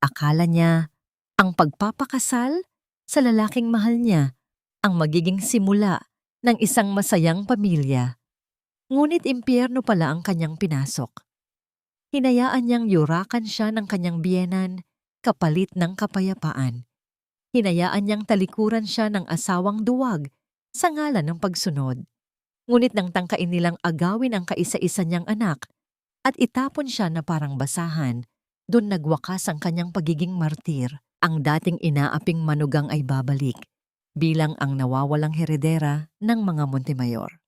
Akala niya, ang pagpapakasal sa lalaking mahal niya ang magiging simula ng isang masayang pamilya. Ngunit impyerno pala ang kanyang pinasok. Hinayaan niyang yurakan siya ng kanyang biyenan kapalit ng kapayapaan. Hinayaan niyang talikuran siya ng asawang duwag sa ngalan ng pagsunod. Ngunit nang tangkain nilang agawin ang kaisa-isa niyang anak at itapon siya na parang basahan, doon nagwakas ang kanyang pagiging martir. Ang dating inaaping manugang ay babalik bilang ang nawawalang heredera ng mga Montemayor.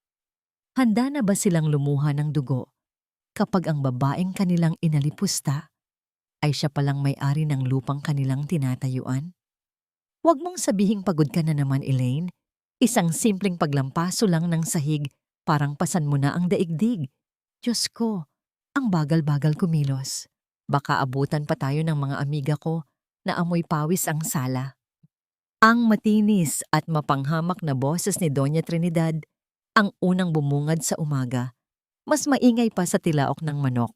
Handa na ba silang lumuha ng dugo kapag ang babaeng kanilang inalipusta ay siya palang may-ari ng lupang kanilang tinatayuan? Huwag mong sabihing pagod ka na naman, Elaine. Isang simpleng paglampaso lang ng sahig, parang pasan mo na ang daigdig. Diyos ko, ang bagal-bagal kumilos. Baka abutan pa tayo ng mga amiga ko na amoy pawis ang sala. Ang matinis at mapanghamak na boses ni Doña Trinidad ang unang bumungad sa umaga. Mas maingay pa sa tilaok ng manok.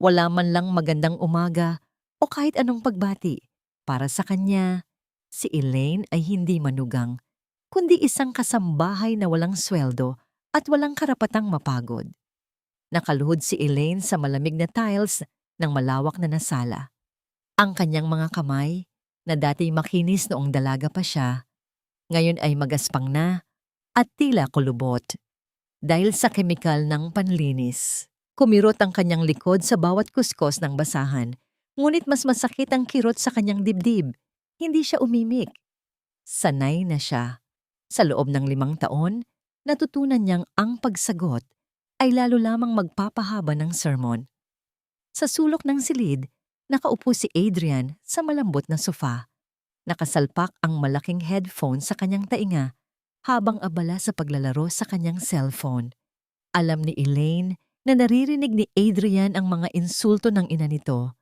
Wala man lang magandang umaga o kahit anong pagbati. Para sa kanya, si Elaine ay hindi manugang, kundi isang kasambahay na walang sweldo at walang karapatang mapagod. Nakaluhod si Elaine sa malamig na tiles ng malawak na nasala. Ang kanyang mga kamay, na dati makinis noong dalaga pa siya, ngayon ay magaspang na at tila kulubot. Dahil sa kemikal ng panlinis, kumirot ang kanyang likod sa bawat kuskos ng basahan, ngunit mas masakit ang kirot sa kanyang dibdib. Hindi siya umimik. Sanay na siya. Sa loob ng 5 taon, natutunan niyang ang pagsagot ay lalo lamang magpapahaba ng sermon. Sa sulok ng silid, nakaupo si Adrian sa malambot na sofa. Nakasalpak ang malaking headphone sa kanyang tainga habang abala sa paglalaro sa kanyang cellphone. Alam ni Elaine na naririnig ni Adrian ang mga insulto ng ina nito,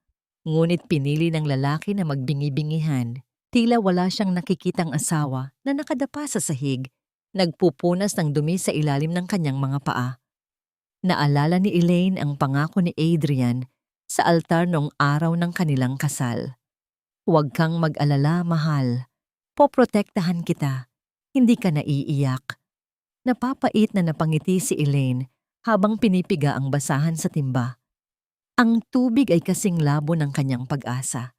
ngunit pinili ng lalaki na magbingi-bingihan. Tila wala siyang nakikitang asawa na nakadapa sa sahig, nagpupunas ng dumi sa ilalim ng kanyang mga paa. Naalala ni Elaine ang pangako ni Adrian sa altar noong araw ng kanilang kasal. Huwag kang mag-alala, mahal. Poprotektahan kita. Hindi ka naiiyak. Napapait na napangiti si Elaine habang pinipiga ang basahan sa timba. Ang tubig ay kasing labo ng kanyang pag-asa.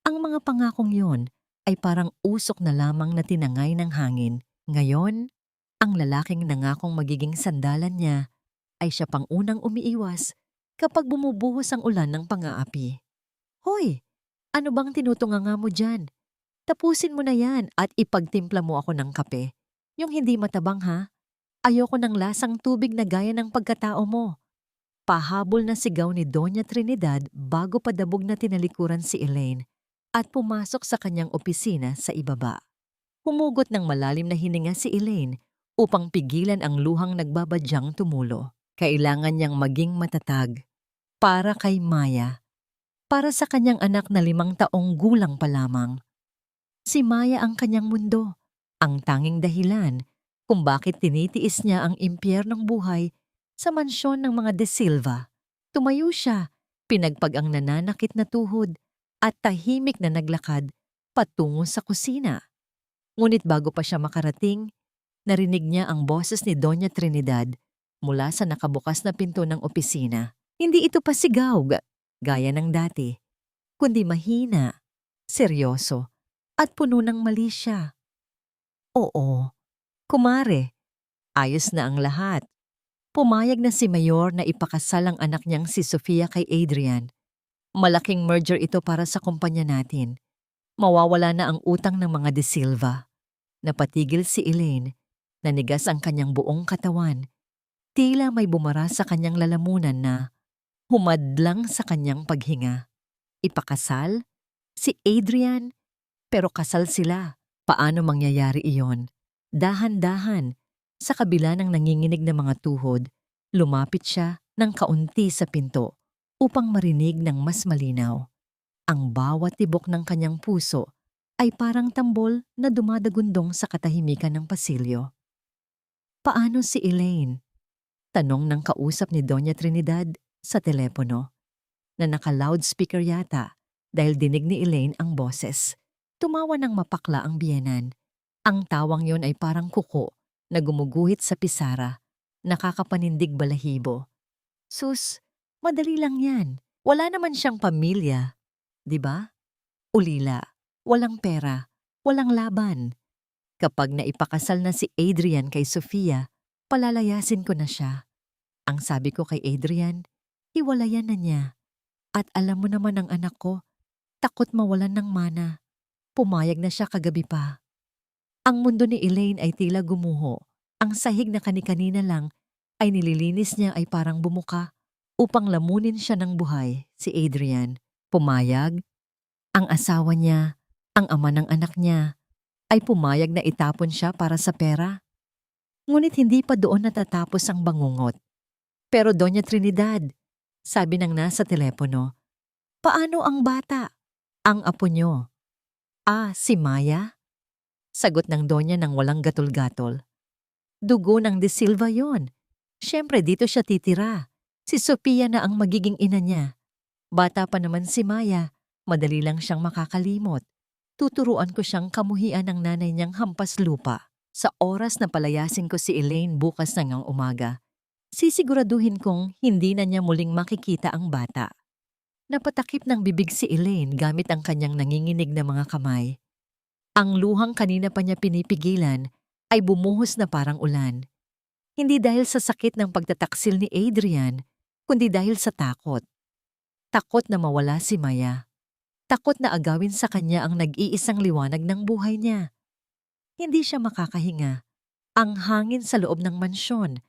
Ang mga pangakong yon ay parang usok na lamang na tinangay ng hangin. Ngayon, ang lalaking nangakong magiging sandalan niya ay siya pang unang umiiwas kapag bumubuhos ang ulan ng pang-aapi. Hoy! Ano bang tinutunganga mo dyan? Tapusin mo na yan at ipagtimpla mo ako ng kape. Yung hindi matabang, ha? Ayoko ng lasang tubig na gaya ng pagkatao mo. Pahabol na sigaw ni Doña Trinidad bago padabog na tinalikuran si Elaine at pumasok sa kanyang opisina sa ibaba. Humugot ng malalim na hininga si Elaine upang pigilan ang luhang nagbabadyang tumulo. Kailangan niyang maging matatag para kay Maya, para sa kanyang anak na 5 taong gulang pa lamang. Si Maya ang kanyang mundo, ang tanging dahilan kung bakit tinitiis niya ang impyernong buhay sa mansyon ng mga De Silva. Tumayo siya, pinagpag ang nananakit na tuhod at tahimik na naglakad patungo sa kusina. Ngunit bago pa siya makarating, narinig niya ang boses ni Doña Trinidad mula sa nakabukas na pinto ng opisina. Hindi ito pasigaw, gaya ng dati, kundi mahina, seryoso, at puno ng mali siya. Oo, kumare, ayos na ang lahat. Pumayag na si Mayor na ipakasal ang anak niyang si Sofia kay Adrian. Malaking merger ito para sa kumpanya natin. Mawawala na ang utang ng mga De Silva. Napatigil si Elaine, nanigas ang kanyang buong katawan. Tila may bumara sa kanyang lalamunan na humadlang sa kanyang paghinga. Ipakasal? Si Adrian? Pero kasal sila. Paano mangyayari iyon? Dahan-dahan, sa kabila ng nanginginig na mga tuhod, lumapit siya ng kaunti sa pinto upang marinig ng mas malinaw. Ang bawat tibok ng kanyang puso ay parang tambol na dumadagundong sa katahimikan ng pasilyo. Paano si Elaine? Tanong ng kausap ni Doña Trinidad sa telepono, na naka-loudspeaker yata dahil dinig ni Elaine ang boses. Tumawa ng mapakla ang biyenan. Ang tawang yon ay parang kuko na gumuguhit sa pisara, nakakapanindig balahibo. Sus, madali lang yan. Wala naman siyang pamilya, di ba? Ulila, walang pera, walang laban. Kapag naipakasal na si Adrian kay Sofia, palalayasin ko na siya. Ang sabi ko kay Adrian, hiwalayan na niya. At alam mo naman ang anak ko, takot mawalan ng mana. Pumayag na siya kagabi pa. Ang mundo ni Elaine ay tila gumuho. Ang sahig na kani-kanina lang ay nililinis niya ay parang bumuka upang lamunin siya ng buhay. Si Adrian, pumayag. Ang asawa niya, ang ama ng anak niya, ay pumayag na itapon siya para sa pera. Ngunit hindi pa doon natatapos ang bangungot. Pero Doña Trinidad, sabi ng nasa telepono, paano ang bata? Ang apo niyo. Si Maya? Sagot ng Donya nang walang gatol-gatol. Dugo ng De Silva yon. Siyempre dito siya titira. Si Sofia na ang magiging ina niya. Bata pa naman si Maya, madali lang siyang makakalimot. Tuturuan ko siyang kamuhian ng nanay niyang hampas lupa. Sa oras na palayasin ko si Elaine bukas ng umaga, sisiguraduhin kong hindi na niya muling makikita ang bata. Napatakip ng bibig si Elaine gamit ang kanyang nanginginig na mga kamay. Ang luhang kanina pa niya pinipigilan ay bumuhos na parang ulan. Hindi dahil sa sakit ng pagtataksil ni Adrian, kundi dahil sa takot. Takot na mawala si Maya. Takot na agawin sa kanya ang nag-iisang liwanag ng buhay niya. Hindi siya makakahinga. Ang hangin sa loob ng mansyon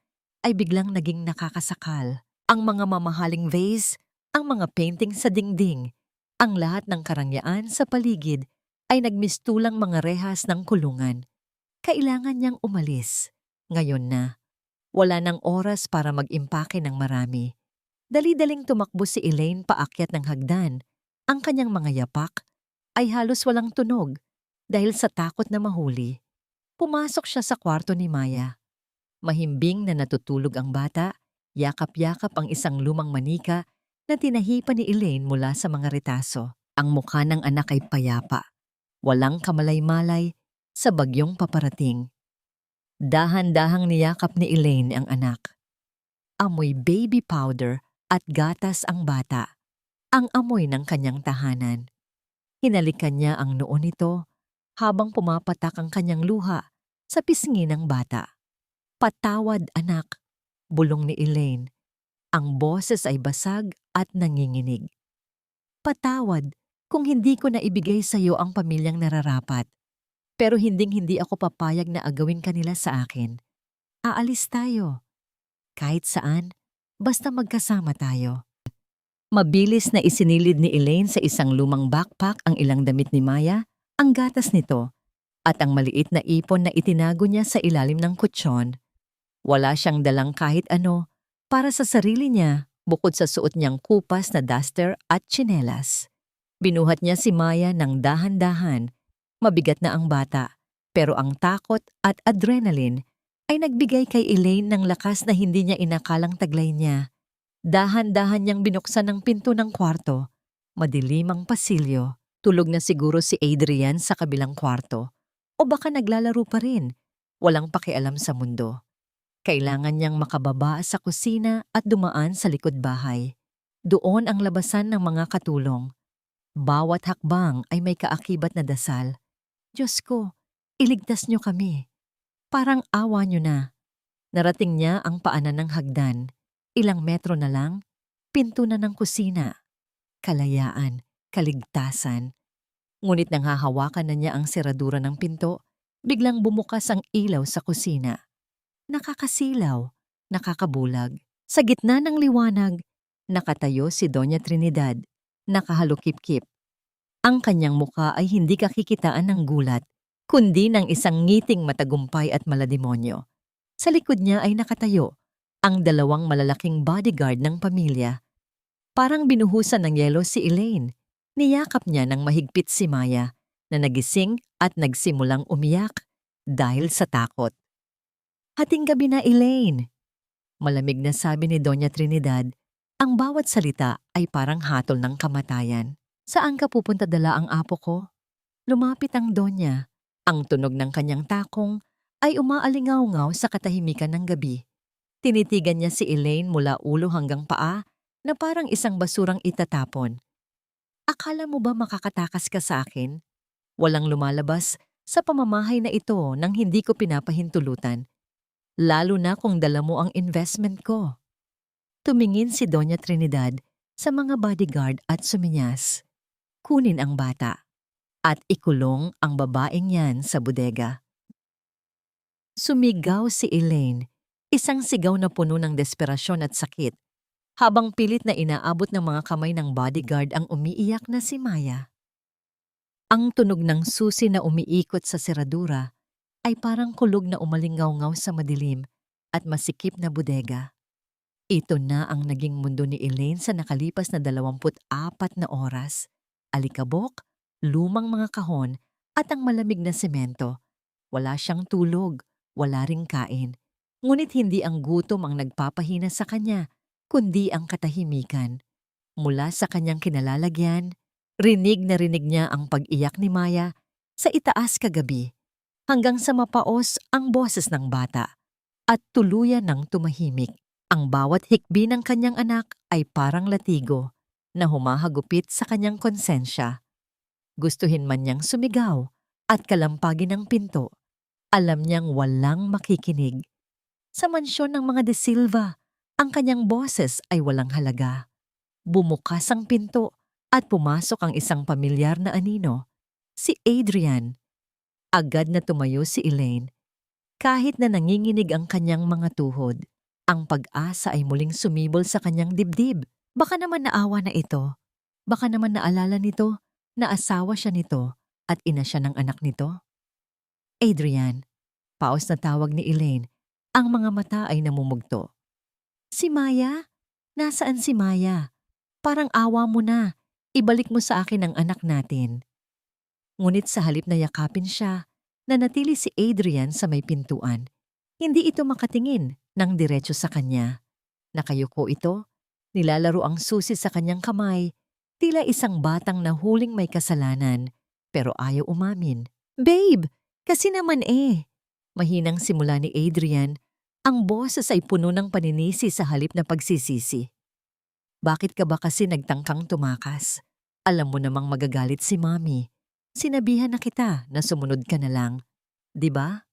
ay biglang naging nakakasakal. Ang mga mamahaling vase, ang mga painting sa dingding, ang lahat ng karangyaan sa paligid ay nagmistulang mga rehas ng kulungan. Kailangan niyang umalis. Ngayon na. Wala nang oras para mag-impake ng marami. Dali-daling tumakbo si Elaine paakyat ng hagdan. Ang kanyang mga yapak ay halos walang tunog dahil sa takot na mahuli. Pumasok siya sa kwarto ni Maya. Mahimbing na natutulog ang bata, yakap-yakap ang isang lumang manika na tinahipan ni Elaine mula sa mga retaso. Ang mukha ng anak ay payapa. Walang kamalay-malay sa bagyong paparating. Dahan-dahang niyakap ni Elaine ang anak. Amoy baby powder at gatas ang bata. Ang amoy ng kanyang tahanan. Hinalikan niya ang noo nito habang pumapatak ang kanyang luha sa pisngi ng bata. Patawad anak, bulong ni Elaine. Ang boses ay basag at nanginginig. Patawad kung hindi ko na ibigay sa iyo ang pamilyang nararapat. Pero hinding-hindi ako papayag na agawin kanila sa akin. Aalis tayo. Kahit saan, basta magkasama tayo. Mabilis na isinilid ni Elaine sa isang lumang backpack ang ilang damit ni Maya, ang gatas nito, at ang maliit na ipon na itinago niya sa ilalim ng kutsyon. Wala siyang dalang kahit ano para sa sarili niya bukod sa suot niyang kupas na duster at tsinelas. Binuhat niya si Maya ng dahan-dahan. Mabigat na ang bata, pero ang takot at adrenaline ay nagbigay kay Elaine ng lakas na hindi niya inakalang taglay niya. Dahan-dahan niyang binuksan ang pinto ng kwarto. Madilim ang pasilyo. Tulog na siguro si Adrian sa kabilang kwarto. O baka naglalaro pa rin. Walang pakialam sa mundo. Kailangan niyang makababa sa kusina at dumaan sa likod bahay. Doon ang labasan ng mga katulong. Bawat hakbang ay may kaakibat na dasal. Diyos ko, iligtas niyo kami. Parang awa niyo na. Narating niya ang paanan ng hagdan. Ilang metro na lang, pinto na ng kusina. Kalayaan, kaligtasan. Ngunit nang hahawakan na niya ang seradura ng pinto, biglang bumukas ang ilaw sa kusina. Nakakasilaw, nakakabulag. Sa gitna ng liwanag, nakatayo si Doña Trinidad, nakahalukip-kip. Ang kanyang muka ay hindi kakikitaan ng gulat, kundi ng isang ngiting matagumpay at malademonyo. Sa likod niya ay nakatayo ang dalawang malalaking bodyguard ng pamilya. Parang binuhusan ng yelo si Elaine. Niyakap niya ng mahigpit si Maya na nagising at nagsimulang umiyak dahil sa takot. Hating gabi na, Elaine. Malamig na sabi ni Doña Trinidad, ang bawat salita ay parang hatol ng kamatayan. Saan ka pupunta dala ang apo ko? Lumapit ang Donya. Ang tunog ng kanyang takong ay umaalingaw-ngaw sa katahimikan ng gabi. Tinitigan niya si Elaine mula ulo hanggang paa na parang isang basurang itatapon. Akala mo ba makakatakas ka sa akin? Walang lumalabas sa pamamahay na ito nang hindi ko pinapahintulutan. Lalo na kung dala mo ang investment ko. Tumingin si Doña Trinidad sa mga bodyguard at suminyas. Kunin ang bata at ikulong ang babaeng yan sa bodega. Sumigaw si Elaine, isang sigaw na puno ng desperasyon at sakit, habang pilit na inaabot ng mga kamay ng bodyguard ang umiiyak na si Maya. Ang tunog ng susi na umiikot sa seradura ay parang kulog na umalingaw-ngaw sa madilim at masikip na bodega. Ito na ang naging mundo ni Elaine sa nakalipas na 24 na oras. Alikabok, lumang mga kahon at ang malamig na semento. Wala siyang tulog, wala ring kain. Ngunit hindi ang gutom ang nagpapahina sa kanya, kundi ang katahimikan. Mula sa kanyang kinalalagyan, rinig na rinig niya ang pag-iyak ni Maya sa itaas kagabi, hanggang sa mapaos ang boses ng bata at tuluyan ng tumahimik. Ang bawat hikbi ng kanyang anak ay parang latigo na humahagupit sa kanyang konsensya. Gustuhin man niyang sumigaw at kalampagin ang pinto, alam niyang walang makikinig. Sa mansyon ng mga De Silva, ang kanyang boses ay walang halaga. Bumukas ang pinto at pumasok ang isang pamilyar na anino, si Adrian. Agad na tumayo si Elaine. Kahit na nanginginig ang kanyang mga tuhod, ang pag-asa ay muling sumibol sa kanyang dibdib. Baka naman naawa na ito. Baka naman naalala nito na asawa siya nito at ina siya ng anak nito. Adrian, paos na tawag ni Elaine. Ang mga mata ay namumugto. Si Maya? Nasaan si Maya? Parang awa mo na. Ibalik mo sa akin ang anak natin. Ngunit sa halip na yakapin siya, nanatili si Adrian sa may pintuan. Hindi ito makatingin ng diretso sa kanya. Nakayuko ito, nilalaro ang susi sa kanyang kamay, tila isang batang nahuling may kasalanan, pero ayaw umamin. Babe, kasi naman Mahinang simula ni Adrian, ang boses ay puno ng paninisi sa halip na pagsisisi. Bakit ka ba kasi nagtangkang tumakas? Alam mo namang magagalit si Mommy. Sinabihan na kita na sumunod ka na lang. 'Di ba?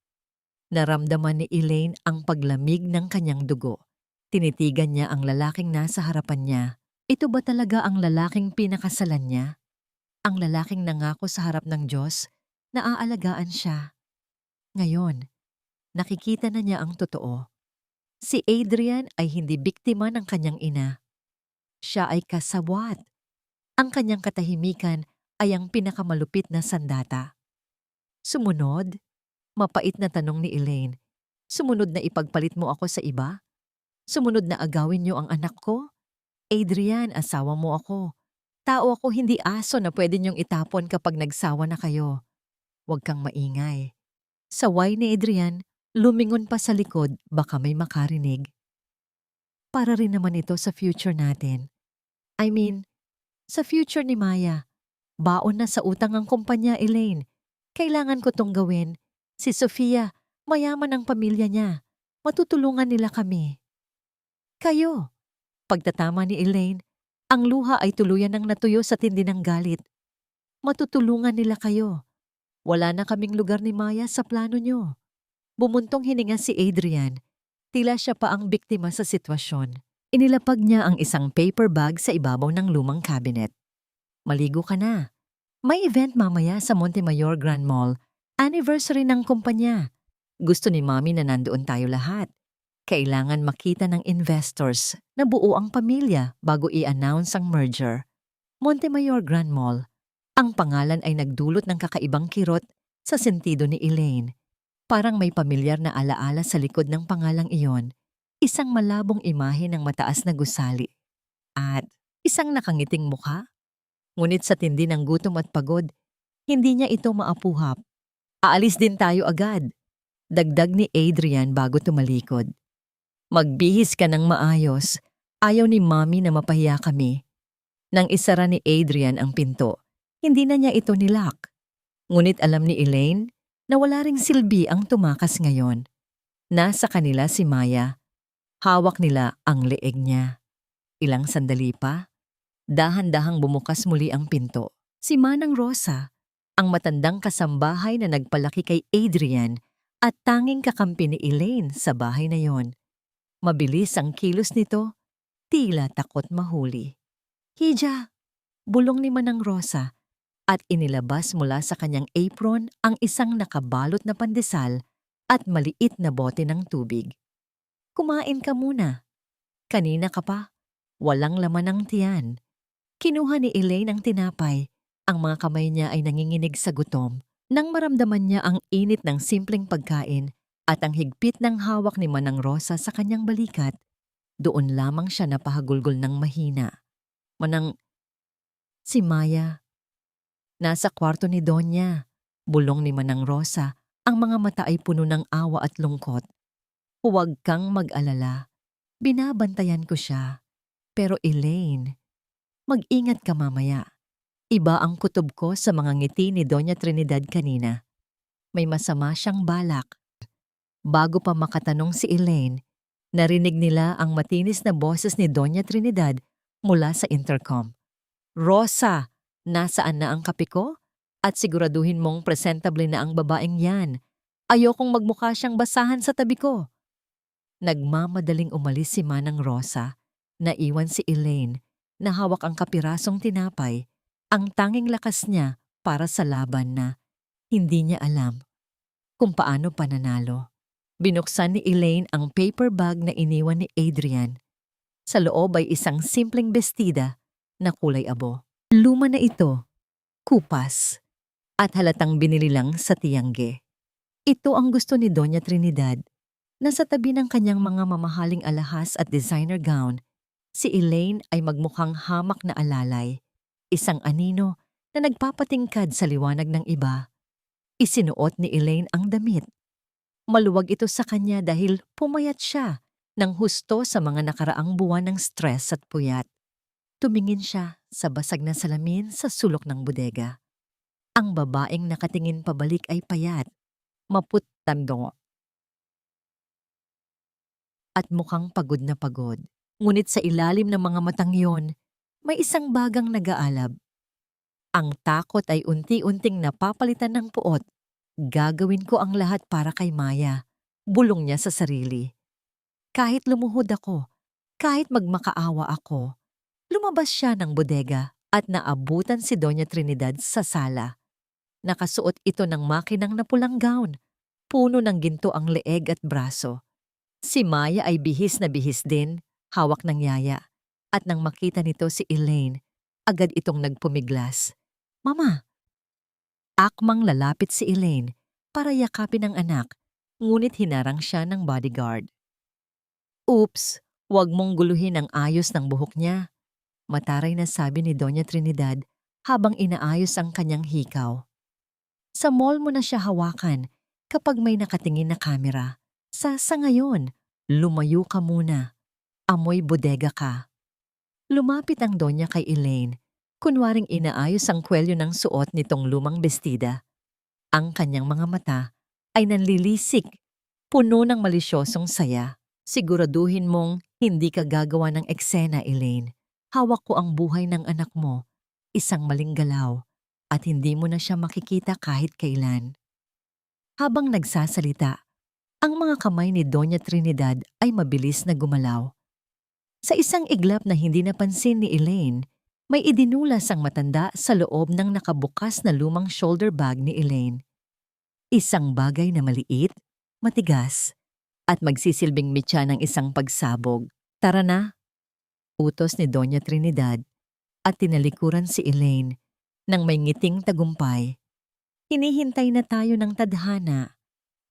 Naramdaman ni Elaine ang paglamig ng kanyang dugo. Tinitigan niya ang lalaking nasa harapan niya. Ito ba talaga ang lalaking pinakasalan niya? Ang lalaking nangako sa harap ng Diyos na aalagaan siya. Ngayon, nakikita na niya ang totoo. Si Adrian ay hindi biktima ng kanyang ina. Siya ay kasabwat. Ang kanyang katahimikan ay ang pinakamalupit na sandata. Sumunod? Mapait na tanong ni Elaine. Sumunod na ipagpalit mo ako sa iba? Sumunod na agawin niyo ang anak ko? Adrian, asawa mo ako. Tao ako, hindi aso na pwede niyong itapon kapag nagsawa na kayo. Huwag kang maingay. Saway ni Adrian, lumingon pa sa likod, baka may makarinig. Para rin naman ito sa future natin. I mean, sa future ni Maya. Baon na sa utang ang kumpanya, Elaine. Kailangan ko tong gawin. Si Sofia, mayaman ang pamilya niya. Matutulungan nila kami. Kayo. Pagtatama ni Elaine, ang luha ay tuluyan ng natuyo sa tindi ng galit. Matutulungan nila kayo. Wala na kaming lugar ni Maya sa plano niyo. Bumuntong hininga si Adrian. Tila siya pa ang biktima sa sitwasyon. Inilapag niya ang isang paper bag sa ibabaw ng lumang cabinet. Maligo ka na. May event mamaya sa Montemayor Grand Mall. Anniversary ng kumpanya. Gusto ni Mommy na nandoon tayo lahat. Kailangan makita ng investors na buo ang pamilya bago i-announce ang merger. Montemayor Grand Mall. Ang pangalan ay nagdulot ng kakaibang kirot sa sentido ni Elaine. Parang may pamilyar na alaala sa likod ng pangalang iyon. Isang malabong imahe ng mataas na gusali. At isang nakangiting mukha. Ngunit sa tindi ng gutom at pagod, hindi niya ito maapuhap. Aalis din tayo agad. Dagdag ni Adrian bago tumalikod. Magbihis ka ng maayos. Ayaw ni Mommy na mapahiya kami. Nang isara ni Adrian ang pinto, hindi na niya ito nilock. Ngunit alam ni Elaine na wala ring silbi ang tumakas ngayon. Nasa kanila si Maya. Hawak nila ang leeg niya. Ilang sandali pa, dahan-dahang bumukas muli ang pinto. Si Manang Rosa, ang matandang kasambahay na nagpalaki kay Adrian at tanging kakampi ni Elaine sa bahay na yon. Mabilis ang kilos nito, tila takot mahuli. Hija, bulong ni Manang Rosa at inilabas mula sa kanyang apron ang isang nakabalot na pandesal at maliit na bote ng tubig. Kumain ka muna. Kanina ka pa. Walang laman ang tiyan. Kinuha ni Elaine ang tinapay. Ang mga kamay niya ay nanginginig sa gutom. Nang maramdaman niya ang init ng simpleng pagkain at ang higpit ng hawak ni Manang Rosa sa kanyang balikat, doon lamang siya napahagulgol ng mahina. Si Maya. Nasa kwarto ni Donya. Bulong ni Manang Rosa. Ang mga mata ay puno ng awa at lungkot. Huwag kang mag-alala. Binabantayan ko siya. Pero Elaine, mag-ingat ka mamaya. Iba ang kutob ko sa mga ngiti ni Doña Trinidad kanina. May masama siyang balak. Bago pa makatanong si Elaine, narinig nila ang matinis na boses ni Doña Trinidad mula sa intercom. Rosa, nasaan na ang kape ko? At siguraduhin mong presentable na ang babaeng yan. Ayokong magmukha siyang basahan sa tabi ko. Nagmamadaling umalis si Manang Rosa. Naiwan si Elaine na hawak ang kapirasong tinapay, ang tanging lakas niya para sa laban na hindi niya alam kung paano pananalo. Binuksan ni Elaine ang paper bag na iniwan ni Adrian. Sa loob ay isang simpleng bestida na kulay abo. Luma na ito, kupas, at halatang binili lang sa Tiangge. Ito ang gusto ni Doña Trinidad. Nasa tabi ng kanyang mga mamahaling alahas at designer gown, si Elaine ay magmukhang hamak na alalay, isang anino na nagpapatingkad sa liwanag ng iba. Isinuot ni Elaine ang damit. Maluwag ito sa kanya dahil pumayat siya ng husto sa mga nakaraang buwan ng stress at puyat. Tumingin siya sa basag na salamin sa sulok ng bodega. Ang babaeng nakatingin pabalik ay payat, maputandong at mukhang pagod na pagod. Ngunit sa ilalim ng mga matang iyon, may isang bagang nag-aalab. Ang takot ay unti-unting napapalitan ng puot. Gagawin ko ang lahat para kay Maya, bulong niya sa sarili. Kahit lumuhod ako, kahit magmakaawa ako, lumabas siya ng bodega at naabutan si Doña Trinidad sa sala. Nakasuot ito ng makinang na pulang gown, puno ng ginto ang leeg at braso. Si Maya ay bihis na bihis din, hawak ng yaya. At nang makita nito si Elaine, agad itong nagpumiglas. Mama! Akmang lalapit si Elaine para yakapin ang anak, ngunit hinarang siya ng bodyguard. Oops! Huwag mong guluhin ang ayos ng buhok niya. Mataray na sabi ni Doña Trinidad habang inaayos ang kanyang hikaw. Sa mall mo na siya hawakan kapag may nakatingin na kamera. Sa ngayon, lumayo ka muna. Amoy bodega ka. Lumapit ang Donya kay Elaine, kunwaring inaayos ang kwelyo ng suot nitong lumang bestida. Ang kanyang mga mata ay nanlilisik, puno ng malisyosong saya. Siguraduhin mong hindi ka gagawa ng eksena, Elaine. Hawak ko ang buhay ng anak mo, isang maling galaw, at hindi mo na siya makikita kahit kailan. Habang nagsasalita, ang mga kamay ni Doña Trinidad ay mabilis na gumalaw. Sa isang iglap na hindi napansin ni Elaine, may idinulas ang matanda sa loob ng nakabukas na lumang shoulder bag ni Elaine. Isang bagay na maliit, matigas, at magsisilbing mitya ng isang pagsabog. Tara na! Utos ni Doña Trinidad at tinalikuran si Elaine nang may ngiting tagumpay. Hinihintay na tayo ng tadhana.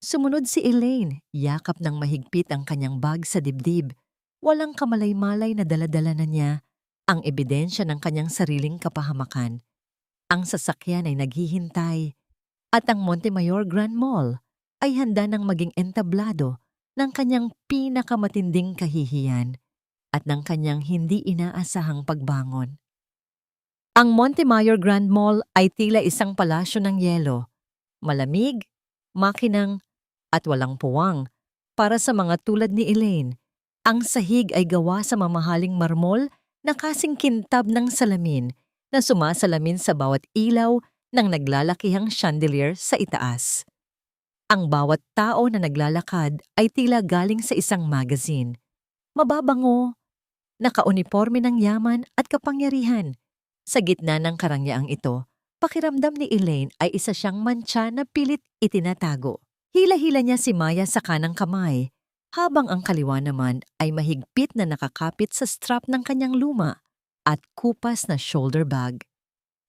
Sumunod si Elaine, yakap ng mahigpit ang kanyang bag sa dibdib. Walang kamalay-malay na daladala na niya ang ebidensya ng kanyang sariling kapahamakan. Ang sasakyan ay naghihintay at ang Montemayor Grand Mall ay handa ng maging entablado ng kanyang pinakamatinding kahihiyan at ng kanyang hindi inaasahang pagbangon. Ang Montemayor Grand Mall ay tila isang palasyo ng yelo. Malamig, makinang, at walang puwang. Para sa mga tulad ni Elaine, ang sahig ay gawa sa mamahaling marmol na kasing kintab ng salamin na sumasalamin sa bawat ilaw ng naglalakihang chandelier sa itaas. Ang bawat tao na naglalakad ay tila galing sa isang magazine. Mababango, nakauniforme ng yaman at kapangyarihan. Sa gitna ng karangyaang ito, pakiramdam ni Elaine ay isa siyang mantsa na pilit itinatago. Hila-hila niya si Maya sa kanang kamay, habang ang kaliwa naman ay mahigpit na nakakapit sa strap ng kanyang luma at kupas na shoulder bag.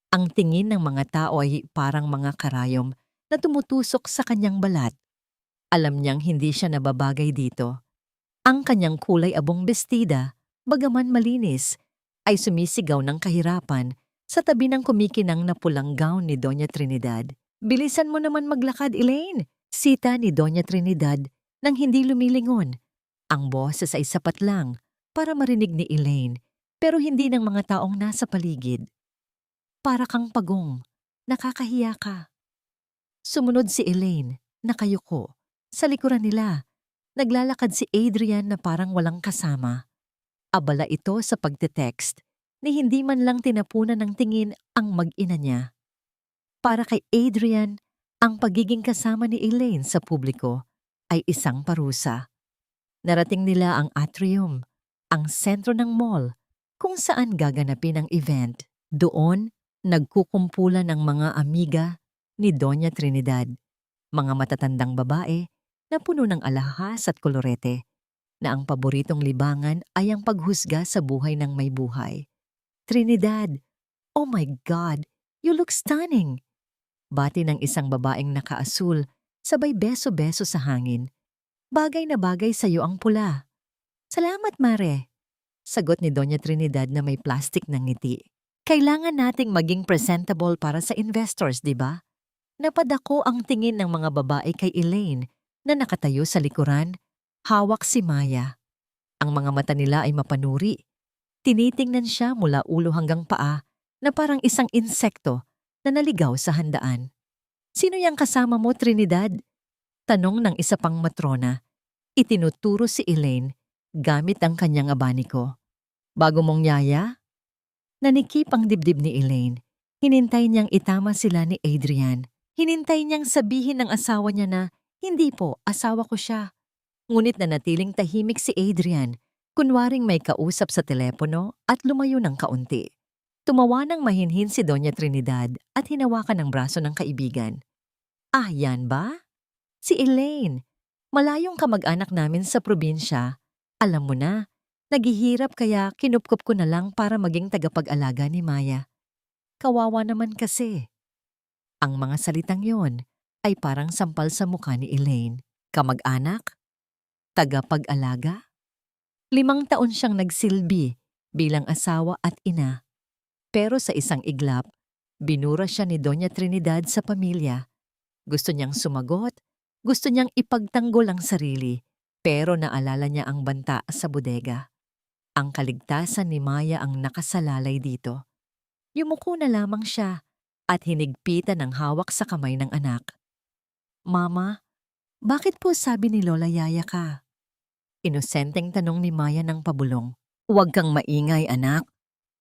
Ang tingin ng mga tao ay parang mga karayom na tumutusok sa kanyang balat. Alam niyang hindi siya nababagay dito. Ang kanyang kulay abong bestida, bagaman malinis, ay sumisigaw ng kahirapan sa tabi ng kumikinang na pulang gown ni Doña Trinidad. "Bilisan mo naman maglakad, Elaine!" Sita ni Doña Trinidad nang hindi lumilingon. Ang boses ay sapat lang para marinig ni Elaine, pero hindi ng mga taong nasa paligid. "Para kang pagong, nakakahiya ka." Sumunod si Elaine, nakayuko. Sa likuran nila, naglalakad si Adrian na parang walang kasama. Abala ito sa pagte-text ni hindi man lang tinapunan ng tingin ang mag-ina niya. Para kay Adrian, ang pagiging kasama ni Elaine sa publiko ay isang parusa. Narating nila ang atrium, ang sentro ng mall, kung saan gaganapin ang event. Doon, nagkukumpulan ang mga amiga ni Doña Trinidad, mga matatandang babae na puno ng alahas at kolorete, na ang paboritong libangan ay ang paghusga sa buhay ng may buhay. "Trinidad, oh my God, you look stunning!" Bati ng isang babaeng nakaasul, sabay beso-beso sa hangin. "Bagay na bagay sa iyo ang pula." "Salamat, Mare," sagot ni Doña Trinidad na may plastic ng ngiti. "Kailangan nating maging presentable para sa investors, di ba?" Napadako ang tingin ng mga babae kay Elaine na nakatayo sa likuran, hawak si Maya. Ang mga mata nila ay mapanuri. Tinitingnan siya mula ulo hanggang paa na parang isang insekto na naligaw sa handaan. "Sino yang kasama mo, Trinidad?" Tanong ng isa pang matrona. Itinuturo si Elaine gamit ang kanyang abaniko. "Bago mong yaya?" Nanikip ang dibdib ni Elaine. Hinintay niyang itama sila ni Adrian. Hinintay niyang sabihin ng asawa niya na, "Hindi po, asawa ko siya." Ngunit nanatiling tahimik si Adrian, kunwaring may kausap sa telepono at lumayo ng kaunti. Tumawa ng mahinhin si Doña Trinidad at hinawakan ang braso ng kaibigan. "Ah, yan ba? Si Elaine. Malayong kamag-anak namin sa probinsya. Alam mo na, naghihirap kaya kinupkup ko na lang para maging tagapag-alaga ni Maya. Kawawa naman kasi." Ang mga salitang yon ay parang sampal sa mukha ni Elaine. Kamag-anak? Tagapag-alaga? 5 taon siyang nagsilbi bilang asawa at ina. Pero sa isang iglap, binura siya ni Doña Trinidad sa pamilya. Gusto niyang sumagot, gusto niyang ipagtanggol ang sarili, pero naalala niya ang banta sa bodega. Ang kaligtasan ni Maya ang nakasalalay dito. Yumuko na lamang siya at hinigpitan ang hawak sa kamay ng anak. "Mama, bakit po sabi ni Lola yaya ka?" Inosenteng tanong ni Maya ng pabulong. "Huwag kang maingay, anak."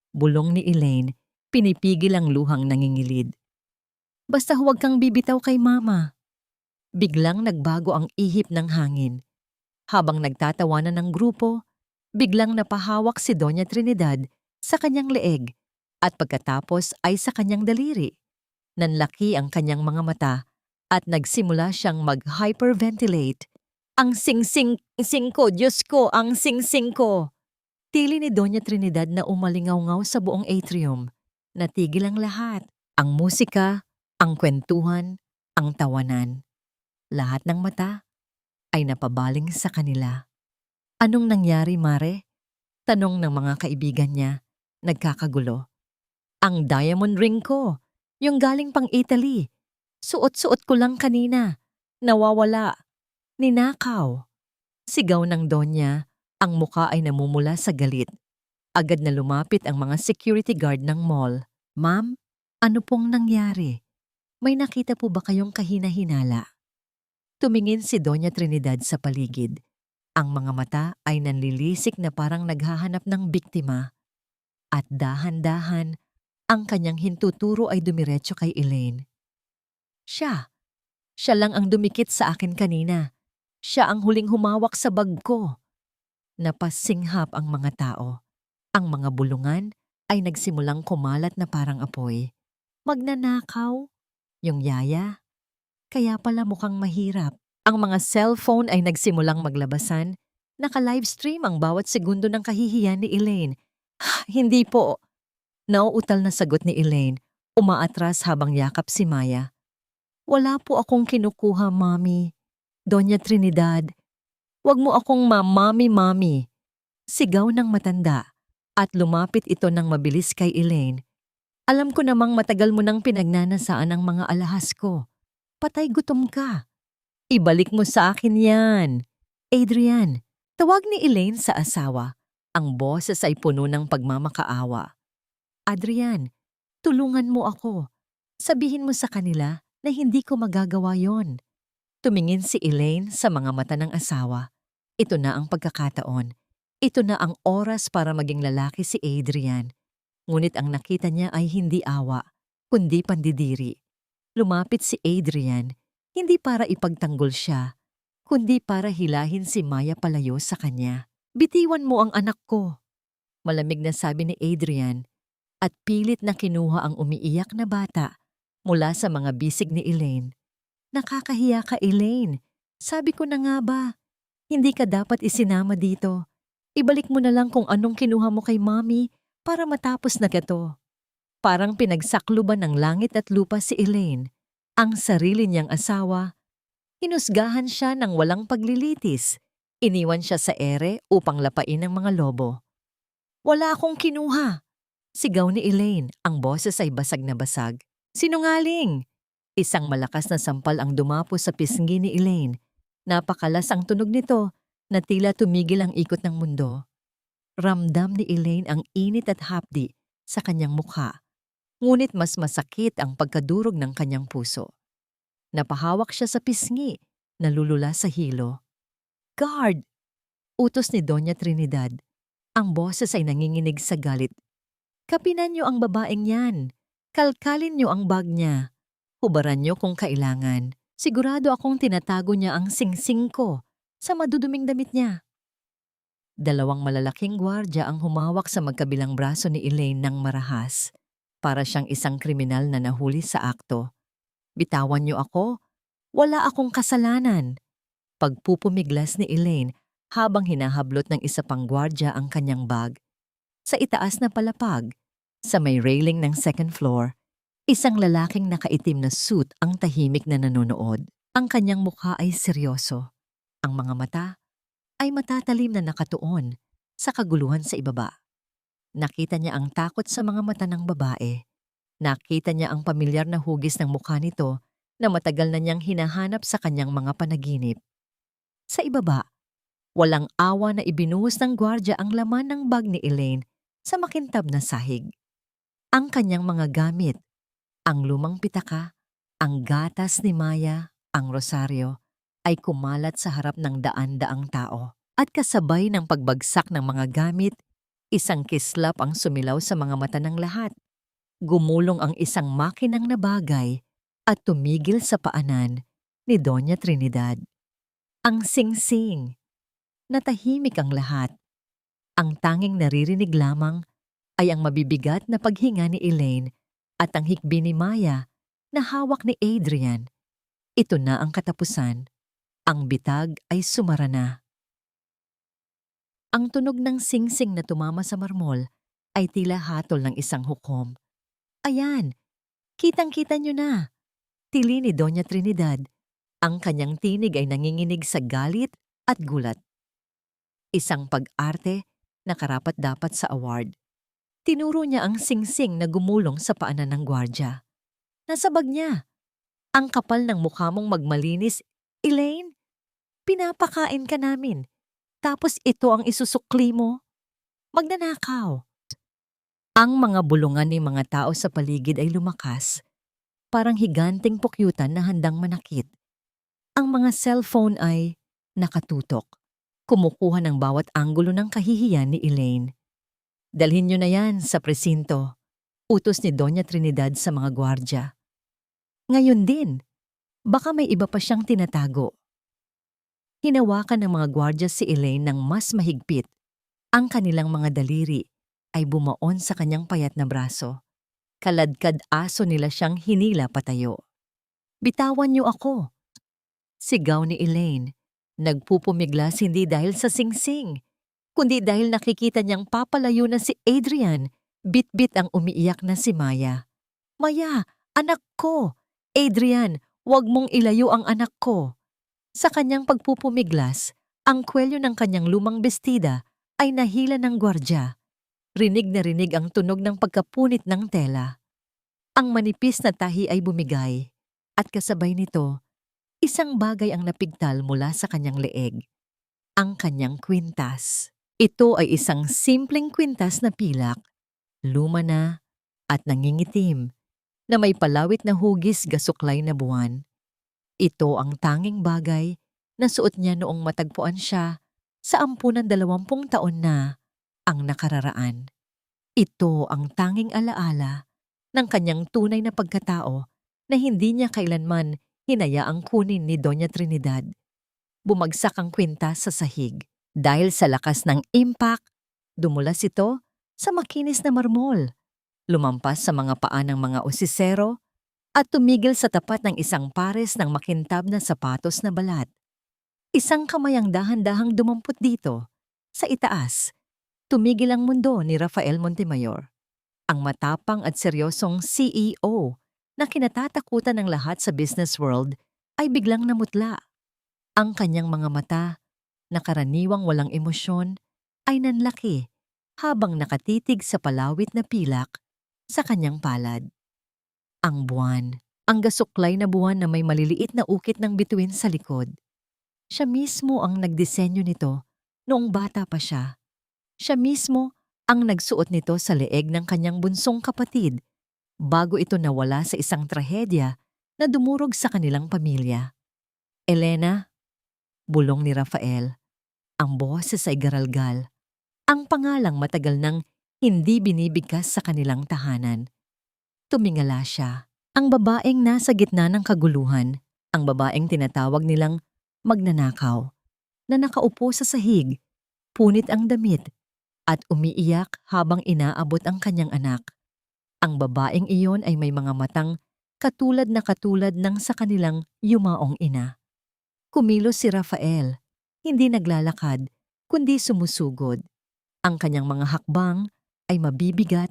Bulong ni Elaine, pinipigil ang luhang nangingilid. "Basta huwag kang bibitaw kay Mama." Biglang nagbago ang ihip ng hangin. Habang nagtatawanan ng grupo, biglang napahawak si Doña Trinidad sa kanyang leeg at pagkatapos ay sa kanyang daliri. Nanlaki ang kanyang mga mata at nagsimula siyang mag-hyperventilate. "Ang sing-sing ko, Diyos ko, ang sing-sing ko!" Tili ni Doña Trinidad na umalingaw-ngaw sa buong atrium. Natigil ang lahat. Ang musika, ang kwentuhan, ang tawanan. Lahat ng mata ay napabaling sa kanila. "Anong nangyari, Mare?" Tanong ng mga kaibigan niya, nagkakagulo. "Ang diamond ring ko, yung galing pang Italy. Suot-suot ko lang kanina. Nawawala. Ninakaw." Sigaw ng Donya, ang muka ay namumula sa galit. Agad na lumapit ang mga security guard ng mall. Ma'am, ano pong nangyari? May nakita po ba kayong kahina-hinala? Tumingin si Doña Trinidad sa paligid. Ang mga mata ay nanlilisik na parang naghahanap ng biktima at dahan-dahan ang kanyang hintuturo ay dumiretso kay Elaine. Siya, siya lang ang dumikit sa akin kanina. Siya ang huling humawak sa bag ko. Napasinghap ang mga tao. Ang mga bulungan ay nagsimulang kumalat na parang apoy. Magnanakaw? Yung yaya? Kaya pala mukhang mahirap. Ang mga cellphone ay nagsimulang maglabasan. Naka-livestream ang bawat segundo ng kahihiyan ni Elaine. Hindi po. Nauutal na sagot ni Elaine. Umaatras habang yakap si Maya. Wala po akong kinukuha, Mami. Doña Trinidad, wag mo akong mami. Sigaw ng matanda at lumapit ito ng mabilis kay Elaine. Alam ko namang matagal mo nang pinagnanasaan ang mga alahas ko. Patay gutom ka. Ibalik mo sa akin yan. Adrian, tawag ni Elaine sa asawa. Ang boses ay puno ng pagmamakaawa. Adrian, tulungan mo ako. Sabihin mo sa kanila na hindi ko magagawa yon. Tumingin si Elaine sa mga mata ng asawa. Ito na ang pagkakataon. Ito na ang oras para maging lalaki si Adrian. Ngunit ang nakita niya ay hindi awa, kundi pandidiri. Lumapit si Adrian, hindi para ipagtanggol siya, kundi para hilahin si Maya palayo sa kanya. Bitiwan mo ang anak ko. Malamig na sabi ni Adrian at pilit na kinuha ang umiiyak na bata mula sa mga bisig ni Elaine. Nakakahiya ka, Elaine. Sabi ko na nga ba, hindi ka dapat isinama dito. Ibalik mo na lang kung anong kinuha mo kay Mami para matapos na gato. Parang pinagsakluban ng langit at lupa si Elaine. Ang sarili niyang asawa, hinusgahan siya ng walang paglilitis. Iniwan siya sa ere upang lapain ng mga lobo. Wala akong kinuha. Sigaw ni Elaine, ang boses ay basag na basag. Sinungaling! Isang malakas na sampal ang dumapo sa pisngi ni Elaine. Napakalas ang tunog nito na tila tumigil ang ikot ng mundo. Ramdam ni Elaine ang init at hapdi sa kanyang mukha. Ngunit mas masakit ang pagkadurog ng kanyang puso. Napahawak siya sa pisngi, nalulula sa hilo. Guard! Utos ni Doña Trinidad. Ang boses ay nanginginig sa galit. Kapinan niyo ang babaeng yan. Kalkalin niyo ang bag niya. Hubaran niyo kung kailangan. Sigurado akong tinatago niya ang singsing ko sa maduduming damit niya. Dalawang malalaking gwardya ang humawak sa magkabilang braso ni Elaine ng marahas. Para siyang isang kriminal na nahuli sa akto. Bitawan niyo ako. Wala akong kasalanan. Pagpupumiglas ni Elaine habang hinahablot ng isa pang gwardya ang kanyang bag. Sa itaas na palapag, sa may railing ng second floor, isang lalaking nakaitim na suit ang tahimik na nanonood. Ang kanyang mukha ay seryoso. Ang mga mata ay matatalim na nakatuon sa kaguluhan sa ibaba. Nakita niya ang takot sa mga mata ng babae. Nakita niya ang pamilyar na hugis ng mukha nito na matagal na niyang hinahanap sa kanyang mga panaginip. Sa ibaba, walang awa na ibinuhos ng gwardya ang laman ng bag ni Elaine sa makintab na sahig. Ang kanyang mga gamit, ang lumang pitaka, ang gatas ni Maya, ang rosaryo, ay kumalat sa harap ng daan-daang tao. At kasabay ng pagbagsak ng mga gamit, isang kislap ang sumilaw sa mga mata ng lahat. Gumulong ang isang makinang na bagay at tumigil sa paanan ni Doña Trinidad. Ang singsing. Natahimik ang lahat. Ang tanging naririnig lamang ay ang mabibigat na paghinga ni Elaine at ang hikbi ni Maya na hawak ni Adrian. Ito na ang katapusan. Ang bitag ay sumara na. Ang tunog ng singsing na tumama sa marmol ay tila hatol ng isang hukom. Ayan, kitang-kita niyo na. Tili ni Doña Trinidad. Ang kanyang tinig ay nanginginig sa galit at gulat. Isang pag-arte na karapat-dapat sa award. Tinuro niya ang singsing na gumulong sa paanan ng gwardya. Nasa bag niya. Ang kapal ng mukha mong magmalinis. Elaine, pinapakain ka namin. Tapos ito ang isusukli mo. Magnanakaw. Ang mga bulungan ng mga tao sa paligid ay lumakas, parang higanteng pukyutan na handang manakit. Ang mga cellphone ay nakatutok, kumukuha ng bawat anggulo ng kahihiyan ni Elaine. Dalhin niyo na yan sa presinto, utos ni Doña Trinidad sa mga gwardya. Ngayon din, baka may iba pa siyang tinatago. Hinawakan ng mga gwardya si Elaine ng mas mahigpit. Ang kanilang mga daliri ay bumaon sa kanyang payat na braso. Kaladkad aso nila siyang hinila patayo. Bitawan niyo ako! Sigaw ni Elaine. Nagpupumiglas hindi dahil sa singsing, kundi dahil nakikita niyang papalayo na si Adrian. Bit-bit ang umiiyak na si Maya. Maya, anak ko! Adrian, huwag mong ilayo ang anak ko! Sa kanyang pagpupumiglas, ang kwelyo ng kanyang lumang bestida ay nahila ng gwardya. Rinig na rinig ang tunog ng pagkapunit ng tela. Ang manipis na tahi ay bumigay, at kasabay nito, isang bagay ang napigtal mula sa kanyang leeg. Ang kanyang kwintas. Ito ay isang simpleng kwintas na pilak, luma na at nangingitim, na may palawit na hugis gasuklay na buwan. Ito ang tanging bagay na suot niya noong matagpuan siya sa ampunan 20 taon na ang nakararaan. Ito ang tanging alaala ng kanyang tunay na pagkatao na hindi niya kailanman hinayaang kunin ni Doña Trinidad. Bumagsak ang kwintas sa sahig. Dahil sa lakas ng impact, dumulas ito sa makinis na marmol, lumampas sa mga paa ng mga osisero at tumigil sa tapat ng isang pares ng makintab na sapatos na balat. Isang kamay ang dahan-dahang dumampot dito. Sa itaas, tumigil ang mundo ni Rafael Montemayor, ang matapang at seryosong CEO na kinatatakutan ng lahat sa business world ay biglang namutla. Ang kanyang mga mata, na karaniwang walang emosyon, ay nanlaki habang nakatitig sa palawit na pilak sa kanyang palad. Ang buwan, ang gasuklay na buwan na may maliliit na ukit ng bituin sa likod. Siya mismo ang nagdisenyo nito noong bata pa siya. Siya mismo ang nagsuot nito sa leeg ng kanyang bunsong kapatid bago ito nawala sa isang trahedya na dumurog sa kanilang pamilya. Elena, bulong ni Rafael. Ang boses ay garalgal. Ang pangalang matagal nang hindi binibigkas sa kanilang tahanan. Tumingala siya. Ang babaeng nasa gitna ng kaguluhan. Ang babaeng tinatawag nilang magnanakaw. Na nakaupo sa sahig, punit ang damit, at umiiyak habang inaabot ang kanyang anak. Ang babaeng iyon ay may mga matang katulad ng sa kanilang yumaong ina. Kumilos si Rafael. Hindi naglalakad, kundi sumusugod. Ang kanyang mga hakbang ay mabibigat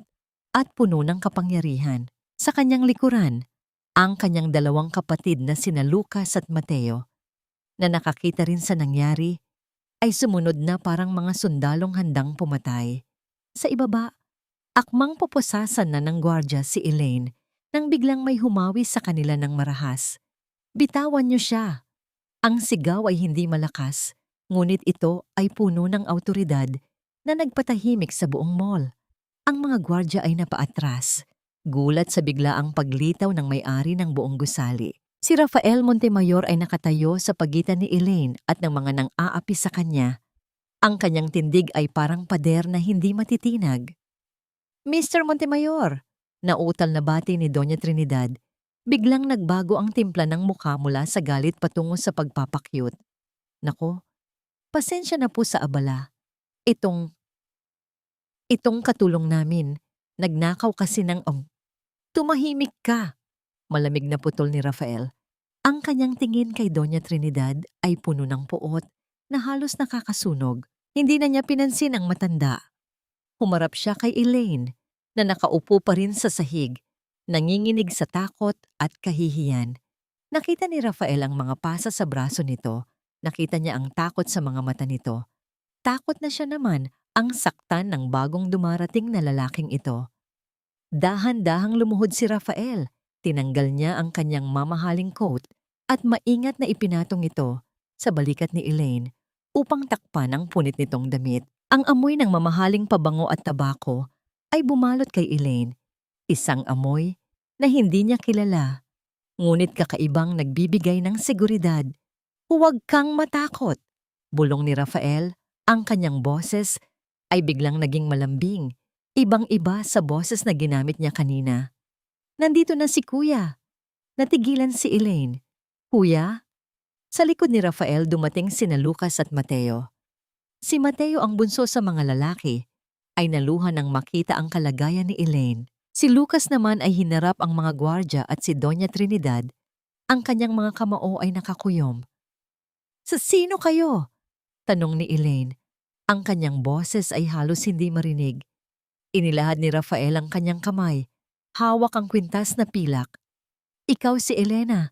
at puno ng kapangyarihan. Sa kanyang likuran, ang kanyang 2 kapatid na sina Lucas at Mateo, na nakakita rin sa nangyari, ay sumunod na parang mga sundalong handang pumatay. Sa ibaba, akmang pupusasan na ng gwardya si Elaine nang biglang may humawi sa kanila ng marahas. Bitawan niyo siya! Ang sigaw ay hindi malakas. Ngunit ito ay puno ng awtoridad na nagpatahimik sa buong mall. Ang mga gwardya ay napaatras, gulat sa biglaang paglitaw ng may-ari ng buong gusali. Si Rafael Montemayor ay nakatayo sa pagitan ni Elaine at ng mga nang-aapi sa kanya. Ang kanyang tindig ay parang pader na hindi matitinag. Mr. Montemayor, nautal na bati ni Doña Trinidad. Biglang nagbago ang timpla ng mukha mula sa galit patungo sa pagpapakyut. Nako, pasensya na po sa abala. Itong katulong namin, nagnakaw kasi ng Tumahimik ka! Malamig na putol ni Rafael. Ang kanyang tingin kay Doña Trinidad ay puno ng puot na halos nakakasunog. Hindi na niya pinansin ang matanda. Humarap siya kay Elaine na nakaupo pa rin sa sahig, nanginginig sa takot at kahihiyan. Nakita ni Rafael ang mga pasa sa braso nito. Nakita niya ang takot sa mga mata nito. Takot na siya naman ang saktan ng bagong dumarating na lalaking ito. Dahan-dahang lumuhod si Rafael. Tinanggal niya ang kanyang mamahaling coat at maingat na ipinatong ito sa balikat ni Elaine upang takpan ang punit nitong damit. Ang amoy ng mamahaling pabango at tabako ay bumalot kay Elaine, isang amoy na hindi niya kilala, ngunit kakaibang nagbibigay ng seguridad. Huwag kang matakot. Bulong ni Rafael, ang kanyang boses ay biglang naging malambing, ibang-iba sa boses na ginamit niya kanina. Nandito na si Kuya. Natigilan si Elaine. Kuya? Sa likod ni Rafael dumating sina Lucas at Mateo. Si Mateo, ang bunso sa mga lalaki, ay naluha nang makita ang kalagayan ni Elaine. Si Lucas naman ay hinarap ang mga gwardya at si Doña Trinidad, ang kanyang mga kamao ay nakakuyom. Sa sino kayo? Tanong ni Elaine. Ang kanyang boses ay halos hindi marinig. Inilahad ni Rafael ang kanyang kamay. Hawak ang kwintas na pilak. Ikaw si Elena.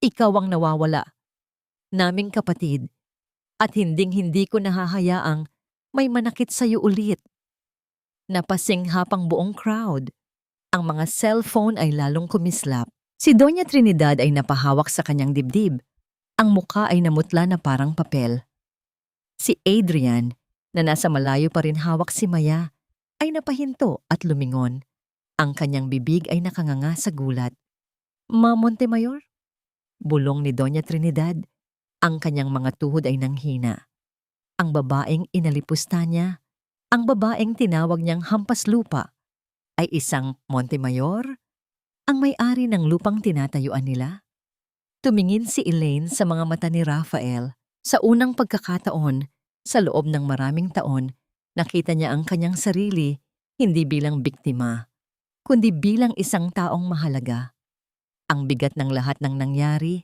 Ikaw ang nawawala. Naming kapatid. At hinding-hindi ko nahahayaang may manakit sa'yo ulit. Napasinghap ang buong crowd. Ang mga cellphone ay lalong kumislap. Si Doña Trinidad ay napahawak sa kanyang dibdib. Ang mukha ay namutla na parang papel. Si Adrian, na nasa malayo pa rin hawak si Maya, ay napahinto at lumingon. Ang kanyang bibig ay nakanganga sa gulat. Ma Montemayor? Bulong ni Doña Trinidad. Ang kanyang mga tuhod ay nanghina. Ang babaeng inalipusta niya, ang babaeng tinawag niyang hampas lupa, ay isang Montemayor, ang may-ari ng lupang tinatayuan nila. Tumingin si Elaine sa mga mata ni Rafael. Sa unang pagkakataon, sa loob ng maraming taon, nakita niya ang kanyang sarili hindi bilang biktima, kundi bilang isang taong mahalaga. Ang bigat ng lahat ng nangyari,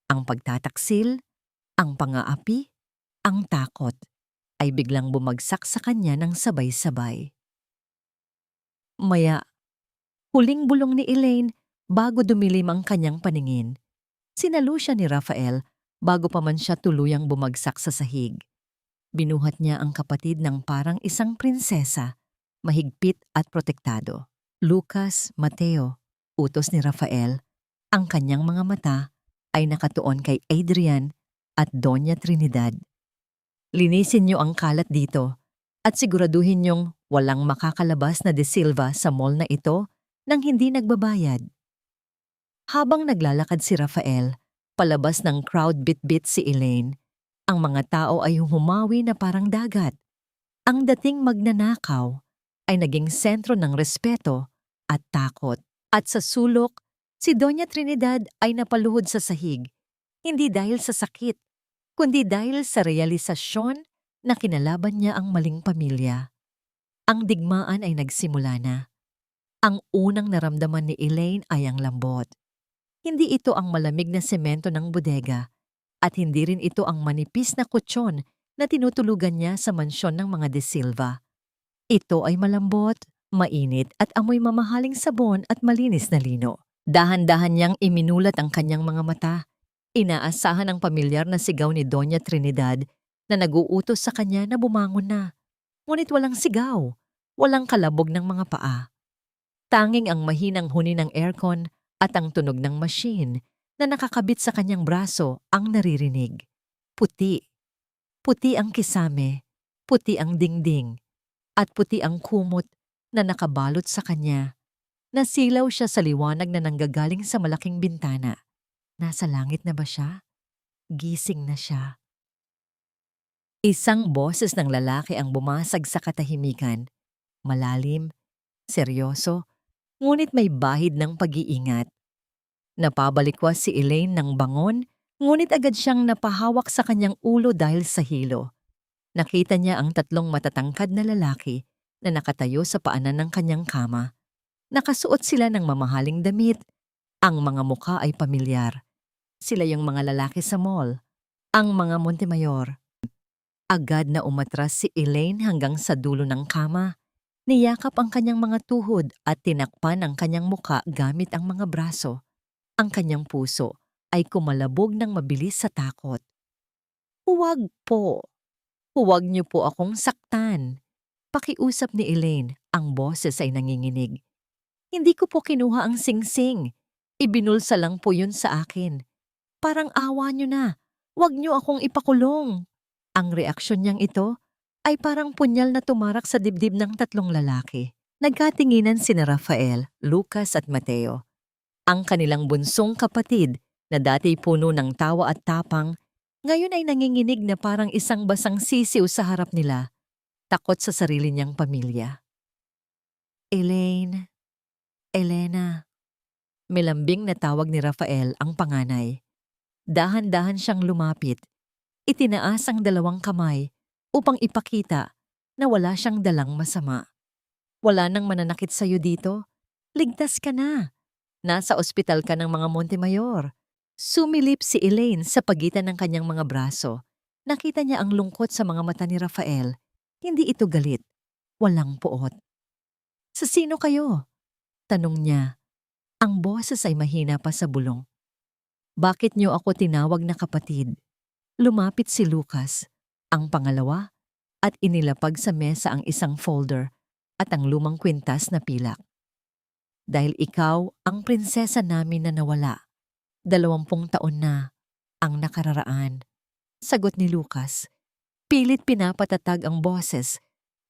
ang pagtataksil, ang pang-aapi, ang takot, ay biglang bumagsak sa kanya ng sabay-sabay. Maya, huling bulong ni Elaine bago dumilim ang kanyang paningin. Sinalo siya ni Rafael bago pa man siya tuluyang bumagsak sa sahig. Binuhat niya ang kapatid ng parang isang prinsesa, mahigpit at protektado. Lucas, Mateo, utos ni Rafael, ang kanyang mga mata ay nakatuon kay Adrian at Doña Trinidad. Linisin niyo ang kalat dito at siguraduhin niyong walang makakalabas na De Silva sa mall na ito nang hindi nagbabayad. Habang naglalakad si Rafael, palabas ng crowd bit-bit si Elaine, ang mga tao ay humawi na parang dagat. Ang dating magnanakaw ay naging sentro ng respeto at takot. At sa sulok, si Doña Trinidad ay napaluhod sa sahig, hindi dahil sa sakit, kundi dahil sa realisasyon na kinalaban niya ang maling pamilya. Ang digmaan ay nagsimula na. Ang unang naramdaman ni Elaine ay ang lambot. Hindi ito ang malamig na semento ng bodega at hindi rin ito ang manipis na kutsyon na tinutulugan niya sa mansyon ng mga De Silva. Ito ay malambot, mainit at amoy mamahaling sabon at malinis na lino. Dahan-dahan niyang iminulat ang kanyang mga mata. Inaasahan ang pamilyar na sigaw ni Doña Trinidad na nag-uutos sa kanya na bumangon na. Ngunit walang sigaw, walang kalabog ng mga paa. Tanging ang mahinang huni ng aircon at ang tunog ng machine na nakakabit sa kanyang braso ang naririnig. Puti. Puti ang kisame, puti ang dingding, at puti ang kumot na nakabalot sa kanya. Nasilaw siya sa liwanag na nanggagaling sa malaking bintana. Nasa langit na ba siya? Gising na siya. Isang boses ng lalaki ang bumasag sa katahimikan. Malalim, seryoso, ngunit may bahid ng pag-iingat. Napabalikwas si Elaine ng bangon, ngunit agad siyang napahawak sa kanyang ulo dahil sa hilo. Nakita niya ang tatlong matatangkad na lalaki na nakatayo sa paanan ng kanyang kama. Nakasuot sila ng mamahaling damit. Ang mga mukha ay pamilyar. Sila yung mga lalaki sa mall, ang mga Montemayor. Agad na umatras si Elaine hanggang sa dulo ng kama. Niyakap ang kanyang mga tuhod at tinakpan ang kanyang muka gamit ang mga braso. Ang kanyang puso ay kumalabog ng mabilis sa takot. Huwag po. Huwag niyo po akong saktan. Pakiusap ni Elaine, ang boses ay nanginginig. Hindi ko po kinuha ang singsing. Ibinulsa lang po yun sa akin. Parang awa niyo na. Huwag niyo akong ipakulong. Ang reaksyon niyang ito ay parang punyal na tumarak sa dibdib ng tatlong lalaki. Nagkatinginan sina Rafael, Lucas at Mateo, ang kanilang bunsong kapatid na dati puno ng tawa at tapang, ngayon ay nanginginig na parang isang basang sisiw sa harap nila, takot sa sarili niyang pamilya. Elaine, Elena, may lambing na tawag ni Rafael ang panganay. Dahan-dahan siyang lumapit, itinaas ang dalawang kamay upang ipakita na wala siyang dalang masama. Wala nang mananakit sa'yo dito. Ligtas ka na. Nasa ospital ka ng mga Montemayor. Sumilip si Elaine sa pagitan ng kanyang mga braso. Nakita niya ang lungkot sa mga mata ni Rafael. Hindi ito galit. Walang puot. Sa sino kayo? Tanong niya. Ang boses ay mahina pa sa bulong. Bakit niyo ako tinawag na kapatid? Lumapit si Lucas, ang pangalawa, at inilapag sa mesa ang isang folder at ang lumang kwintas na pilak. Dahil ikaw ang prinsesa namin na nawala. 20 taon na ang nakararaan. Sagot ni Lucas. Pilit pinapatatag ang boses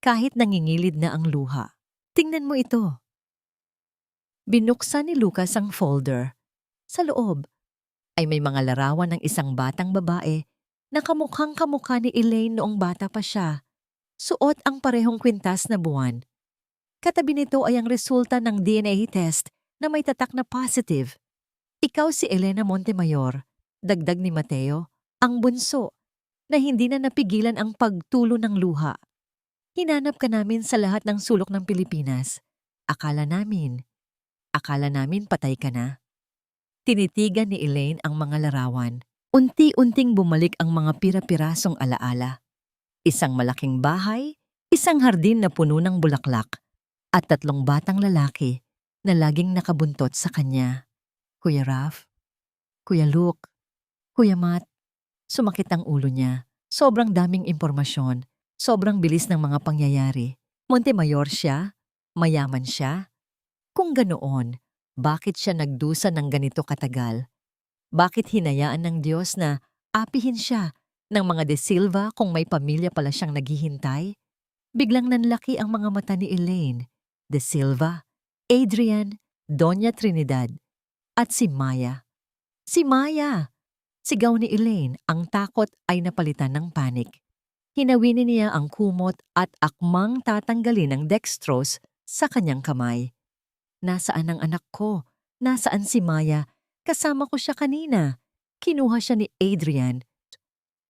kahit nangingilid na ang luha. Tingnan mo ito. Binuksan ni Lucas ang folder. Sa loob ay may mga larawan ng isang batang babae na kamukhang kamukha ni Elaine noong bata pa siya. Suot ang parehong kwintas na buwan. Katabi nito ay ang resulta ng DNA test na may tatak na positive. Ikaw si Elena Montemayor, dagdag ni Mateo, ang bunso, na hindi na napigilan ang pagtulo ng luha. Hinanap ka namin sa lahat ng sulok ng Pilipinas. Akala namin patay ka na. Tinitigan ni Elaine ang mga larawan. Unti-unting bumalik ang mga pira-pirasong alaala. Isang malaking bahay, isang hardin na puno ng bulaklak, at 3 batang lalaki na laging nakabuntot sa kanya. Kuya Raf, Kuya Luke, Kuya Matt, sumakit ang ulo niya. Sobrang daming impormasyon, sobrang bilis ng mga pangyayari. Montemayor siya, mayaman siya. Kung ganoon, bakit siya nagdusa ng ganito katagal? Bakit hinayaan ng Diyos na apihin siya ng mga De Silva kung may pamilya pala siyang naghihintay? Biglang nanlaki ang mga mata ni Elaine, De Silva, Adrian, Doña Trinidad, at si Maya. Si Maya! Sigaw ni Elaine, ang takot ay napalitan ng panik. Hinawinin niya ang kumot at akmang tatanggalin ang dextrose sa kanyang kamay. Nasaan ang anak ko? Nasaan si Maya? Kasama ko siya kanina. Kinuha siya ni Adrian.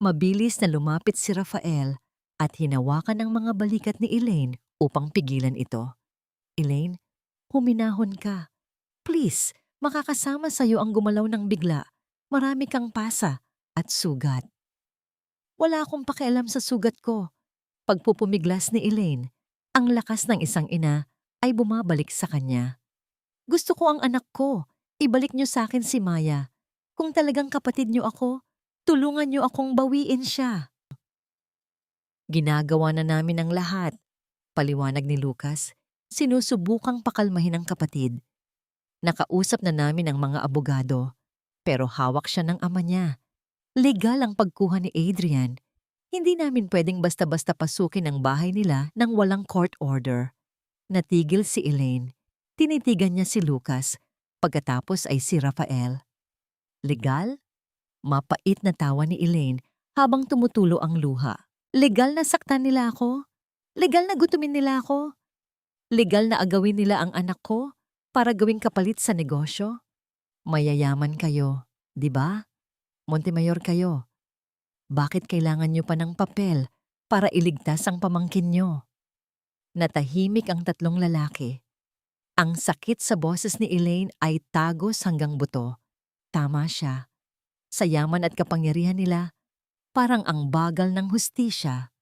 Mabilis na lumapit si Rafael at hinawakan ang mga balikat ni Elaine upang pigilan ito. Elaine, huminahon ka. Please, makakasama sa'yo ang gumalaw ng bigla. Marami kang pasa at sugat. Wala akong pakialam sa sugat ko. Pagpupumiglas ni Elaine, ang lakas ng isang ina ay bumabalik sa kanya. Gusto ko ang anak ko. Ibalik niyo sa akin si Maya. Kung talagang kapatid niyo ako, tulungan niyo akong bawiin siya. Ginagawa na namin ang lahat, paliwanag ni Lucas. Sinusubukang pakalmahin ang kapatid. Nakausap na namin ang mga abogado, pero hawak siya ng ama niya. Legal ang pagkuha ni Adrian. Hindi namin pwedeng basta-basta pasukin ang bahay nila nang walang court order. Natigil si Elaine. Tinitigan niya si Lucas. Pagkatapos ay si Rafael. Legal? Mapait na tawa ni Elaine habang tumutulo ang luha. Legal na saktan nila ako? Legal na gutumin nila ako? Legal na agawin nila ang anak ko para gawing kapalit sa negosyo? Mayayaman kayo, di ba? Montemayor kayo. Bakit kailangan nyo pa ng papel para iligtas ang pamangkin nyo? Natahimik ang 3 lalaki. Ang sakit sa boses ni Elaine ay tagos hanggang buto. Tama siya. Sa yaman at kapangyarihan nila, parang ang bagal ng hustisya.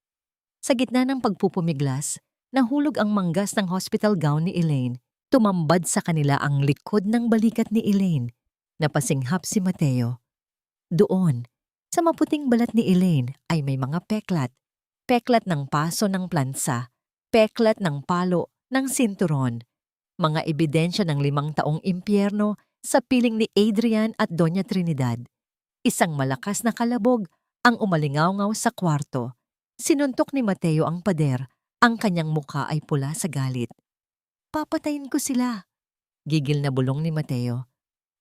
Sa gitna ng pagpupumiglas, nahulog ang manggas ng hospital gown ni Elaine. Tumambad sa kanila ang likod ng balikat ni Elaine. Napasinghap si Mateo. Doon, sa maputing balat ni Elaine ay may mga peklat. Peklat ng paso ng plansa. Peklat ng palo ng sinturon. Mga ebidensya ng 5 taong impyerno sa piling ni Adrian at Doña Trinidad. Isang malakas na kalabog ang umalingaw-ngaw sa kwarto. Sinuntok ni Mateo ang pader. Ang kanyang mukha ay pula sa galit. Papatayin ko sila. Gigil na bulong ni Mateo.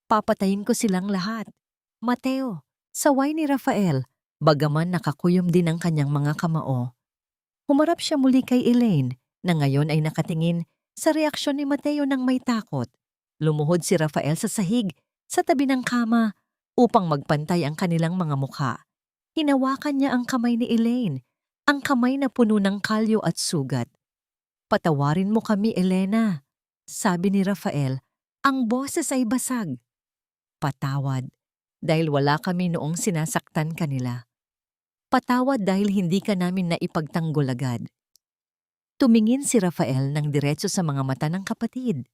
Papatayin ko silang lahat. Mateo, saway ni Rafael, bagaman nakakuyom din ang kanyang mga kamao. Humarap siya muli kay Elaine, na ngayon ay nakatingin sa reaksyon ni Mateo ng may takot. Lumuhod si Rafael sa sahig, sa tabi ng kama, upang magpantay ang kanilang mga mukha. Hinawakan niya ang kamay ni Elaine, ang kamay na puno ng kalyo at sugat. Patawarin mo kami, Elena, sabi ni Rafael, ang boses ay basag. Patawad, dahil wala kami noong sinasaktan kanila. Patawad dahil hindi ka namin naipagtanggol agad. Tumingin si Rafael ng diretso sa mga mata ng kapatid.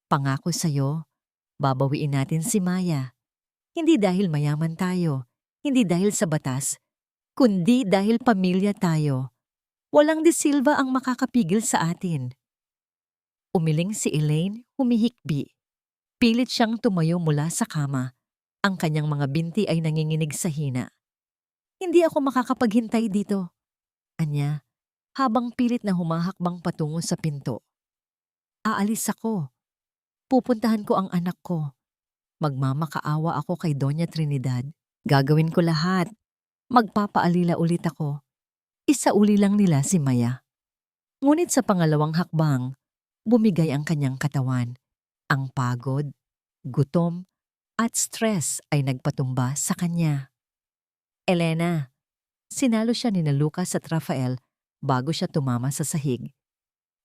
Pangako sa'yo, babawiin natin si Maya. Hindi dahil mayaman tayo, hindi dahil sa batas, kundi dahil pamilya tayo. Walang De Silva ang makakapigil sa atin. Umiling si Elaine, humihikbi. Pilit siyang tumayo mula sa kama. Ang kanyang mga binti ay nanginginig sa hina. Hindi ako makakapaghintay dito, anya, habang pilit na humahakbang patungo sa pinto. Aalis ako. Pupuntahan ko ang anak ko. Magmamakaawa ako kay Doña Trinidad. Gagawin ko lahat. Magpapaalila ulit ako. Isauli lang nila si Maya. Ngunit sa pangalawang hakbang, bumigay ang kanyang katawan. Ang pagod, gutom, at stress ay nagpatumba sa kanya. Elena, sinalo siya ni Lucas at Rafael bago siya tumama sa sahig.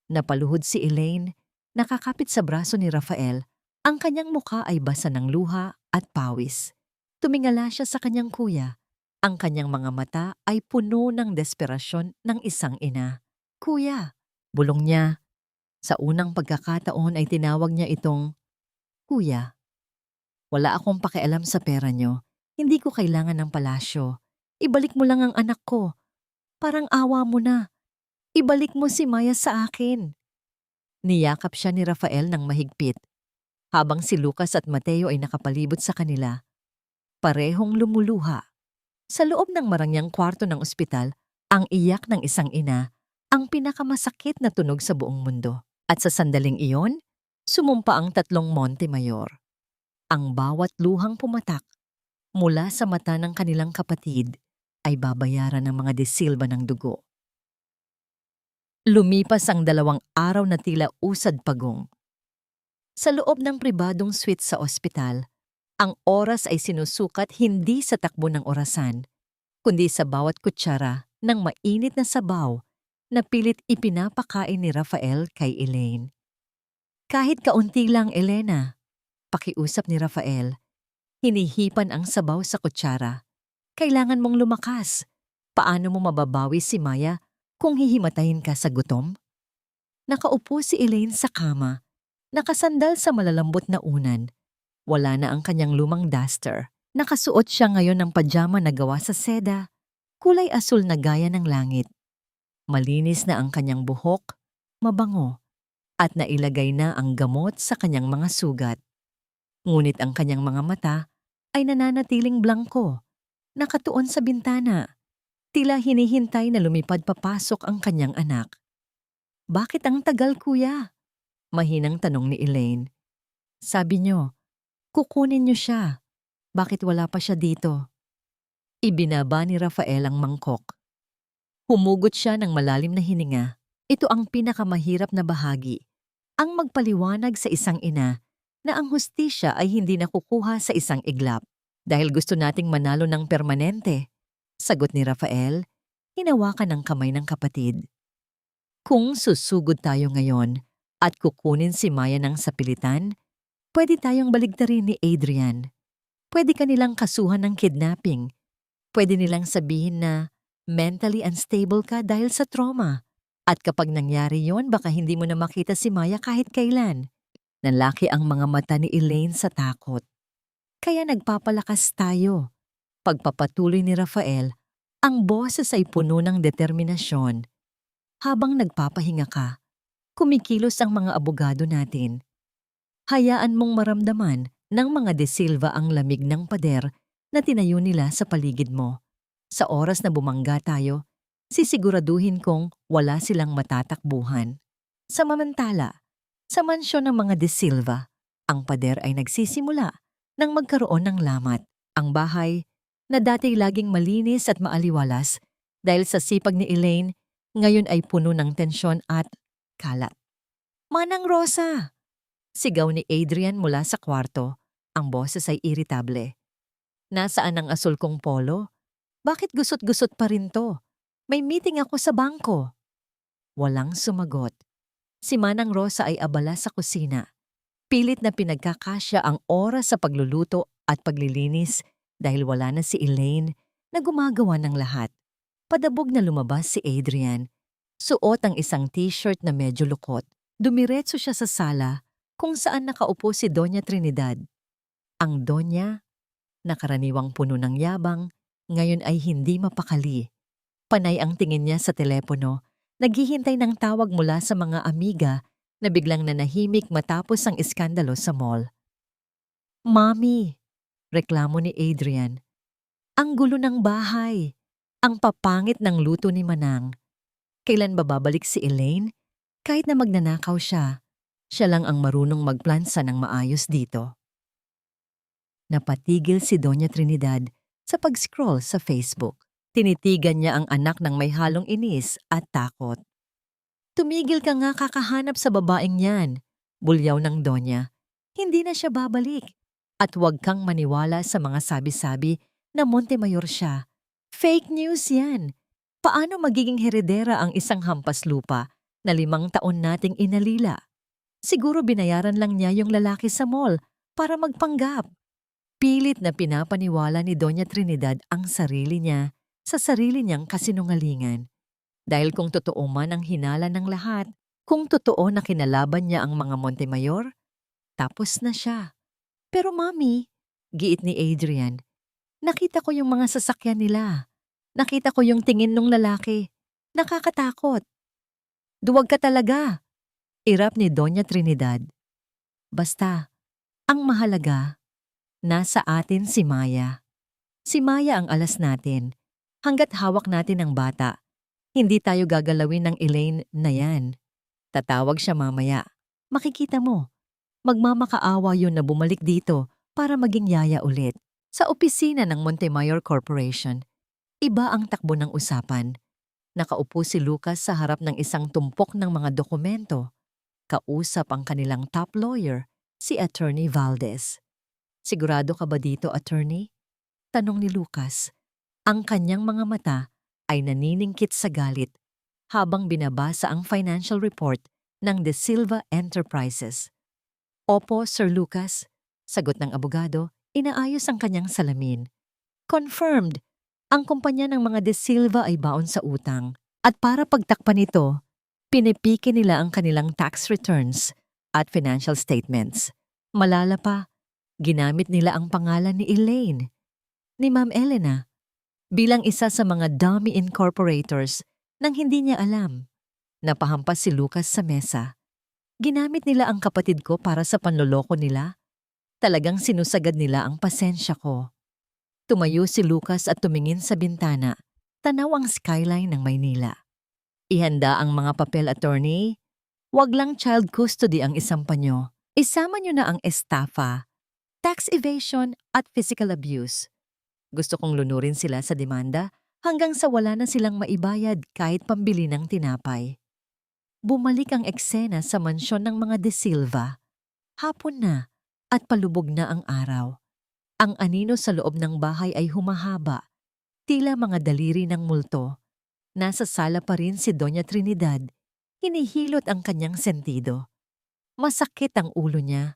Napaluhod si Elaine, nakakapit sa braso ni Rafael, ang kanyang mukha ay basa ng luha at pawis. Tumingala siya sa kanyang kuya. Ang kanyang mga mata ay puno ng desperasyon ng isang ina. Kuya, bulong niya. Sa unang pagkakataon ay tinawag niya itong, Kuya. Wala akong pakialam sa pera niyo. Hindi ko kailangan ng palasyo. Ibalik mo lang ang anak ko. Parang awa mo na. Ibalik mo si Maya sa akin. Niyakap siya ni Rafael ng mahigpit, habang si Lucas at Mateo ay nakapalibot sa kanila. Parehong lumuluha. Sa loob ng marangyang kwarto ng ospital, ang iyak ng isang ina ang pinakamasakit na tunog sa buong mundo. At sa sandaling iyon, sumumpa ang 3 Montemayor. Ang bawat luhang pumatak mula sa mata ng kanilang kapatid ay babayaran ng mga De Silva ng dugo. Lumipas ang 2 araw na tila usad pagong. Sa loob ng pribadong suite sa ospital, ang oras ay sinusukat hindi sa takbo ng orasan, kundi sa bawat kutsara ng mainit na sabaw na pilit ipinapakain ni Rafael kay Elaine. Kahit kaunti lang, Elena, pakiusap ni Rafael. Hinihipan ang sabaw sa kutsara. Kailangan mong lumakas. Paano mo mababawi si Maya kung hihimatayin ka sa gutom? Nakaupo si Elaine sa kama, nakasandal sa malalambot na unan. Wala na ang kanyang lumang duster. Nakasuot siya ngayon ng pajama na gawa sa seda, kulay asul na gaya ng langit. Malinis na ang kanyang buhok, mabango, at nailagay na ang gamot sa kanyang mga sugat. Ngunit ang kanyang mga mata ay nananatiling blangko, nakatuon sa bintana. Tila hinihintay na lumipad papasok ang kanyang anak. Bakit ang tagal, kuya? Mahinang tanong ni Elaine. Sabi niyo, kukunin niyo siya. Bakit wala pa siya dito? Ibinaba ni Rafael ang mangkok. Humugot siya ng malalim na hininga. Ito ang pinakamahirap na bahagi. Ang magpaliwanag sa isang ina na ang hustisya ay hindi nakukuha sa isang iglap. Dahil gusto nating manalo ng permanente. Sagot ni Rafael, hinawakan ang kamay ng kapatid. Kung susugod tayo ngayon at kukunin si Maya ng sapilitan, pwede tayong baligtarin ni Adrian. Pwede kanilang kasuhan ng kidnapping. Pwede nilang sabihin na mentally unstable ka dahil sa trauma. At kapag nangyari yon, baka hindi mo na makita si Maya kahit kailan. Nanlaki ang mga mata ni Elaine sa takot. Kaya nagpapalakas tayo. Pagpapatuloy ni Rafael, ang boses ay puno ng determinasyon. Habang nagpapahinga ka, kumikilos ang mga abogado natin. Hayaan mong maramdaman ng mga De Silva ang lamig ng pader na tinayo nila sa paligid mo. Sa oras na bumangga tayo, sisiguraduhin kong wala silang matatakbuhan. Samantala, Sa mansyon ng mga De Silva, ang pader ay nagsisimula nang magkaroon ng lamat. Ang bahay, na dati laging malinis at maaliwalas dahil sa sipag ni Elaine, ngayon ay puno ng tensyon at kalat. "Manang Rosa!" Sigaw ni Adrian mula sa kwarto. Ang boses ay iritable. "Nasaan ang asul kong polo? Bakit gusot-gusot pa rin to? May meeting ako sa bangko." Walang sumagot. Si Manang Rosa ay abala sa kusina. Pilit na pinagkakasya ang oras sa pagluluto at paglilinis dahil wala na si Elaine na gumagawa ng lahat. Padabog na lumabas si Adrian. Suot ang isang t-shirt na medyo lukot. Dumiretso siya sa sala kung saan nakaupo si Doña Trinidad. Ang Doña, na karaniwang puno ng yabang, ngayon ay hindi mapakali. Panay ang tingin niya sa telepono, naghihintay ng tawag mula sa mga amiga na biglang nanahimik matapos ang iskandalo sa mall. "Mami," reklamo ni Adrian, "ang gulo ng bahay. Ang papangit ng luto ni Manang. Kailan ba babalik si Elaine? Kahit na magnanakaw siya, siya lang ang marunong magplansa ng maayos dito." Napatigil si Doña Trinidad sa pag-scroll sa Facebook. Tinitigan niya ang anak ng may halong inis at takot. "Tumigil ka nga, kakahanap sa babaeng yan," bulyaw ng Donya. "Hindi na siya babalik. At huwag kang maniwala sa mga sabi-sabi na Montemayor siya. Fake news yan. Paano magiging heredera ang isang hampas lupa na 5 taon nating inalila? Siguro binayaran lang niya yung lalaki sa mall para magpanggap." Pilit na pinapaniwala ni Doña Trinidad ang sarili niya sa sarili niyang kasinungalingan. Dahil kung totoo man ang hinala ng lahat, kung totoo na kinalaban niya ang mga Montemayor, tapos na siya. "Pero mami," giit ni Adrian, "nakita ko yung mga sasakyan nila. Nakita ko yung tingin ng lalaki. Nakakatakot." "Duwag ka talaga," irap ni Doña Trinidad. "Basta, ang mahalaga, nasa atin si Maya. Si Maya ang alas natin. Hanggat hawak natin ang bata, hindi tayo gagalawin ng Elaine na yan. Tatawag siya mamaya. Makikita mo. Magmamakaawa yun na bumalik dito para maging yaya ulit." Sa opisina ng Montemayor Corporation, iba ang takbo ng usapan. Nakaupo si Lucas sa harap ng isang tumpok ng mga dokumento. Kausap ang kanilang top lawyer, si Attorney Valdez. "Sigurado ka ba dito, attorney?" tanong ni Lucas. Ang kanyang mga mata ay naniningkit sa galit habang binabasa ang financial report ng De Silva Enterprises. "Opo, Sir Lucas," sagot ng abogado, inaayos ang kanyang salamin. "Confirmed, ang kumpanya ng mga De Silva ay baon sa utang. At para pagtakpan ito, pinipiki nila ang kanilang tax returns at financial statements. Malala pa, ginamit nila ang pangalan ni Elaine, ni Ma'am Elena, bilang isa sa mga dummy incorporators nang hindi niya alam." Napahampas si Lucas sa mesa. "Ginamit nila ang kapatid ko para sa panloloko nila. Talagang sinusagad nila ang pasensya ko." Tumayo si Lucas at tumingin sa bintana. Tanaw ang skyline ng Maynila. "Ihanda ang mga papel, attorney. Huwag lang child custody ang isampa nyo. Isama nyo na ang estafa, tax evasion at physical abuse. Gusto kong lunurin sila sa demanda hanggang sa wala na silang maibayad kahit pambili ng tinapay." Bumalik ang eksena sa mansyon ng mga De Silva. Hapon na at palubog na ang araw. Ang anino sa loob ng bahay ay humahaba, tila mga daliri ng multo. Nasa sala pa rin si Doña Trinidad. Hinihilot ang kanyang sentido. Masakit ang ulo niya.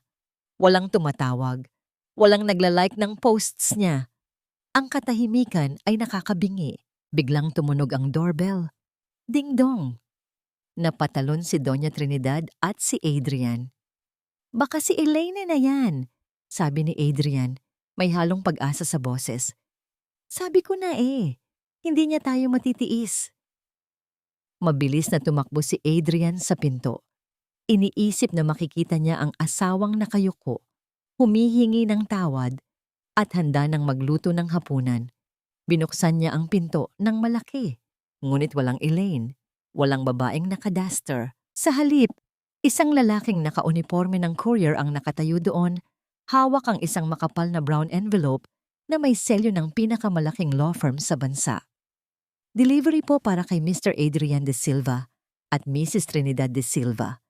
Walang tumatawag. Walang nagla-like ng posts niya. Ang katahimikan ay nakakabingi. Biglang tumunog ang doorbell. Ding-dong! Napatalon si Doña Trinidad at si Adrian. "Baka si Elaine na yan," sabi ni Adrian. May halong pag-asa sa boses. "Sabi ko na hindi niya tayo matitiis." Mabilis na tumakbo si Adrian sa pinto. Iniisip na makikita niya ang asawang nakayuko, humihingi ng tawad at handa ng magluto ng hapunan. Binuksan niya ang pinto ng malaki, ngunit walang Elaine, walang babaeng nakaduster. Sa halip, Isang lalaking nakauniforme ng courier ang nakatayo doon, hawak ang isang makapal na brown envelope na may selyo ng pinakamalaking law firm sa bansa. Delivery po para kay Mr. Adrian De Silva at Mrs. Trinidad De Silva.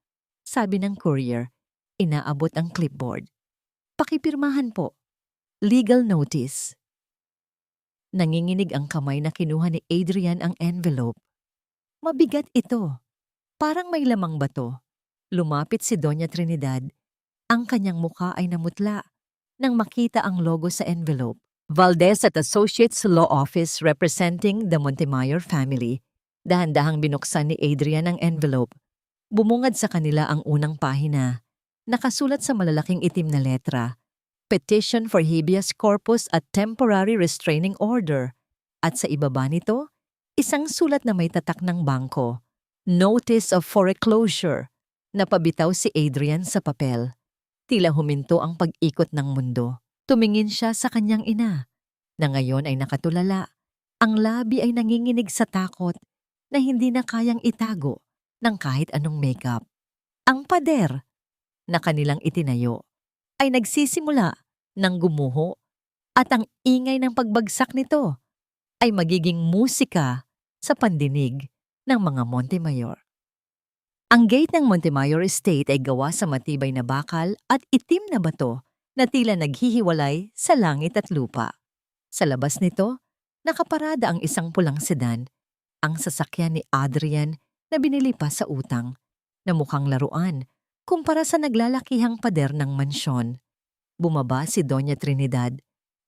Sabi ng courier, inaabot ang clipboard. Pakipirmahan po. Legal notice. Nanginginig ang kamay na kinuha ni Adrian ang envelope. Mabigat ito. Parang may lamang bato. Lumapit si Doña Trinidad. Ang kanyang mukha ay namutla nang makita ang logo sa envelope. Valdez at Associates Law Office representing the Montemayor family. Dahan-dahang binuksan ni Adrian ang envelope. Bumungad sa kanila ang unang pahina. Nakasulat sa malalaking itim na letra, Petition for Habeas Corpus at Temporary Restraining Order. At sa ibaba nito, isang sulat na may tatak ng bangko, Notice of Foreclosure. Napabitaw si Adrian sa papel. Tila huminto ang pag-ikot ng mundo. Tumingin siya sa kanyang ina, na ngayon ay nakatulala. Ang labi ay nanginginig sa takot na hindi na kayang itago ng kahit anong makeup. Ang pader na kanilang itinayo ay nagsisimula ng gumuho at ang ingay ng pagbagsak nito ay magiging musika sa pandinig ng mga Montemayor. Ang gate ng Montemayor Estate ay gawa sa matibay na bakal at itim na bato na tila naghihiwalay sa langit at lupa. Sa labas nito, nakaparada ang isang pulang sedan, ang sasakyan ni Adrian na binili pa sa utang, na mukhang laruan kumpara sa naglalakihang pader ng mansyon. Bumaba si Doña Trinidad,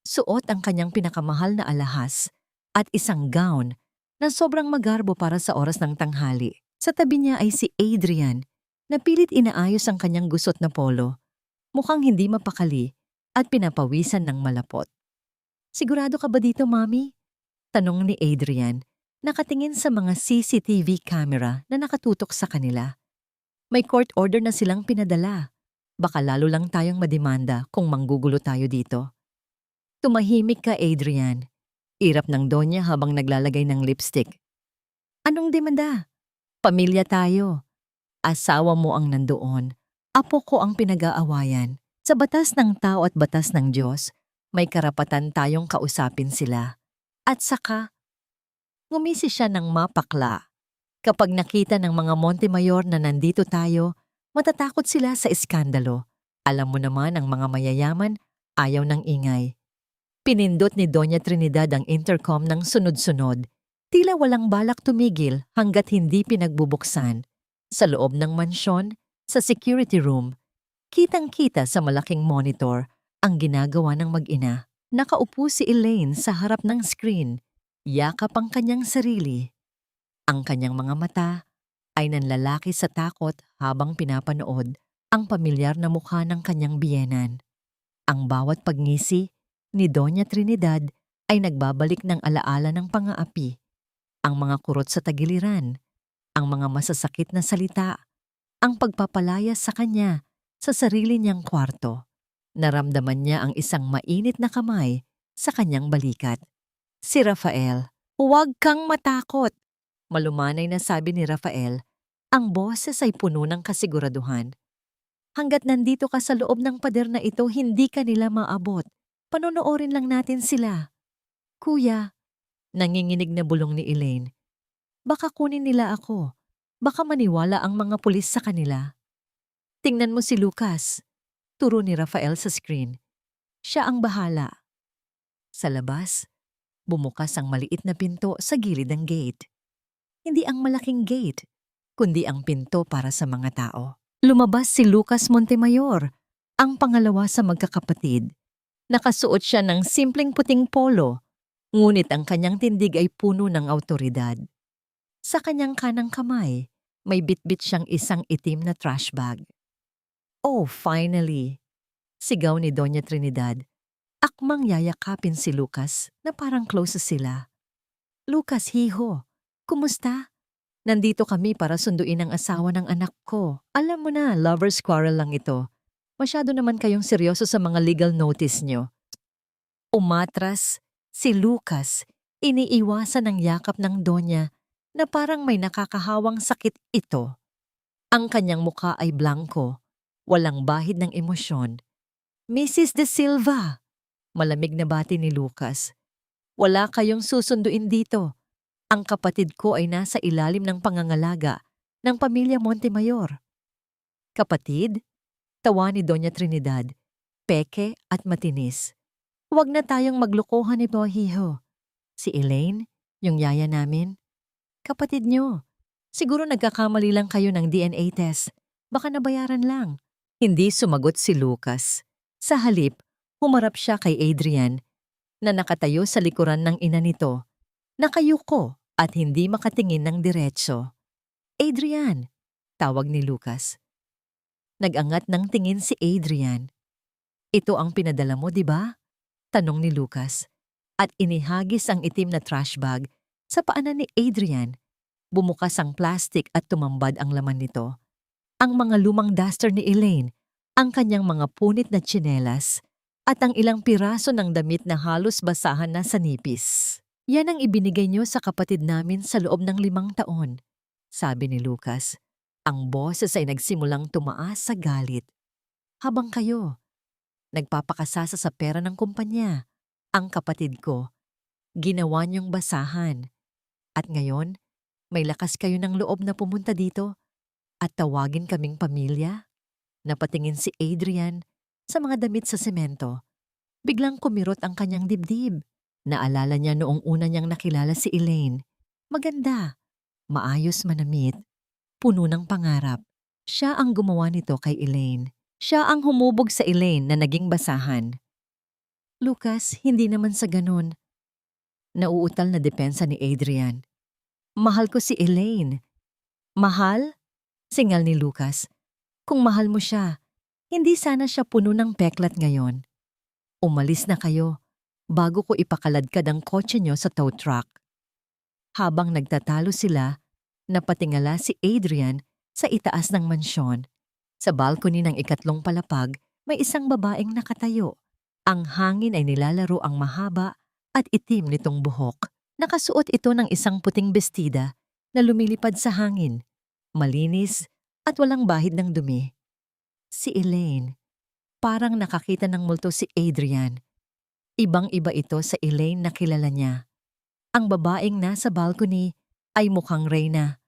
suot ang kanyang pinakamahal na alahas at isang gown na sobrang magarbo para sa oras ng tanghali. Sa tabi niya ay si Adrian na pilit inaayos ang kanyang gusot na polo, mukhang hindi mapakali at pinapawisan ng malapot. Sigurado ka ba dito, Mami? Tanong ni Adrian, nakatingin sa mga CCTV camera na nakatutok sa kanila. May court order na silang pinadala. Baka lalo lang tayong mademanda kung manggugulo tayo dito. Tumahimik ka, Adrian. Irap ng Donya habang naglalagay ng lipstick. Anong demanda? Pamilya tayo. Asawa mo ang nandoon. Apo ko ang pinag-aawayan. Sa batas ng tao at batas ng Diyos, may karapatan tayong kausapin sila. At saka, ngumisi siya ng mapakla. Kapag nakita ng mga Montemayor na nandito tayo, matatakot sila sa iskandalo. Alam mo naman ang mga mayayaman, ayaw ng ingay. Pinindot ni Doña Trinidad ang intercom ng sunod-sunod. Tila walang balak tumigil hanggat hindi pinagbubuksan. Sa loob ng mansyon, sa security room, kitang-kita sa malaking monitor ang ginagawa ng mag-ina. Nakaupo si Elaine sa harap ng screen, yakap ang kanyang sarili. Ang kanyang mga mata ay nanlalaki sa takot habang pinapanood ang pamilyar na mukha ng kanyang biyenan. Ang bawat pagngisi ni Doña Trinidad ay nagbabalik ng alaala ng pang-aapi. Ang mga kurot sa tagiliran, ang mga masasakit na salita, ang pagpapalaya sa kanya sa sarili niyang kwarto. Naramdaman niya ang isang mainit na kamay sa kanyang balikat. Si Rafael, huwag kang matakot. Malumanay na sabi ni Rafael, ang boses ay puno ng kasiguraduhan. Hanggat nandito ka sa loob ng pader na ito, hindi ka nila maabot. Panonoorin lang natin sila. Kuya, nanginginig na bulong ni Elaine. Baka kunin nila ako. Baka maniwala ang mga pulis sa kanila. Tingnan mo si Lucas. Turo ni Rafael sa screen. Siya ang bahala. Sa labas, bumukas ang maliit na pinto sa gilid ng gate. Hindi ang malaking gate, kundi ang pinto para sa mga tao. Lumabas si Lucas Montemayor, ang pangalawa sa magkakapatid. Nakasuot siya ng simpleng puting polo, ngunit ang kanyang tindig ay puno ng awtoridad. Sa kanyang kanang kamay, may bitbit siyang isang itim na trash bag. Oh, finally! Sigaw ni Doña Trinidad. Akmang yayakapin si Lucas na parang close sila. Lucas, hiho, kumusta? Nandito kami para sunduin ang asawa ng anak ko. Alam mo na, lover's quarrel lang ito. Masyado naman kayong seryoso sa mga legal notice nyo. Umatras si Lucas, iniiwasan ng yakap ng Donya na parang may nakakahawang sakit ito. Ang kanyang muka ay blanco, walang bahid ng emosyon. Mrs. De Silva, malamig na bati ni Lucas. Wala kayong susunduin dito. Ang kapatid ko ay nasa ilalim ng pangangalaga ng pamilya Montemayor. Kapatid? Tawa ni Doña Trinidad, peke at matinis. Huwag na tayong maglukuhan ni Bohijo. Si Elaine, yung yaya namin, kapatid nyo. Siguro nagkakamali lang kayo ng DNA test. Baka nabayaran lang. Hindi sumagot si Lucas. Sa halip, humarap siya kay Adrian na nakatayo sa likuran ng ina nito. Nakayuko at hindi makatingin ng diretso. Adrian, tawag ni Lucas. Nag-angat ng tingin si Adrian. Ito ang pinadala mo, di ba? Tanong ni Lucas. At inihagis ang itim na trash bag sa paanan ni Adrian. Bumukas ang plastic at tumambad ang laman nito. Ang mga lumang duster ni Elaine, ang kanyang mga punit na tsinelas, at ang ilang piraso ng damit na halos basahan na sa nipis. Yan ang ibinigay niyo sa kapatid namin sa loob ng 5 taon, sabi ni Lucas. Ang boses ay nagsimulang tumaas sa galit. Habang kayo, nagpapakasasa sa pera ng kumpanya, ang kapatid ko, ginawa niyong basahan. At ngayon, may lakas kayo ng loob na pumunta dito at tawagin kaming pamilya? Napatingin si Adrian sa mga damit sa semento. Biglang kumirot ang kanyang dibdib. Naalala niya noong una niyang nakilala si Elaine. Maganda, maayos manamit, puno ng pangarap. Siya ang gumawa nito kay Elaine. Siya ang humubog sa Elaine na naging basahan. Lucas, hindi naman sa ganun. Nauutal na depensa ni Adrian. Mahal ko si Elaine. Mahal? Singal ni Lucas. Kung mahal mo siya, hindi sana siya puno ng peklat ngayon. Umalis na kayo bago ko ipakaladkad ang kotse niyo sa tow truck. Habang nagtatalo sila, napatingala si Adrian sa itaas ng mansyon. Sa balcony ng 2 palapag, may isang babaeng nakatayo. Ang hangin ay nilalaro ang mahaba at itim nitong buhok. Nakasuot ito ng isang puting bestida na lumilipad sa hangin. Malinis at walang bahid ng dumi. Si Elaine. Parang nakakita ng multo si Adrian. Ibang-iba ito sa Elaine na kilala niya. Ang babaeng nasa balcony ay mukhang reyna.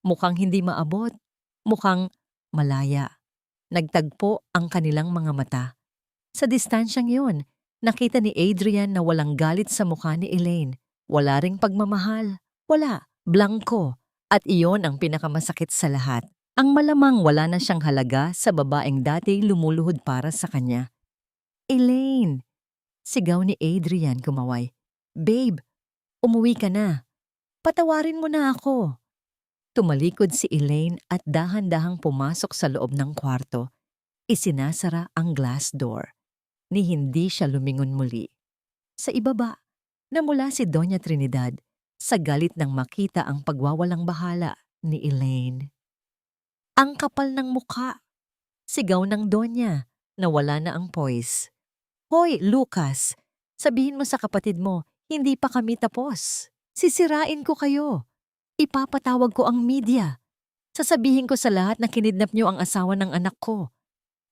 Mukhang hindi maabot. Mukhang malaya. Nagtagpo ang kanilang mga mata. Sa distansyang yun, nakita ni Adrian na walang galit sa mukha ni Elaine. Wala ring pagmamahal. Wala. Blanco. At iyon ang pinakamasakit sa lahat. Ang malamang wala na siyang halaga sa babaeng dati lumuluhod para sa kanya. Elaine! Sigaw ni Adrian kumaway. Babe, umuwi ka na. Patawarin mo na ako. Tumalikod si Elaine at dahan-dahang pumasok sa loob ng kwarto. Isinasara ang glass door. Ni hindi siya lumingon muli. Sa ibaba, namula si Doña Trinidad sa galit nang makita ang pagwawalang bahala ni Elaine. Ang kapal ng mukha. Sigaw ng Donya na wala na ang poise. Hoy, Lucas, sabihin mo sa kapatid mo, hindi pa kami tapos. Sisirain ko kayo. Ipapatawag ko ang media. Sasabihin ko sa lahat na kinidnap niyo ang asawa ng anak ko.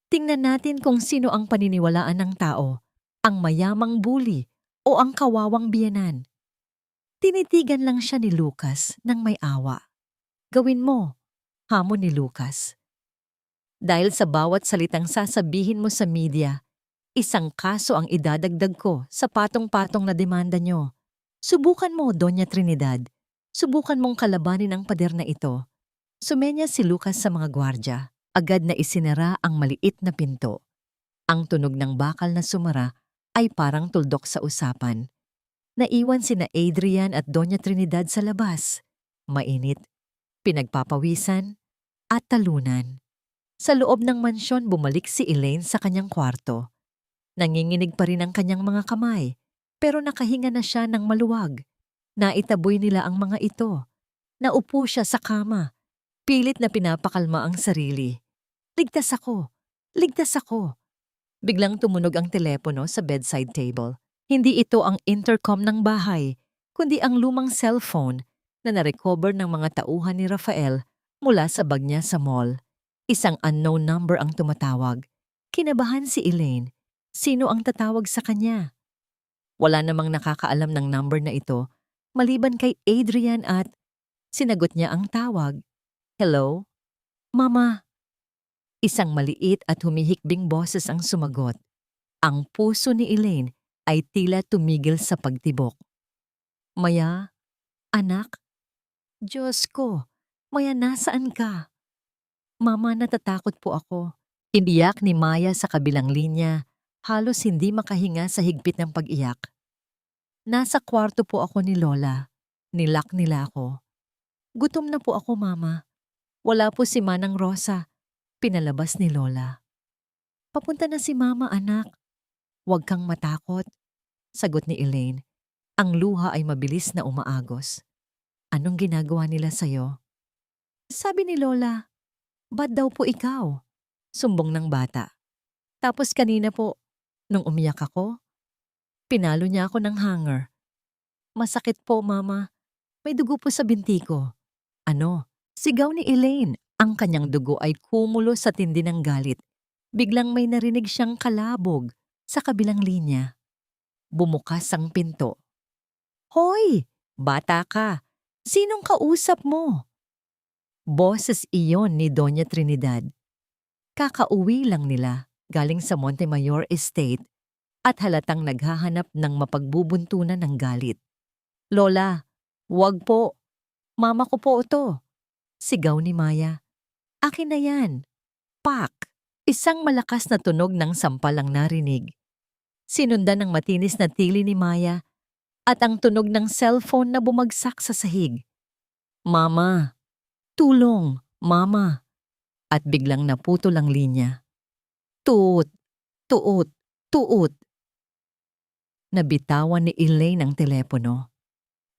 Tingnan natin kung sino ang paniniwalaan ng tao, ang mayamang bully o ang kawawang biyenan. Tinitigan lang siya ni Lucas nang may awa. Gawin mo. Hamon ni Lucas. Dahil sa bawat salitang sasabihin mo sa media, isang kaso ang idadagdag ko sa patong-patong na demanda nyo. Subukan mo, Doña Trinidad. Subukan mong kalabanin ang pader na ito. Sumenya si Lucas sa mga gwardya. Agad na isinara ang maliit na pinto. Ang tunog ng bakal na sumara ay parang tuldok sa usapan. Naiwan sina Adrian at Doña Trinidad sa labas. Mainit, pinagpapawisan, at talunan. Sa loob ng mansyon bumalik si Elaine sa kanyang kwarto. Nanginginig pa rin ang kanyang mga kamay, pero nakahinga na siya ng maluwag. Naitaboy nila ang mga ito. Naupo siya sa kama. Pilit na pinapakalma ang sarili. Ligtas ako! Ligtas ako! Biglang tumunog ang telepono sa bedside table. Hindi ito ang intercom ng bahay, kundi ang lumang cellphone na narecover ng mga tauhan ni Rafael Mula sa bag niya sa mall, isang unknown number ang tumatawag. Kinabahan si Elaine. Sino ang tatawag sa kanya? Wala namang nakakaalam ng number na ito maliban kay Adrian at sinagot niya ang tawag. Hello? Mama. Isang maliit at humihikbing boses ang sumagot. Ang puso ni Elaine ay tila tumigil sa pagtibok. Maya? Anak? Diyos ko, Maya, nasaan ka? Mama, natatakot po ako. Iniyak ni Maya sa kabilang linya, halos hindi makahinga sa higpit ng pag-iyak. Nasa kwarto po ako ni Lola. Nilak nila ako. Gutom na po ako, Mama. Wala po si Manang Rosa. Pinalabas ni Lola. Papunta na si Mama, anak. Huwag kang matakot, sagot ni Elaine. Ang luha ay mabilis na umaagos. Anong ginagawa nila sa'yo? Sabi ni Lola, ba't daw po ikaw? Sumbong ng bata. Tapos kanina po, nung umiyak ako, pinalo niya ako ng hanger. Masakit po, Mama. May dugo po sa binti ko. Ano? Sigaw ni Elaine. Ang kanyang dugo ay kumulo sa tindi ng galit. Biglang may narinig siyang kalabog sa kabilang linya. Bumukas ang pinto. Hoy! Bata ka! Sinong kausap mo? Boses iyon ni Doña Trinidad. Kakauwi lang nila galing sa Montemayor Estate at halatang naghahanap ng mapagbubuntunan ng galit. Lola, wag po. Mama ko po ito. Sigaw ni Maya. Akin na yan. Pak! Isang malakas na tunog ng sampal ang narinig. Sinundan ng matinis na tili ni Maya at ang tunog ng cellphone na bumagsak sa sahig. Mama! Tulong! Mama! At biglang naputol ang linya. Tuot! Tuot! Tuot! Nabitawan ni Elaine ang telepono.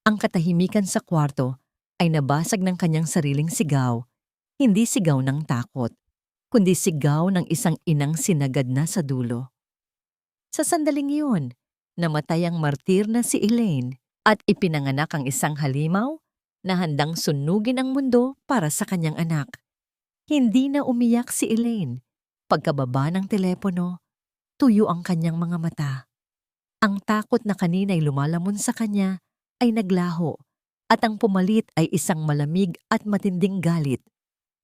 Ang katahimikan sa kwarto ay nabasag ng kanyang sariling sigaw, hindi sigaw ng takot, kundi sigaw ng isang inang sinagad na sa dulo. Sa sandaling iyon, namatay ang martir na si Elaine at ipinanganak ang isang halimaw na handang sunugin ang mundo para sa kanyang anak. Hindi na umiyak si Elaine. Pagkababa ng telepono, tuyo ang kanyang mga mata. Ang takot na kanina'y lumalamon sa kanya ay naglaho at ang pumalit ay isang malamig at matinding galit.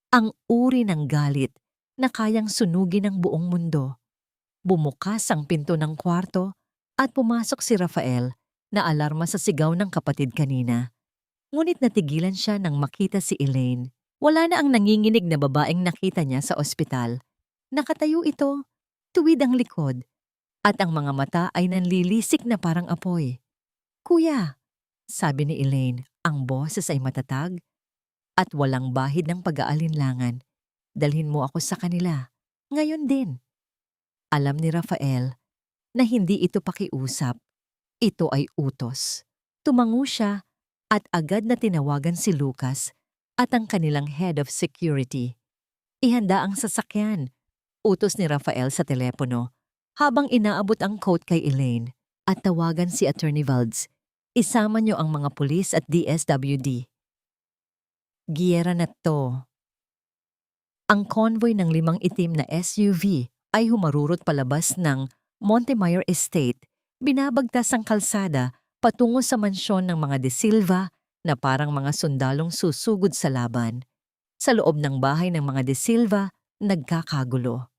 Ang uri ng galit na kayang sunugin ang buong mundo. Bumukas ang pinto ng kwarto at pumasok si Rafael na alarma sa sigaw ng kapatid kanina. Ngunit natigilan siya nang makita si Elaine. Wala na ang nanginginig na babaeng nakita niya sa ospital. Nakatayo ito, tuwid ang likod, at ang mga mata ay nanlilisik na parang apoy. Kuya, sabi ni Elaine, ang boses ay matatag at walang bahid ng pag-aalinlangan. Dalhin mo ako sa kanila. Ngayon din. Alam ni Rafael na hindi ito pakiusap. Ito ay utos. Tumango siya at agad na tinawagan si Lucas at ang kanilang head of security. Ihanda ang sasakyan. Utos ni Rafael sa telepono habang inaabot ang coat kay Elaine at tawagan si Attorney Valds. Isama niyo ang mga pulis at DSWD. Giyera na to. Ang convoy ng 5 itim na SUV ay humarurot palabas ng Montemayor Estate, binabagtas ang kalsada patungo sa mansyon ng mga De Silva na parang mga sundalong susugod sa laban. Sa loob ng bahay ng mga De Silva, nagkakagulo.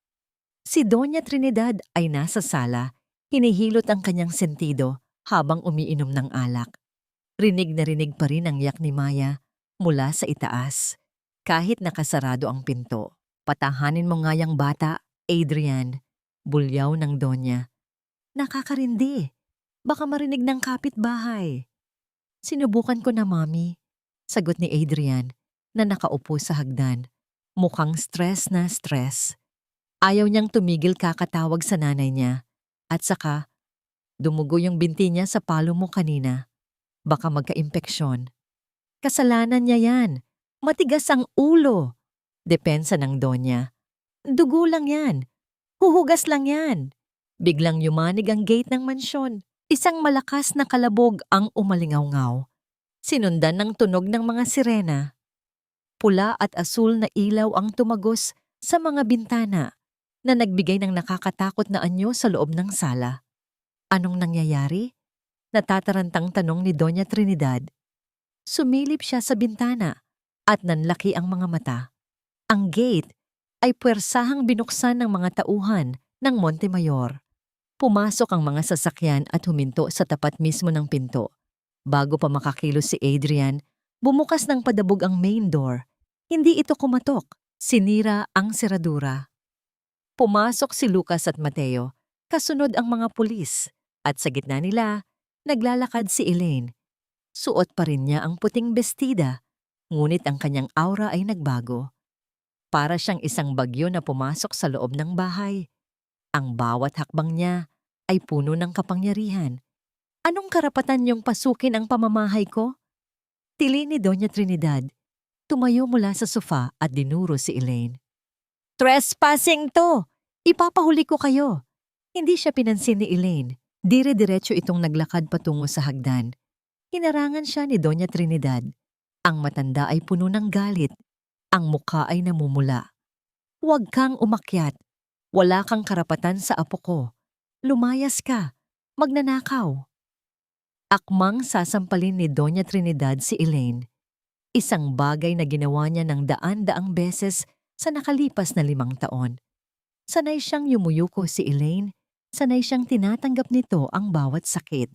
Si Doña Trinidad ay nasa sala, hinihilot ang kanyang sentido habang umiinom ng alak. Rinig na rinig pa rin ang yak ni Maya mula sa itaas. Kahit nakasarado ang pinto, patahanin mo nga yang bata, Adrian, bulyaw ng Donya. Nakakarindi, baka marinig ng kapitbahay. Sinubukan ko na, Mami, sagot ni Adrian na nakaupo sa hagdan. Mukhang stress na stress. Ayaw niyang tumigil kakatawag sa nanay niya. At saka, dumugo yung binti niya sa palo mo kanina. Baka magka-impeksyon. Kasalanan niya yan. Matigas ang ulo. Depensa ng Donya. Dugo lang yan. Huhugas lang yan. Biglang yumanig ang gate ng mansyon. Isang malakas na kalabog ang umalingaw-ngaw. Sinundan ng tunog ng mga sirena. Pula at asul na ilaw ang tumagos sa mga bintana na nagbigay ng nakakatakot na anyo sa loob ng sala. Anong nangyayari? Natatarantang tanong ni Doña Trinidad. Sumilip siya sa bintana at nanlaki ang mga mata. Ang gate ay puwersahang binuksan ng mga tauhan ng Montemayor. Pumasok ang mga sasakyan at huminto sa tapat mismo ng pinto. Bago pa makakilos si Adrian, bumukas ng padabog ang main door. Hindi ito kumatok. Sinira ang seradura. Pumasok si Lucas at Mateo, kasunod ang mga pulis, at sa gitna nila, naglalakad si Elaine. Suot pa rin niya ang puting bestida, ngunit ang kanyang aura ay nagbago. Para siyang isang bagyo na pumasok sa loob ng bahay. Ang bawat hakbang niya ay puno ng kapangyarihan. Anong karapatan niyong pasukin ang pamamahay ko? Tili ni Doña Trinidad. Tumayo mula sa sofa at dinuro si Elaine. Trespassing to! Ipapahuli ko kayo! Hindi siya pinansin ni Elaine. Dire-diretso itong naglakad patungo sa hagdan. Hinarangan siya ni Doña Trinidad. Ang matanda ay puno ng galit. Ang mukha ay namumula. Huwag kang umakyat. Wala kang karapatan sa apo ko. Lumayas ka. Magnanakaw. Akmang sasampalin ni Doña Trinidad si Elaine. Isang bagay na ginawa niya ng daan-daang beses sa nakalipas na 5 taon. Sanay siyang yumuyuko si Elaine. Sanay siyang tinatanggap nito ang bawat sakit.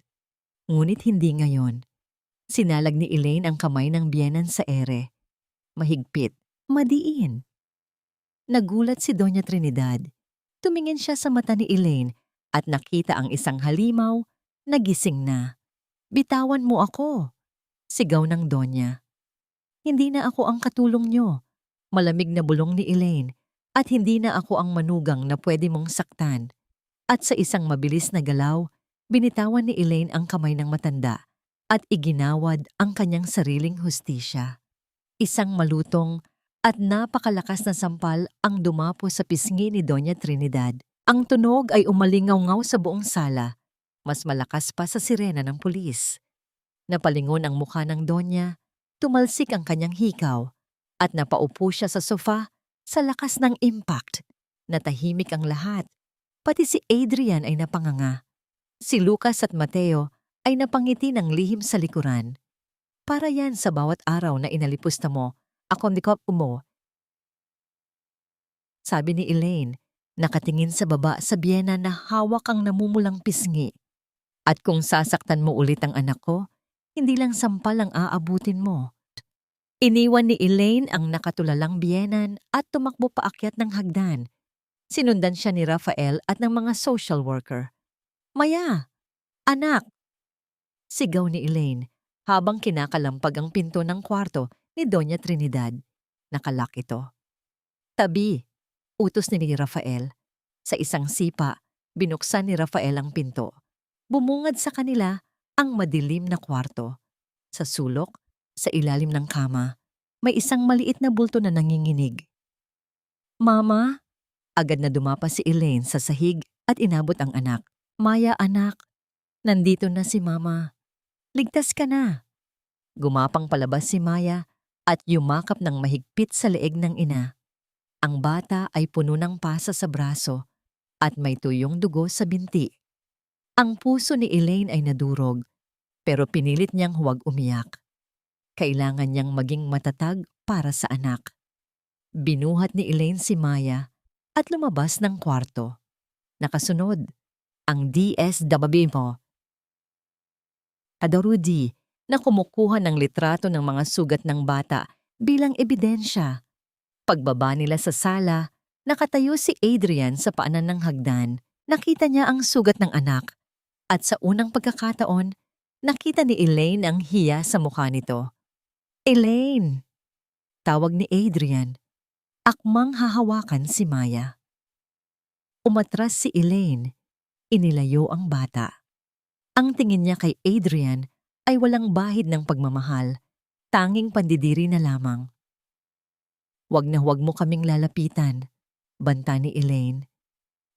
Ngunit hindi ngayon. Sinalag ni Elaine ang kamay ng biyenan sa ere. Mahigpit. Madiin. Nagulat si Doña Trinidad. Tumingin siya sa mata ni Elaine at nakita ang isang halimaw na gising na. Bitawan mo ako, sigaw ng Donya. Hindi na ako ang katulong niyo. Malamig na bulong ni Elaine at hindi na ako ang manugang na pwede mong saktan. At sa isang mabilis na galaw, binitawan ni Elaine ang kamay ng matanda at iginawad ang kanyang sariling hustisya. Isang malutong at napakalakas na sampal ang dumapo sa pisngi ni Doña Trinidad. Ang tunog ay umalingaw-ngaw sa buong sala. Mas malakas pa sa sirena ng pulis. Napalingon ang mukha ng Donya, tumalsik ang kanyang hikaw, at napaupo siya sa sofa sa lakas ng impact. Natahimik ang lahat. Pati si Adrian ay napanganga. Si Lucas at Mateo ay napangiti ng lihim sa likuran. Para yan sa bawat araw na inalipusta mo, akondikop mo. Sabi ni Elaine, nakatingin sa baba sa biyena na hawak ang namumulang pisngi. At kung sasaktan mo ulit ang anak ko, hindi lang sampal ang aabutin mo. Iniwan ni Elaine ang nakatulalang biyenan at tumakbo paakyat ng hagdan. Sinundan siya ni Rafael at ng mga social worker. Maya! Anak! Sigaw ni Elaine habang kinakalampag ang pinto ng kwarto ni Doña Trinidad. Nakalak ito. Tabi! Utos ni Rafael. Sa isang sipa, binuksan ni Rafael ang pinto. Bumungad sa kanila ang madilim na kwarto. Sa sulok, sa ilalim ng kama, may isang maliit na bulto na nanginginig. Mama? Agad na dumapa si Elaine sa sahig at inabot ang anak. Maya anak, nandito na si Mama. Ligtas ka na. Gumapang palabas si Maya at yumakap ng mahigpit sa leeg ng ina. Ang bata ay puno ng pasa sa braso at may tuyong dugo sa binti. Ang puso ni Elaine ay nadurog, pero pinilit niyang huwag umiyak. Kailangan niyang maging matatag para sa anak. Binuhat ni Elaine si Maya at lumabas ng kwarto. Nakasunod, ang DSWD mo. Adorudi na kumukuha ng litrato ng mga sugat ng bata bilang ebidensya. Pagbaba nila sa sala, nakatayo si Adrian sa paanan ng hagdan. Nakita niya ang sugat ng anak. At sa unang pagkakataon, nakita ni Elaine ang hiya sa mukha nito. Elaine! Tawag ni Adrian. Akmang hahawakan si Maya. Umatras si Elaine. Inilayo ang bata. Ang tingin niya kay Adrian ay walang bahid ng pagmamahal. Tanging pandidiri na lamang. Huwag na huwag mo kaming lalapitan, banta ni Elaine.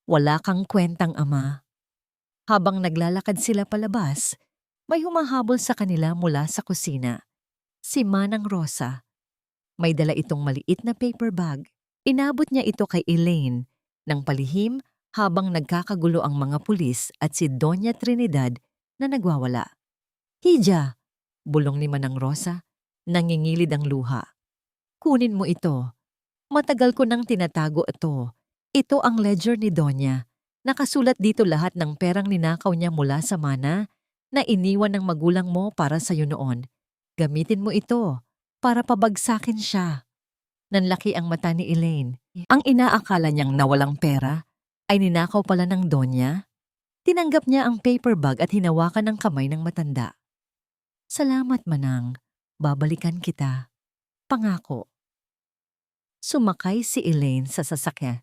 Wala kang kwentang ama. Habang naglalakad sila palabas, may humahabol sa kanila mula sa kusina. Si Manang Rosa. May dala itong maliit na paper bag. Inabot niya ito kay Elaine ng palihim habang nagkakagulo ang mga pulis at si Doña Trinidad na nagwawala. Hija, bulong ni Manang Rosa, nangingilid ang luha. Kunin mo ito. Matagal ko nang tinatago ito. Ito ang ledger ni Doña. Nakasulat dito lahat ng perang ninakaw niya mula sa mana na iniwan ng magulang mo para sa'yo noon. Gamitin mo ito para pabagsakin siya. Nanlaki ang mata ni Elaine. Ang inaakala niyang nawalang pera ay ninakaw pala ng Doña. Tinanggap niya ang paper bag at hinawakan ng kamay ng matanda. Salamat, Manang. Babalikan kita. Pangako. Sumakay si Elaine sa sasakyan.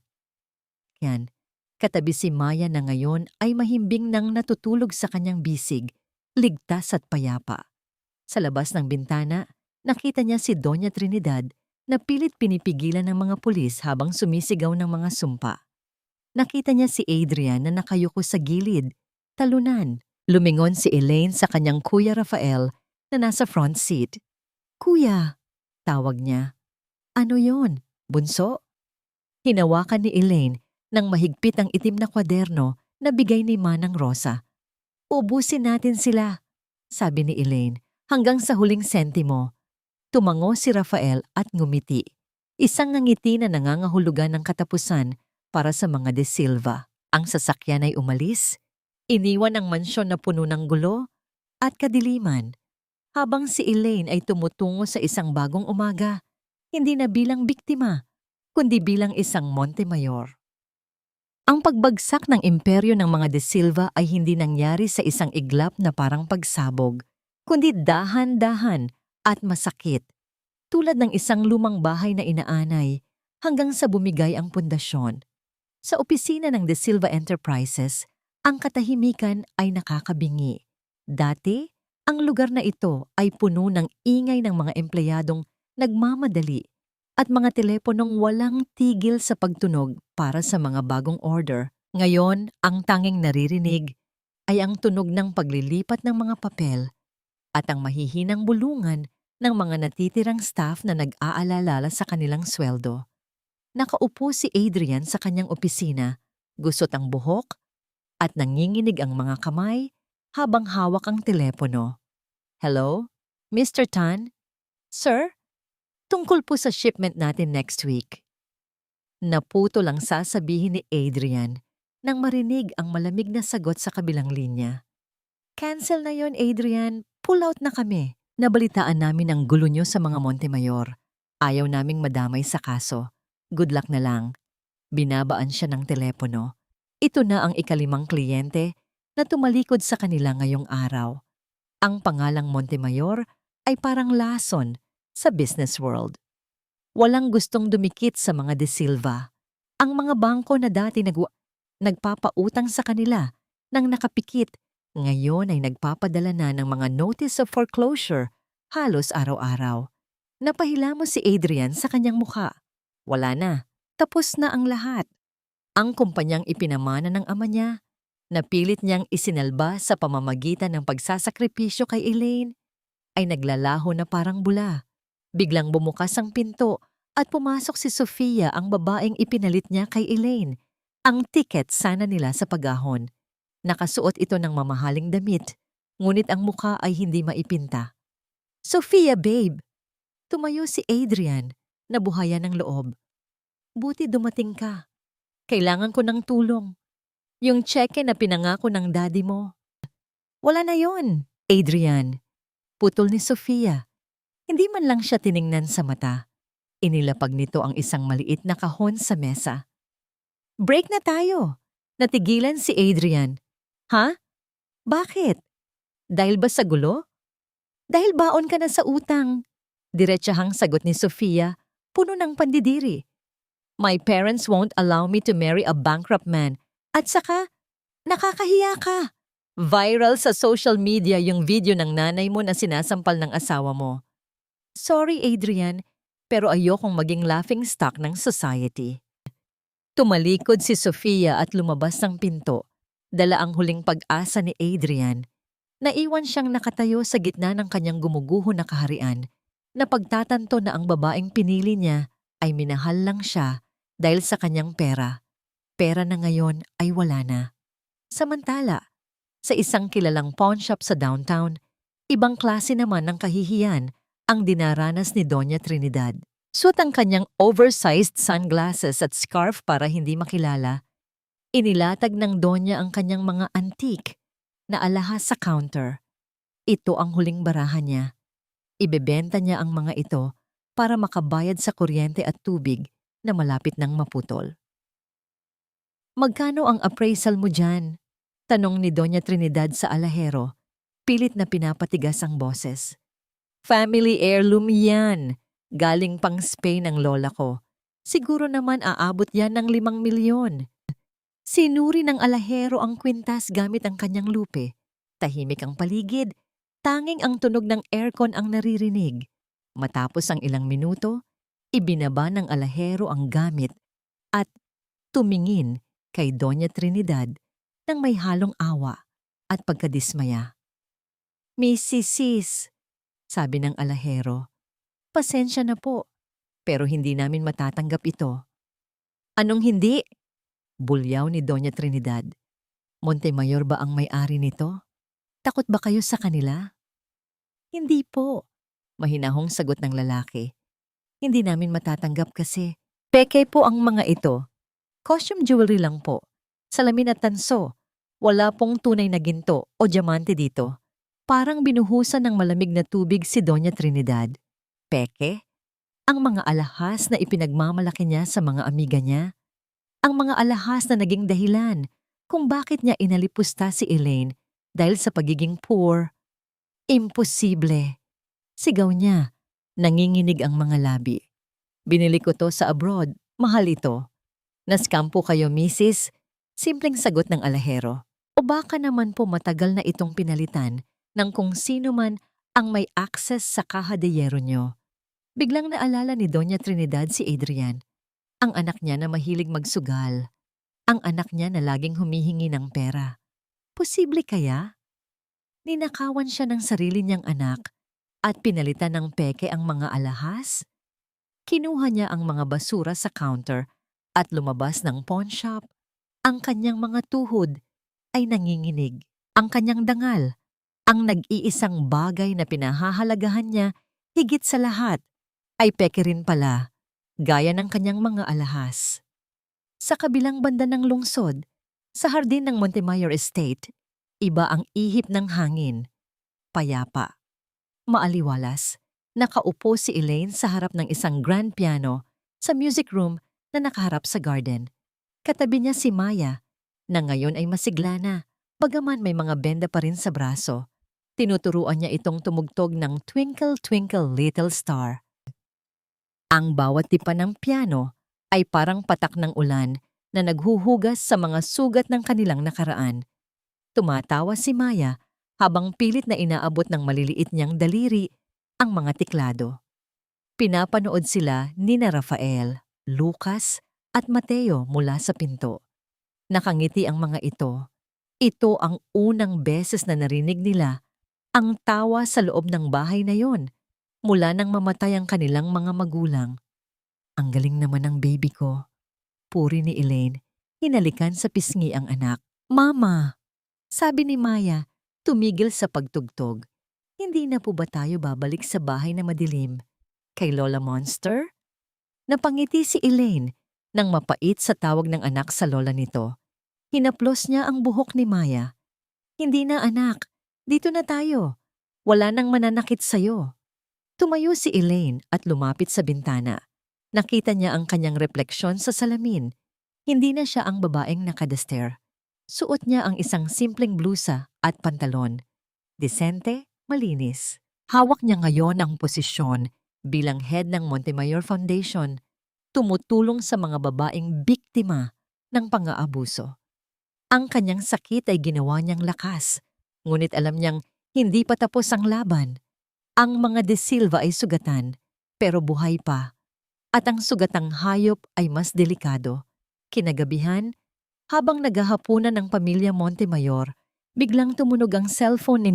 Katabi si Maya na ngayon ay mahimbing nang natutulog sa kanyang bisig, ligtas at payapa. Sa labas ng bintana, nakita niya si Doña Trinidad na pilit pinipigilan ng mga pulis habang sumisigaw ng mga sumpa. Nakita niya si Adrian na nakayuko sa gilid, talunan. Lumingon si Elaine sa kanyang Kuya Rafael na nasa front seat. Kuya, tawag niya. Ano yon, bunso? Hinawakan ni Elaine nang mahigpit ang itim na kwaderno na bigay ni Manang Rosa. Ubusin natin sila, sabi ni Elaine, hanggang sa huling sentimo. Tumango si Rafael at ngumiti. Isang ngiti na nangangahulugan ng katapusan para sa mga De Silva. Ang sasakyan ay umalis, iniwan ang mansyon na puno ng gulo at kadiliman. Habang si Elaine ay tumutungo sa isang bagong umaga, hindi na bilang biktima, kundi bilang isang Montemayor. Ang pagbagsak ng imperyo ng mga De Silva ay hindi nangyari sa isang iglap na parang pagsabog, kundi dahan-dahan at masakit, tulad ng isang lumang bahay na inaanay hanggang sa bumigay ang pundasyon. Sa opisina ng De Silva Enterprises, ang katahimikan ay nakakabingi. Dati, ang lugar na ito ay puno ng ingay ng mga empleyadong nagmamadali at mga teleponong walang tigil sa pagtunog para sa mga bagong order. Ngayon, ang tanging naririnig ay ang tunog ng paglilipat ng mga papel at ang mahihinang bulungan ng mga natitirang staff na nag-aalala sa kanilang sweldo. Nakaupo si Adrian sa kanyang opisina, gusot ang buhok at nanginginig ang mga kamay habang hawak ang telepono. Hello? Mr. Tan? Sir? Tungkol po sa shipment natin next week. Naputo lang sasabihin ni Adrian nang marinig ang malamig na sagot sa kabilang linya. Cancel na yon, Adrian. Pull out na kami. Nabalitaan namin ang gulo nyo sa mga Montemayor. Ayaw naming madamay sa kaso. Good luck na lang. Binabaan siya ng telepono. Ito na ang ikalimang kliyente na tumalikod sa kanila ngayong araw. Ang pangalang Montemayor ay parang lason sa business world. Walang gustong dumikit sa mga De Silva. Ang mga bangko na dati nagpapautang sa kanila nang nakapikit, ngayon ay nagpapadala na ng mga notice of foreclosure halos araw-araw. Napahilamos si Adrian sa kanyang mukha. Wala na. Tapos na ang lahat. Ang kumpanyang ipinamana ng ama niya, napilit niyang isinalba sa pamamagitan ng pagsasakripisyo kay Elaine, ay naglalaho na parang bula. Biglang bumukas ang pinto at pumasok si Sofia, ang babaeng ipinalit niya kay Elaine. Ang tiket sana nila sa pagahon. Nakasuot ito ng mamahaling damit, ngunit ang mukha ay hindi maipinta. Sofia, babe! Tumayo si Adrian, nabuhayan ng loob. Buti dumating ka. Kailangan ko ng tulong. Yung cheque na pinangako ng daddy mo. Wala na yon, Adrian. Putol ni Sofia. Hindi man lang siya tiningnan sa mata. Inilapag nito ang isang maliit na kahon sa mesa. Break na tayo. Natigilan si Adrian. Ha? Bakit? Dahil ba sa gulo? Dahil baon ka na sa utang. Diretsahang sagot ni Sofia, puno ng pandidiri. My parents won't allow me to marry a bankrupt man. At saka, nakakahiya ka. Viral sa social media yung video ng nanay mo na sinasampal ng asawa mo. Sorry, Adrian, pero ayokong maging laughing stock ng society. Tumalikod si Sofia at lumabas ng pinto. Dala ang huling pag-asa ni Adrian. Naiwan siyang nakatayo sa gitna ng kanyang gumuguho na kaharian. Napagtatanto na ang babaeng pinili niya ay minahal lang siya dahil sa kanyang pera. Pera na ngayon ay wala na. Samantala, sa isang kilalang pawn shop sa downtown, ibang klase naman ng kahihiyan ang dinaranas ni Doña Trinidad. Suot ang kanyang oversized sunglasses at scarf para hindi makilala. Inilatag ng Doña ang kanyang mga antique na alahas sa counter. Ito ang huling barahan niya. Ibebenta niya ang mga ito para makabayad sa kuryente at tubig na malapit nang maputol. "Magkano ang appraisal mo dyan?" tanong ni Doña Trinidad sa alahero, pilit na pinapatigas ang boses. "Family heirloom yan. Galing pang Spain ang lola ko. Siguro naman aabot yan ng 5 milyon. Sinuri ng alahero ang kwintas gamit ang kanyang lupe. Tahimik ang paligid. Tanging ang tunog ng aircon ang naririnig. Matapos ang ilang minuto, ibinaba ng alahero ang gamit at tumingin kay Doña Trinidad nang may halong awa at pagkadismaya. "Mrs. Sis," sabi ng alahero, "pasensya na po, pero hindi namin matatanggap ito." "Anong hindi?" bulyaw ni Doña Trinidad. "Montemayor ba ang may-ari nito? Takot ba kayo sa kanila?" "Hindi po," mahinahong sagot ng lalaki. "Hindi namin matatanggap kasi peke po ang mga ito. Costume jewelry lang po. Salamin at tanso. Wala pong tunay na ginto o diamante dito." Parang binuhusan ng malamig na tubig si Doña Trinidad. Peke? Ang mga alahas na ipinagmamalaki niya sa mga amiga niya? Ang mga alahas na naging dahilan kung bakit niya inalipusta si Elaine dahil sa pagiging poor? Imposible. Sigaw niya. Nanginginig ang mga labi. "Binili ko to sa abroad. Mahal ito." "Nascam po kayo, Mrs.?" Simpleng sagot ng alahero. "O baka naman po matagal na itong pinalitan ng kung sino man ang may access sa kahadeyero niyo." Biglang naalala ni Doña Trinidad si Adrian, ang anak niya na mahilig magsugal, ang anak niya na laging humihingi ng pera. Posible kaya? Ninakawan siya ng sarili niyang anak at pinalitan ng peke ang mga alahas? Kinuha niya ang mga basura sa counter at lumabas ng pawn shop. Ang kanyang mga tuhod ay nanginginig. Ang kanyang dangal, ang nag-iisang bagay na pinahahalagahan niya higit sa lahat, ay peke rin pala, gaya ng kanyang mga alahas. Sa kabilang banda ng lungsod, sa hardin ng Montemayor Estate, iba ang ihip ng hangin. Payapa. Maaliwalas, nakaupo si Elaine sa harap ng isang grand piano sa music room na nakaharap sa garden. Katabi niya si Maya, na ngayon ay masigla na, bagaman may mga benda pa rin sa braso. Tinuturuan niya itong tumugtog ng Twinkle Twinkle Little Star. Ang bawat tipa ng piano ay parang patak ng ulan na naghuhugas sa mga sugat ng kanilang nakaraan. Tumatawa si Maya habang pilit na inaabot ng maliliit niyang daliri ang mga tiklado. Pinapanood sila ni Rafael, Lucas at Mateo mula sa pinto. Nakangiti ang mga ito. Ito ang unang beses na narinig nila ang tawa sa loob ng bahay na yon mula nang mamatay ang kanilang mga magulang. "Ang galing naman ng baby ko," puri ni Elaine, hinalikan sa pisngi ang anak. "Mama," sabi ni Maya, tumigil sa pagtugtog. "Hindi na po ba tayo babalik sa bahay na madilim? Kay Lola Monster?" Napangiti si Elaine nang mapait sa tawag ng anak sa lola nito. Hinaplos niya ang buhok ni Maya. "Hindi na anak, dito na tayo. Wala nang mananakit sa'yo." Tumayo si Elaine at lumapit sa bintana. Nakita niya ang kanyang refleksyon sa salamin. Hindi na siya ang babaeng nakadaster. Suot niya ang isang simpleng blusa at pantalon. Disente, malinis. Hawak niya ngayon ang posisyon bilang head ng Montemayor Foundation, tumutulong sa mga babaeng biktima ng pang-aabuso. Ang kanyang sakit ay ginawa niyang lakas, ngunit alam niyang hindi pa tapos ang laban. Ang mga De Silva ay sugatan, pero buhay pa. At ang sugatang hayop ay mas delikado. Kinagabihan, habang naghahapunan ng pamilya Montemayor, biglang tumunog ang cellphone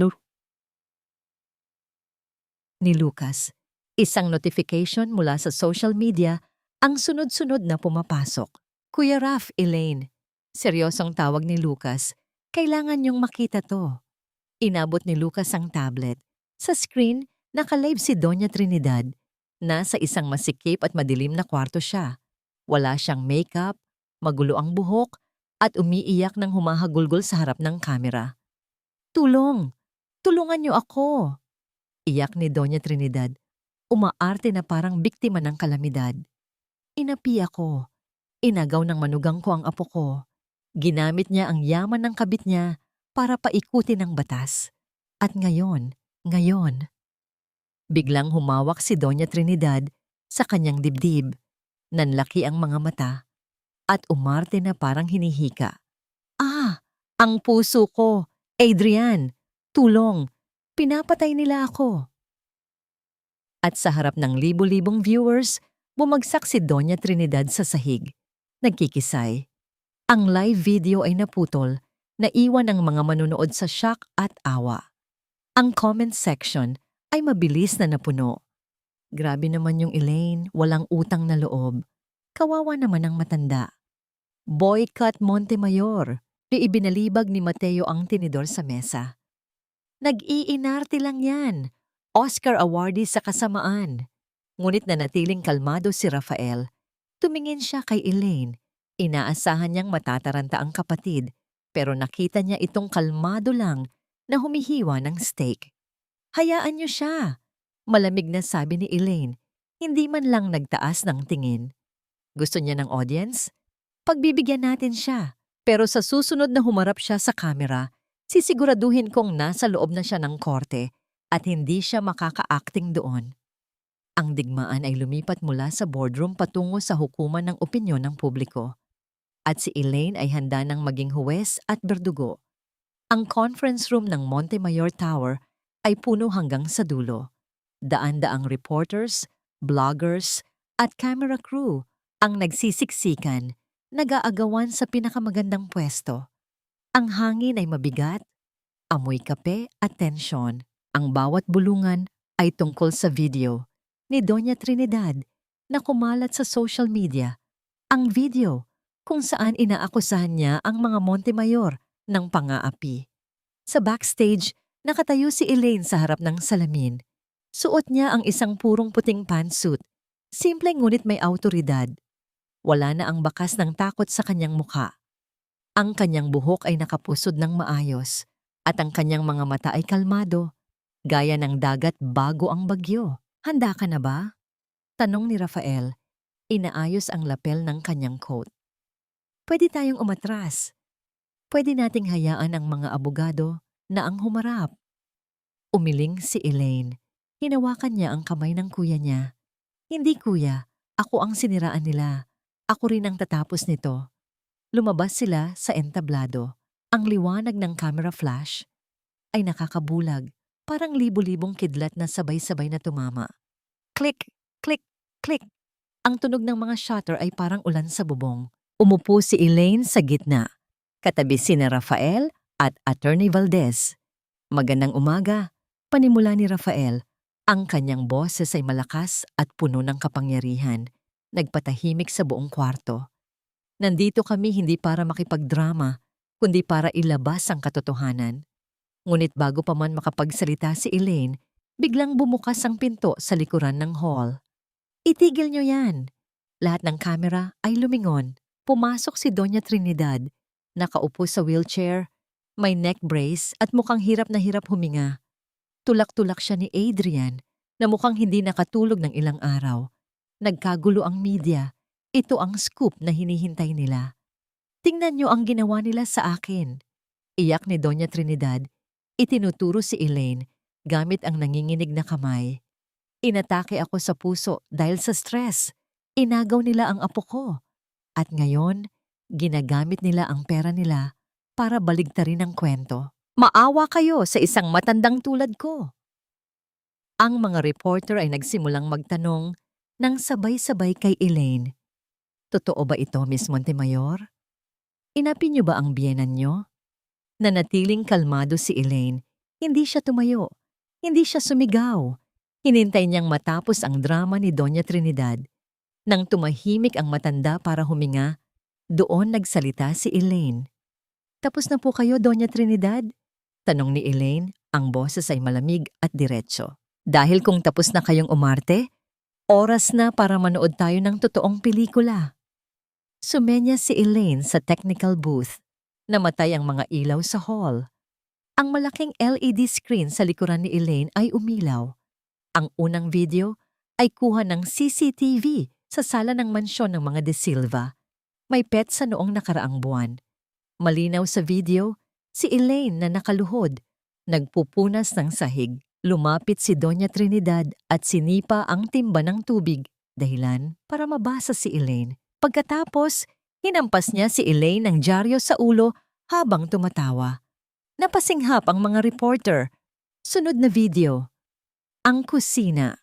ni Lucas. Isang notification mula sa social media ang sunod-sunod na pumapasok. Kuya Raf, Elaine. Seryosong tawag ni Lucas. Kailangan niyong makita to. Inabot ni Lucas ang tablet. Sa screen, nakalive si Doña Trinidad. Nasa isang masikip at madilim na kwarto siya. Wala siyang makeup, magulo ang buhok, at umiiyak ng humahagulgol sa harap ng kamera. Tulong! Tulungan niyo ako! Iyak ni Doña Trinidad. Umaarte na parang biktima ng kalamidad. Inapi ako. Inagaw ng manugang ko ang apo ko. Ginamit niya ang yaman ng kabit niya para paikutin ng batas. At ngayon, biglang humawak si Doña Trinidad sa kanyang dibdib. Nanlaki ang mga mata at umarte na parang hinihika. Ah! Ang puso ko! Adrian! Tulong! Pinapatay nila ako! At sa harap ng libo-libong viewers, bumagsak si Doña Trinidad sa sahig. Nagkikisay. Ang live video ay naputol, naiwan ang mga manunood sa shock at awa. Ang comment section ay mabilis na napuno. Grabe naman yung Elaine, walang utang na loob. Kawawa naman ang matanda. Boycott Montemayor. Ibinalibag ni Mateo ang tinidor sa mesa. Nag-iinarte lang yan. Oscar awardee sa kasamaan. Ngunit nanatiling kalmado si Rafael. Tumingin siya kay Elaine. Inaasahan niyang matataranta ang kapatid, pero nakita niya itong kalmado lang na humihiwa ng steak. Hayaan niyo siya. Malamig na sabi ni Elaine, hindi man lang nagtaas ng tingin. Gusto niya ng audience? Pagbibigyan natin siya. Pero sa susunod na humarap siya sa kamera, sisiguraduhin kong nasa loob na siya ng korte at hindi siya makaka-acting doon. Ang digmaan ay lumipat mula sa boardroom patungo sa hukuman ng opinyon ng publiko. At si Elaine ay handa ng maging huwes at berdugo. Ang conference room ng Montemayor Tower ay puno hanggang sa dulo. Daan-daang reporters, bloggers, at camera crew ang nagsisiksikan, nag-aagawan sa pinakamagandang pwesto. Ang hangin ay mabigat, amoy kape at tensyon. Ang bawat bulungan ay tungkol sa video ni Doña Trinidad na kumalat sa social media. Ang video kung saan inaakusahan niya ang mga Montemayor ng pang-aapi. Sa backstage, nakatayo si Elaine sa harap ng salamin. Suot niya ang isang purong puting pantsuit. Simple ngunit may awtoridad. Wala na ang bakas ng takot sa kanyang mukha. Ang kanyang buhok ay nakapusod ng maayos at ang kanyang mga mata ay kalmado, gaya ng dagat bago ang bagyo. Handa ka na ba? Tanong ni Rafael. Inaayos ang lapel ng kanyang coat. Pwede tayong umatras. Pwede nating hayaan ang mga abogado na ang humarap. Umiling si Elaine. Hinawakan niya ang kamay ng kuya niya. Hindi kuya, ako ang siniraan nila. Ako rin ang tatapos nito. Lumabas sila sa entablado. Ang liwanag ng camera flash ay nakakabulag, parang libo-libong kidlat na sabay-sabay na tumama. Click, click, click. Ang tunog ng mga shutter ay parang ulan sa bubong. Umupo si Elaine sa gitna. Katabi sina Rafael at Attorney Valdez. Magandang umaga, panimula ni Rafael. Ang kanyang boses ay malakas at puno ng kapangyarihan. Nagpatahimik sa buong kwarto. Nandito kami hindi para makipagdrama, kundi para ilabas ang katotohanan. Ngunit bago pa man makapagsalita si Elaine, biglang bumukas ang pinto sa likuran ng hall. Itigil niyo yan. Lahat ng kamera ay lumingon. Pumasok si Doña Trinidad. Nakaupo sa wheelchair, may neck brace at mukhang hirap na hirap huminga. Tulak-tulak siya ni Adrian na mukhang hindi nakatulog ng ilang araw. Nagkagulo ang media. Ito ang scoop na hinihintay nila. Tingnan niyo ang ginawa nila sa akin. Iyak ni Doña Trinidad. Itinuturo si Elaine gamit ang nanginginig na kamay. Inatake ako sa puso dahil sa stress. Inagaw nila ang apo ko. At ngayon, ginagamit nila ang pera nila para baligtarin ang kwento. Maawa kayo sa isang matandang tulad ko. Ang mga reporter ay nagsimulang magtanong nang sabay-sabay kay Elaine. Totoo ba ito, Miss Montemayor? Inapi niyo ba ang biyenan niyo? Nanatiling kalmado si Elaine. Hindi siya tumayo. Hindi siya sumigaw. Hinintay niyang matapos ang drama ni Doña Trinidad. Nang tumahimik ang matanda para huminga, doon nagsalita si Elaine. "Tapos na po kayo, Doña Trinidad?" Tanong ni Elaine, ang boses ay malamig at diretso. "Dahil kung tapos na kayong umarte, oras na para manood tayo ng totoong pelikula." Sumenya si Elaine sa technical booth. Namatay ang mga ilaw sa hall. Ang malaking LED screen sa likuran ni Elaine ay umilaw. Ang unang video ay kuha ng CCTV sa sala ng mansyon ng mga De Silva. May pet sa noong nakaraang buwan. Malinaw sa video, si Elaine na nakaluhod, nagpupunas ng sahig. Lumapit si Doña Trinidad at sinipa ang timba ng tubig, dahilan para mabasa si Elaine. Pagkatapos, hinampas niya si Elaine ng dyaryo sa ulo habang tumatawa. Napasinghap ang mga reporter. Sunod na video. Ang kusina.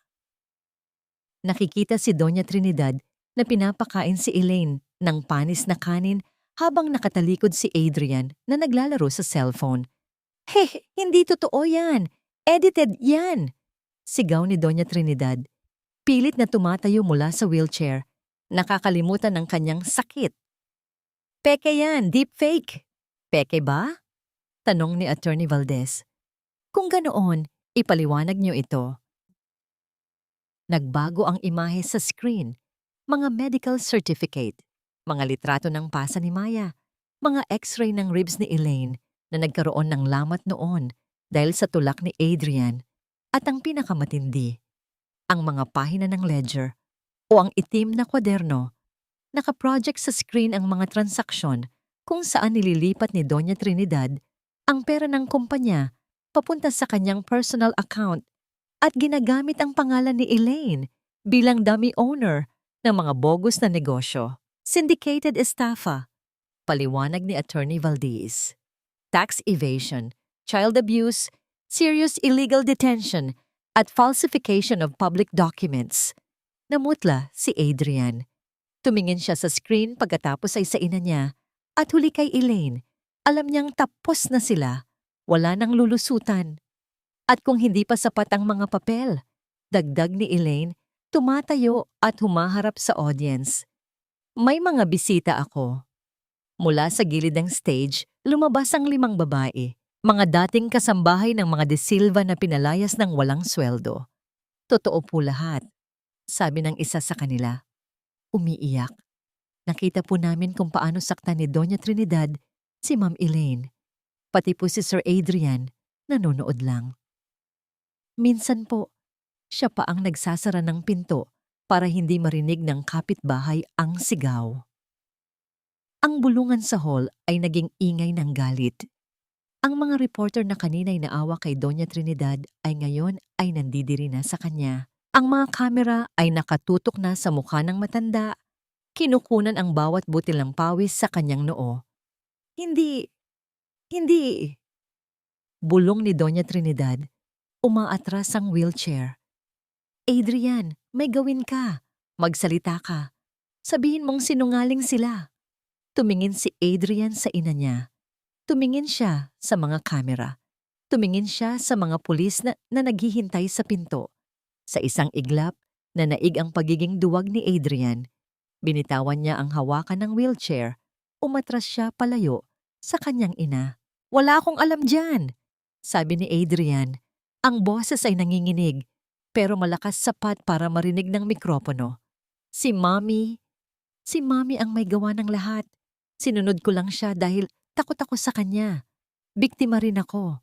Nakikita si Doña Trinidad na pinapakain si Elaine ng panis na kanin habang nakatalikod si Adrian na naglalaro sa cellphone. Hindi totoo yan! Edited yan!" Sigaw ni Doña Trinidad. Pilit na tumatayo mula sa wheelchair. Nakakalimutan ng kanyang sakit. "Peke yan! Deepfake!" "Peke ba?" Tanong ni Attorney Valdez. "Kung ganoon, ipaliwanag niyo ito." Nagbago ang imahe sa screen. Mga medical certificate, mga litrato ng pasa ni Maya, mga x-ray ng ribs ni Elaine na nagkaroon ng lamat noon dahil sa tulak ni Adrian, at ang pinakamatindi, ang mga pahina ng ledger o ang itim na kwaderno. Nakaproject sa screen ang mga transaksyon kung saan nililipat ni Doña Trinidad ang pera ng kumpanya papunta sa kanyang personal account at ginagamit ang pangalan ni Elaine bilang dummy owner ng mga bogus na negosyo. Syndicated estafa, paliwanag ni Attorney Valdez. Tax evasion, child abuse, serious illegal detention, at falsification of public documents. Namutla si Adrian. Tumingin siya sa screen pagkatapos ay sa ina niya at huli kay Elaine. Alam niyang tapos na sila. Wala nang lulusutan. At kung hindi pa sapat ang mga papel, dagdag ni Elaine, tumatayo at humaharap sa audience. "May mga bisita ako." Mula sa gilid ng stage, lumabas ang 5 babae, mga dating kasambahay ng mga De Silva na pinalayas ng walang sweldo. "Totoo po lahat," sabi ng isa sa kanila. Umiiyak. "Nakita po namin kung paano saktan ni Doña Trinidad si Ma'am Elaine. Pati po si Sir Adrian, nanonood lang. Minsan po, siya pa ang nagsasara ng pinto para hindi marinig ng kapitbahay ang sigaw." Ang bulungan sa hall ay naging ingay ng galit. Ang mga reporter na kanina'y naawa kay Doña Trinidad ay ngayon ay nandidiri na sa kanya. Ang mga kamera ay nakatutok na sa mukha ng matanda. Kinukunan ang bawat butil ng pawis sa kanyang noo. Hindi. Bulong ni Doña Trinidad. Umaatras ang wheelchair. "Adrian, may gawin ka. Magsalita ka. Sabihin mong sinungaling sila." Tumingin si Adrian sa ina niya. Tumingin siya sa mga kamera. Tumingin siya sa mga pulis na naghihintay sa pinto. Sa isang iglap, nanaig ang pagiging duwag ni Adrian. Binitawan niya ang hawakan ng wheelchair. Umatras siya palayo sa kanyang ina. "Wala akong alam dyan," sabi ni Adrian. Ang boses ay nanginginig, pero malakas sapat para marinig ng mikropono. Si Mommy ang may gawa ng lahat. Sinunod ko lang siya dahil takot ako sa kanya. Biktima rin ako."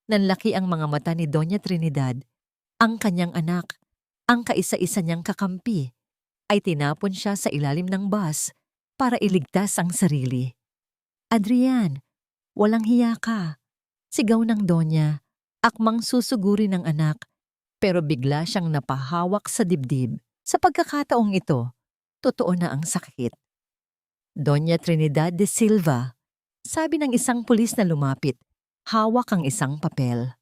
Nanlaki ang mga mata ni Doña Trinidad. Ang kanyang anak, ang kaisa-isa niyang kakampi, ay tinapon siya sa ilalim ng bus para iligtas ang sarili. "Adrian, walang hiya ka," sigaw ng Donya. Akmang susuguri ng anak, pero bigla siyang napahawak sa dibdib. Sa pagkakataong ito, totoo na ang sakit. "Doña Trinidad de Silva," sabi ng isang pulis na lumapit. Hawak ang isang papel.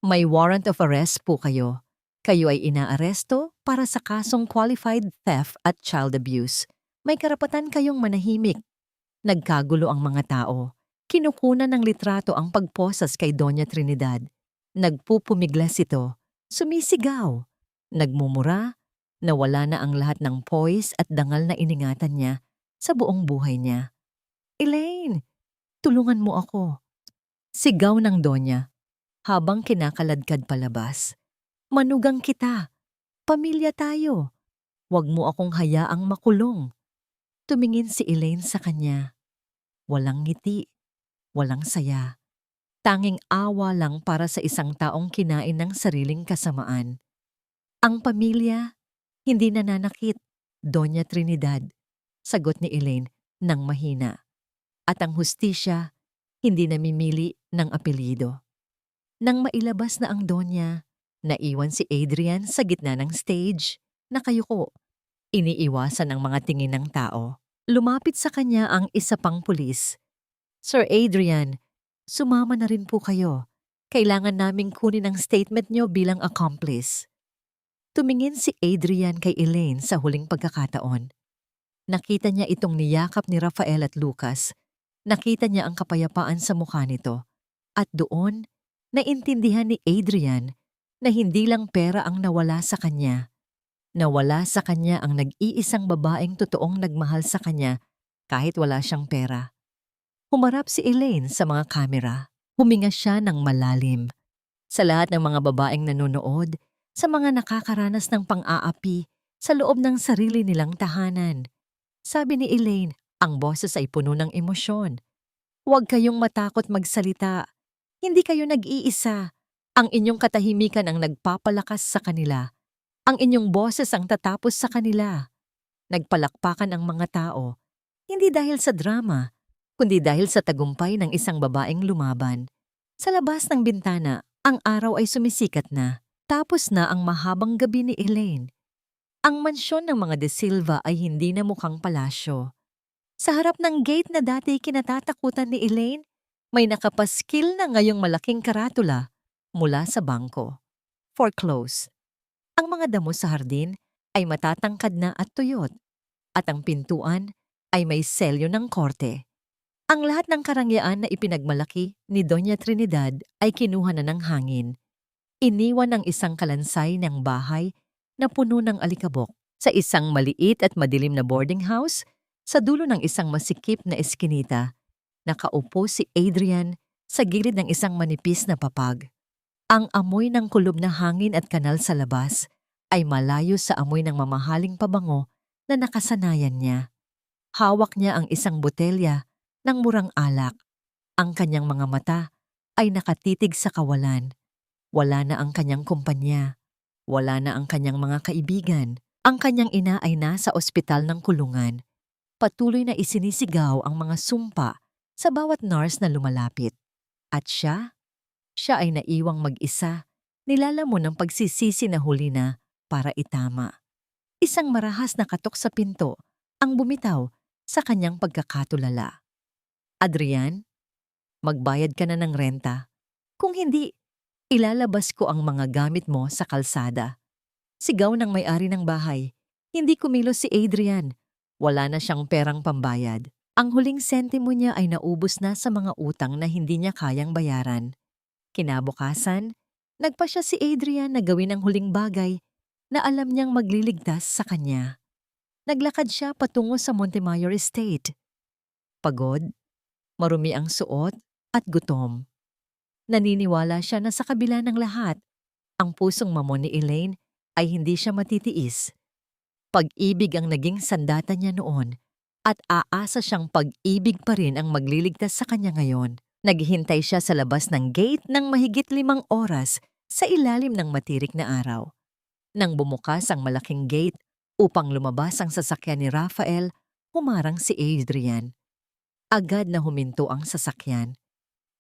"May warrant of arrest po kayo. Kayo ay inaaresto para sa kasong qualified theft at child abuse. May karapatan kayong manahimik." Nagkagulo ang mga tao. Kinukunan ng litrato ang pagposas kay Doña Trinidad. Nagpupumiglas ito. Sumisigaw, nagmumura, na wala na ang lahat ng poise at dangal na iningatan niya sa buong buhay niya. Elaine, tulungan mo ako. Sigaw ng Donya habang kinakaladkad palabas. Manugang kita. Pamilya tayo. Huwag mo akong hayaang makulong. Tumingin si Elaine sa kanya. Walang ngiti, walang saya. Tanging awa lang para sa isang taong kinain ng sariling kasamaan. Ang pamilya, hindi nananakit, Doña Trinidad, sagot ni Elaine nang mahina. At ang hustisya, hindi namimili ng apelyido. Nang mailabas na ang Donya, naiwan si Adrian sa gitna ng stage, nakayuko. Iniiwasan ang mga tingin ng tao. Lumapit sa kanya ang isa pang pulis. Sir Adrian, sumama na rin po kayo. Kailangan naming kunin ang statement nyo bilang accomplice. Tumingin si Adrian kay Elaine sa huling pagkakataon. Nakita niya itong niyakap ni Rafael at Lucas. Nakita niya ang kapayapaan sa mukha nito. At doon, naintindihan ni Adrian na hindi lang pera ang nawala sa kanya. Nawala sa kanya ang nag-iisang babaeng totoong nagmahal sa kanya kahit wala siyang pera. Humarap si Elaine sa mga kamera. Huminga siya ng malalim. Sa lahat ng mga babaeng nanonood, sa mga nakakaranas ng pang-aapi sa loob ng sarili nilang tahanan. Sabi ni Elaine, ang boses ay puno ng emosyon. Huwag kayong matakot magsalita. Hindi kayo nag-iisa. Ang inyong katahimikan ang nagpapalakas sa kanila. Ang inyong boses ang tatapos sa kanila. Nagpalakpakan ang mga tao, hindi dahil sa drama, kundi dahil sa tagumpay ng isang babaeng lumaban. Sa labas ng bintana, ang araw ay sumisikat na. Tapos na ang mahabang gabi ni Elaine. Ang mansyon ng mga De Silva ay hindi na mukhang palasyo. Sa harap ng gate na dati kinatatakutan ni Elaine, may nakapaskil na ngayong malaking karatula mula sa bangko. Foreclose. Ang mga damo sa hardin ay matatangkad na at tuyot, at ang pintuan ay may selyo ng korte. Ang lahat ng karangyaan na ipinagmalaki ni Doña Trinidad ay kinuha na ng hangin. Iniwan ang isang kalansay ng bahay na puno ng alikabok. Sa isang maliit at madilim na boarding house, sa dulo ng isang masikip na eskinita, nakaupo si Adrian sa gilid ng isang manipis na papag. Ang amoy ng kulob na hangin at kanal sa labas ay malayo sa amoy ng mamahaling pabango na nakasanayan niya. Hawak niya ang isang botelya ng murang alak. Ang kanyang mga mata ay nakatitig sa kawalan. Wala na ang kanyang kumpanya. Wala na ang kanyang mga kaibigan. Ang kanyang ina ay nasa ospital ng kulungan. Patuloy na isinisigaw ang mga sumpa sa bawat nurse na lumalapit. At siya ay naiwang mag-isa, nilalamon ng pagsisisi na huli na para itama. Isang marahas na katok sa pinto ang bumitaw sa kanyang pagkakatulala. Adrian, magbayad ka na ng renta. Kung hindi, ilalabas ko ang mga gamit mo sa kalsada. Sigaw ng may-ari ng bahay. Hindi kumilos si Adrian. Wala na siyang perang pambayad. Ang huling sentimo niya ay naubos na sa mga utang na hindi niya kayang bayaran. Kinabukasan, nagpa siya si Adrian na gawin ang huling bagay na alam niyang magliligtas sa kanya. Naglakad siya patungo sa Montemayor Estate. Pagod, marumi ang suot at gutom. Naniniwala siya na sa kabila ng lahat, ang pusong mamon ni Elaine ay hindi siya matitiis. Pag-ibig ang naging sandata niya noon at aasa siyang pag-ibig pa rin ang magliligtas sa kanya ngayon. Naghihintay siya sa labas ng gate ng mahigit 5 oras sa ilalim ng matirik na araw. Nang bumukas ang malaking gate upang lumabas ang sasakyan ni Rafael, humarang si Adrian. Agad na huminto ang sasakyan.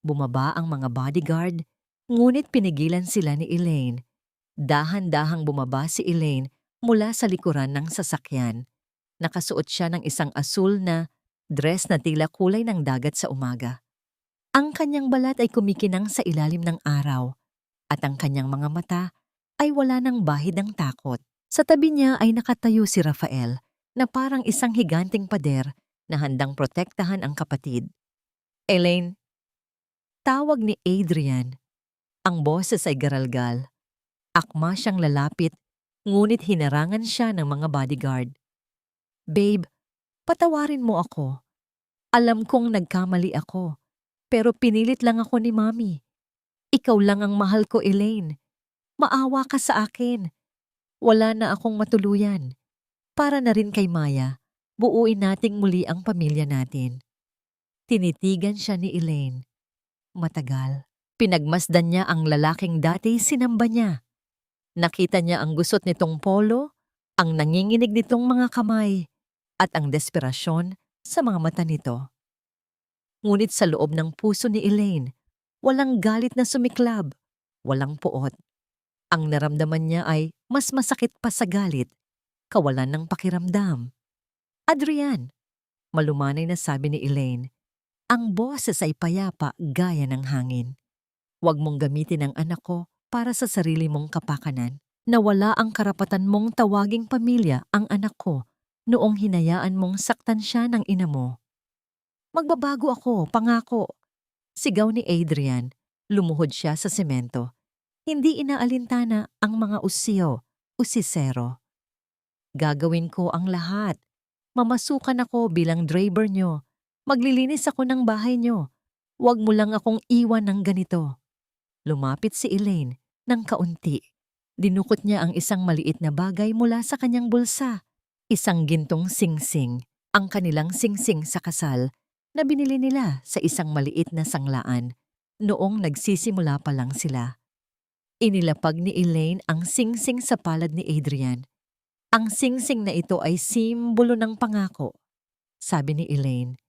Bumaba ang mga bodyguard, ngunit pinigilan sila ni Elaine. Dahan-dahang bumaba si Elaine mula sa likuran ng sasakyan. Nakasuot siya ng isang asul na dress na tila kulay ng dagat sa umaga. Ang kanyang balat ay kumikinang sa ilalim ng araw at ang kanyang mga mata ay wala ng bahid ng takot. Sa tabi niya ay nakatayo si Rafael na parang isang higanting pader na handang protektahan ang kapatid. Elaine, tawag ni Adrian. Ang boses ay garalgal. Akma siyang lalapit, ngunit hinarangan siya ng mga bodyguard. Babe, patawarin mo ako. Alam kong nagkamali ako, pero pinilit lang ako ni Mommy. Ikaw lang ang mahal ko, Elaine. Maawa ka sa akin. Wala na akong matuluyan. Para na rin kay Maya, buuin nating muli ang pamilya natin. Tinitigan siya ni Elaine. Matagal. Pinagmasdan niya ang lalaking dati sinamba niya. Nakita niya ang gusot nitong polo, ang nanginginig nitong mga kamay, at ang desperasyon sa mga mata nito. Ngunit sa loob ng puso ni Elaine, walang galit na sumiklab, walang puot. Ang naramdaman niya ay mas masakit pa sa galit, kawalan ng pakiramdam. Adrian, malumanay na sabi ni Elaine, ang boses ay payapa gaya ng hangin. Huwag mong gamitin ang anak ko para sa sarili mong kapakanan. Nawala ang karapatan mong tawaging pamilya ang anak ko noong hinayaan mong saktan siya ng ina mo. Magbabago ako, pangako. Sigaw ni Adrian, lumuhod siya sa semento. Hindi inaalintana ang mga usisero. Gagawin ko ang lahat. Mamasukan ako bilang driver nyo. Maglilinis ako ng bahay nyo. Huwag mo lang akong iwan ng ganito. Lumapit si Elaine ng kaunti. Dinukot niya ang isang maliit na bagay mula sa kanyang bulsa. Isang gintong singsing, ang kanilang singsing sa kasal na binili nila sa isang maliit na sanglaan noong nagsisimula pa lang sila. Inilapag ni Elaine ang singsing sa palad ni Adrian. Ang singsing na ito ay simbolo ng pangako. Sabi ni Elaine,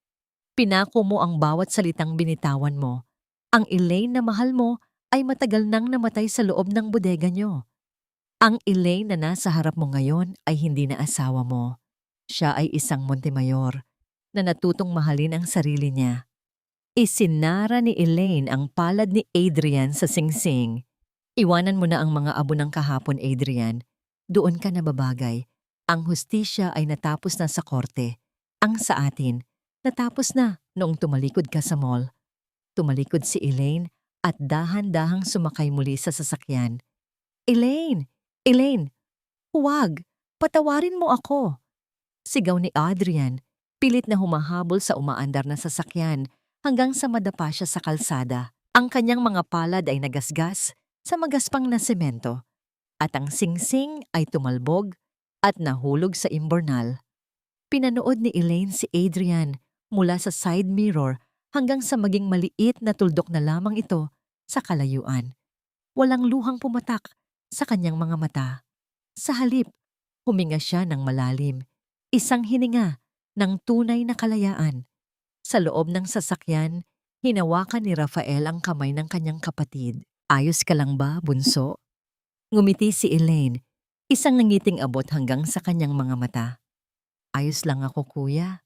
pinako mo ang bawat salitang binitawan mo. Ang Elaine na mahal mo ay matagal nang namatay sa loob ng bodega nyo. Ang Elaine na nasa harap mo ngayon ay hindi na asawa mo. Siya ay isang Montemayor na natutong mahalin ang sarili niya. Isinara ni Elaine ang palad ni Adrian sa singsing. Iwanan mo na ang mga abo ng kahapon, Adrian. Doon ka nababagay. Ang hustisya ay natapos na sa korte. Ang sa atin, natapos na noong tumalikod ka sa mall. Tumalikod si Elaine at dahan-dahang sumakay muli sa sasakyan. Elaine! Elaine! Huwag! Patawarin mo ako! Sigaw ni Adrian, pilit na humahabol sa umaandar na sasakyan hanggang sa madapa siya sa kalsada. Ang kanyang mga palad ay nagasgas sa magaspang na semento at ang singsing ay tumalbog at nahulog sa imbornal. Pinanood ni Elaine si Adrian mula sa side mirror hanggang sa maging maliit na tuldok na lamang ito sa kalayuan. Walang luhang pumatak sa kanyang mga mata. Sa halip, huminga siya ng malalim. Isang hininga ng tunay na kalayaan. Sa loob ng sasakyan, hinawakan ni Rafael ang kamay ng kanyang kapatid. Ayos ka lang ba, bunso? Ngumiti si Elaine, isang nangiting abot hanggang sa kanyang mga mata. Ayos lang ako, kuya.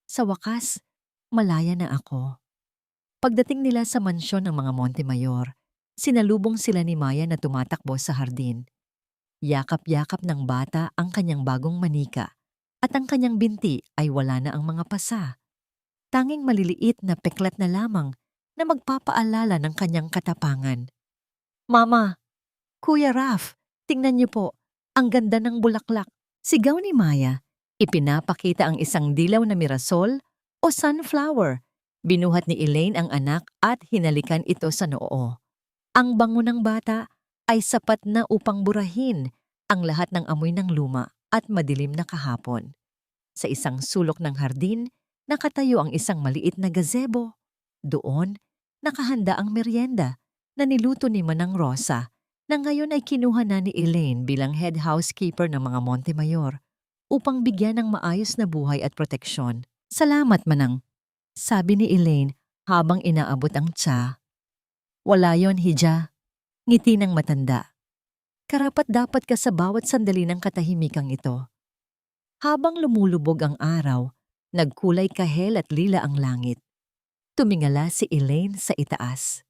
Sa wakas, malaya na ako. Pagdating nila sa mansyon ng mga Montemayor, sinalubong sila ni Maya na tumatakbo sa hardin. Yakap-yakap ng bata ang kanyang bagong manika at ang kanyang binti ay wala na ang mga pasa. Tanging maliliit na peklat na lamang na magpapaalala ng kanyang katapangan. Mama! Kuya Raf! Tingnan niyo po, ang ganda ng bulaklak. Sigaw ni Maya. Ipinapakita ang isang dilaw na mirasol o sunflower. Binuhat ni Elaine ang anak at hinalikan ito sa noo. Ang bango ng bata ay sapat na upang burahin ang lahat ng amoy ng luma at madilim na kahapon. Sa isang sulok ng hardin, nakatayo ang isang maliit na gazebo. Doon, nakahanda ang merienda na niluto ni Manang Rosa na ngayon ay kinuha na ni Elaine bilang head housekeeper ng mga Montemayor upang bigyan ng maayos na buhay at proteksyon. Salamat, Manang, sabi ni Elaine habang inaabot ang tsa. Wala yon, Hija. Ngiti ng matanda. Karapat-dapat ka sa bawat sandali ng katahimikang ito. Habang lumulubog ang araw, nagkulay kahel at lila ang langit. Tumingala si Elaine sa itaas.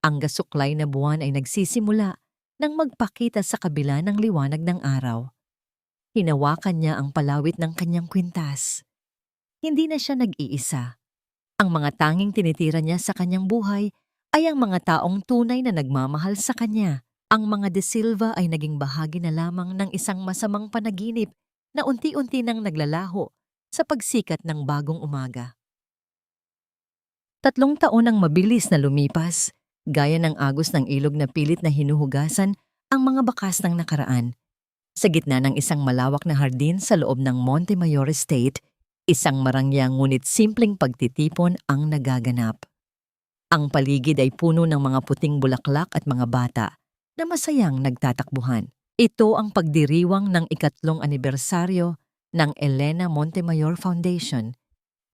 Ang gasuklay na buwan ay nagsisimula nang magpakita sa kabila ng liwanag ng araw. Hinawakan niya ang palawit ng kanyang kwintas. Hindi na siya nag-iisa. Ang mga tanging tinitira niya sa kanyang buhay ay ang mga taong tunay na nagmamahal sa kanya. Ang mga De Silva ay naging bahagi na lamang ng isang masamang panaginip na unti-unti nang naglalaho sa pagsikat ng bagong umaga. 3 taon ang mabilis na lumipas, gaya ng agos ng ilog na pilit na hinuhugasan ang mga bakas ng nakaraan. Sa gitna ng isang malawak na hardin sa loob ng Montemayor Estate, isang marangyang ngunit simpleng pagtitipon ang nagaganap. Ang paligid ay puno ng mga puting bulaklak at mga bata na masayang nagtatakbuhan. Ito ang pagdiriwang ng 3 anibersaryo ng Elena Montemayor Foundation,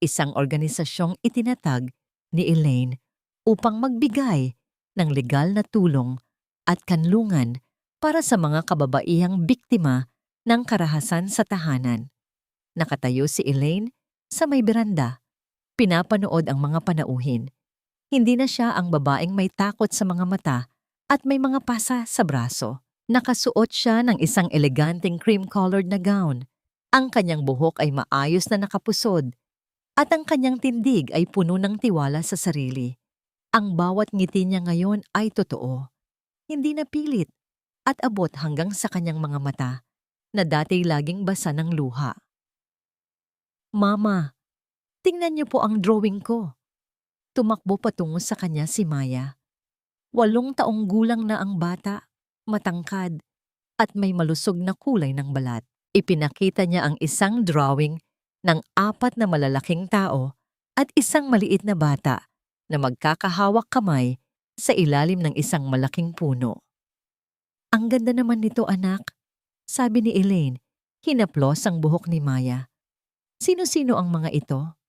isang organisasyong itinatag ni Elaine upang magbigay ng legal na tulong at kanlungan para sa mga kababaihang biktima ng karahasan sa tahanan. Nakatayo si Elaine sa may beranda, pinapanood ang mga panauhin. Hindi na siya ang babaeng may takot sa mga mata at may mga pasa sa braso. Nakasuot siya ng isang eleganteng cream-colored na gown. Ang kanyang buhok ay maayos na nakapusod at ang kanyang tindig ay puno ng tiwala sa sarili. Ang bawat ngiti niya ngayon ay totoo, hindi na pilit at abot hanggang sa kanyang mga mata na dati laging basa ng luha. "Mama, tingnan niyo po ang drawing ko." Tumakbo patungo sa kanya si Maya. 8 taong gulang na ang bata, matangkad, at may malusog na kulay ng balat. Ipinakita niya ang isang drawing ng 4 na malalaking tao at isang maliit na bata na magkakahawak kamay sa ilalim ng isang malaking puno. "Ang ganda naman nito, anak," sabi ni Elaine. Hinaplos ang buhok ni Maya. "Sino-sino ang mga ito?"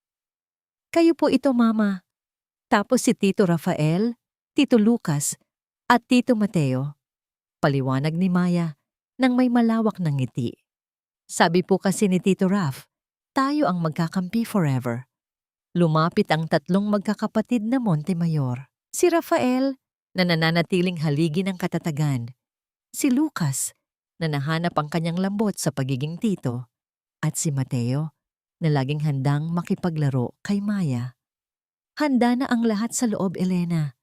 "Kayo po ito, Mama. Tapos si Tito Rafael, Tito Lucas, at Tito Mateo," paliwanag ni Maya nang may malawak na ngiti. "Sabi po kasi ni Tito Raf, tayo ang magkakampi forever." Lumapit ang 3 magkakapatid na Montemayor. Si Rafael, na nananatiling haligi ng katatagan. Si Lucas, na nahanap ang kanyang lambot sa pagiging tito. At si Mateo, na laging handang makipaglaro kay Maya. "Handa na ang lahat sa loob, Elena,"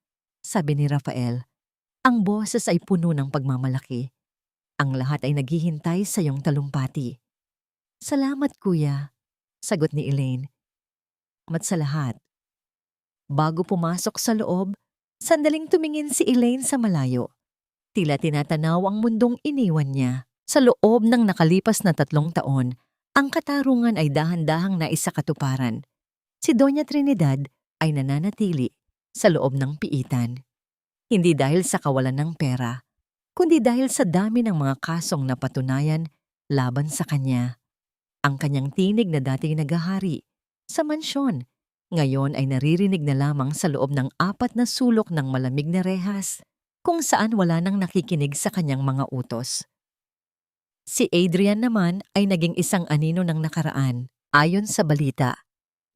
sabi ni Rafael. Ang boses ay puno ng pagmamalaki. "Ang lahat ay naghihintay sa iyong talumpati." "Salamat, kuya," sagot ni Elaine. "Salamat sa lahat." Bago pumasok sa loob, sandaling tumingin si Elaine sa malayo. Tila tinatanaw ang mundong iniwan niya. Sa loob ng nakalipas na 3 taon, ang katarungan ay dahan-dahang naisakatuparan. Si Doña Trinidad ay nananatili sa loob ng piitan. Hindi dahil sa kawalan ng pera, kundi dahil sa dami ng mga kasong napatunayan laban sa kanya. Ang kanyang tinig na dati naghahari sa mansyon, ngayon ay naririnig na lamang sa loob ng 4 na sulok ng malamig na rehas, kung saan wala nang nakikinig sa kanyang mga utos. Si Adrian naman ay naging isang anino ng nakaraan. Ayon sa balita,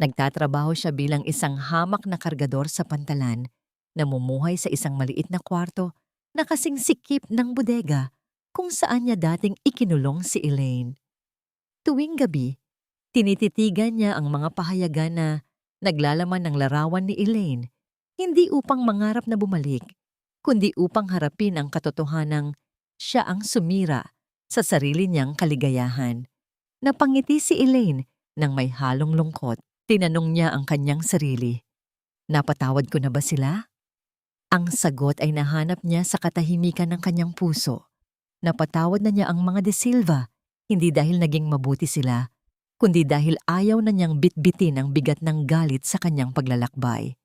nagtatrabaho siya bilang isang hamak na kargador sa pantalan, namumuhay sa isang maliit na kwarto na kasing sikip ng bodega kung saan niya dating ikinulong si Elaine. Tuwing gabi, tinititigan niya ang mga pahayagan na naglalaman ng larawan ni Elaine, hindi upang mangarap na bumalik, kundi upang harapin ang katotohanang siya ang sumira sa sarili niyang kaligayahan. Napangiti si Elaine nang may halong lungkot. Tinanong niya ang kanyang sarili, "Napatawad ko na ba sila?" Ang sagot ay nahanap niya sa katahimikan ng kanyang puso. Napatawad na niya ang mga De Silva, hindi dahil naging mabuti sila, kundi dahil ayaw na niyang bitbitin ang bigat ng galit sa kanyang paglalakbay.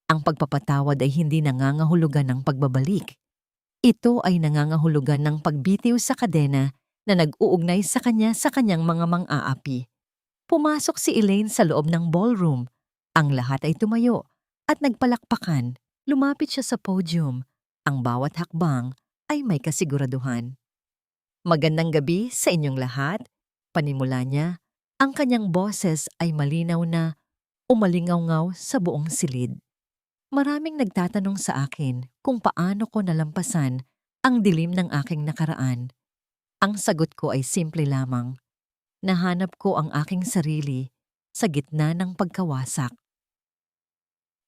Ang pagpapatawad ay hindi nangangahulugan ng pagbabalik. Ito ay nangangahulugan ng pagbitiw sa kadena na nag-uugnay sa kanya sa kanyang mga mang-aapi. Pumasok si Elaine sa loob ng ballroom. Ang lahat ay tumayo at nagpalakpakan. Lumapit siya sa podium. Ang bawat hakbang ay may kasiguraduhan. "Magandang gabi sa inyong lahat," panimula niya. Ang kanyang boses ay malinaw na umalingaw-ngaw sa buong silid. "Maraming nagtatanong sa akin kung paano ko nalampasan ang dilim ng aking nakaraan. Ang sagot ko ay simple lamang. Nahanap ko ang aking sarili sa gitna ng pagkawasak."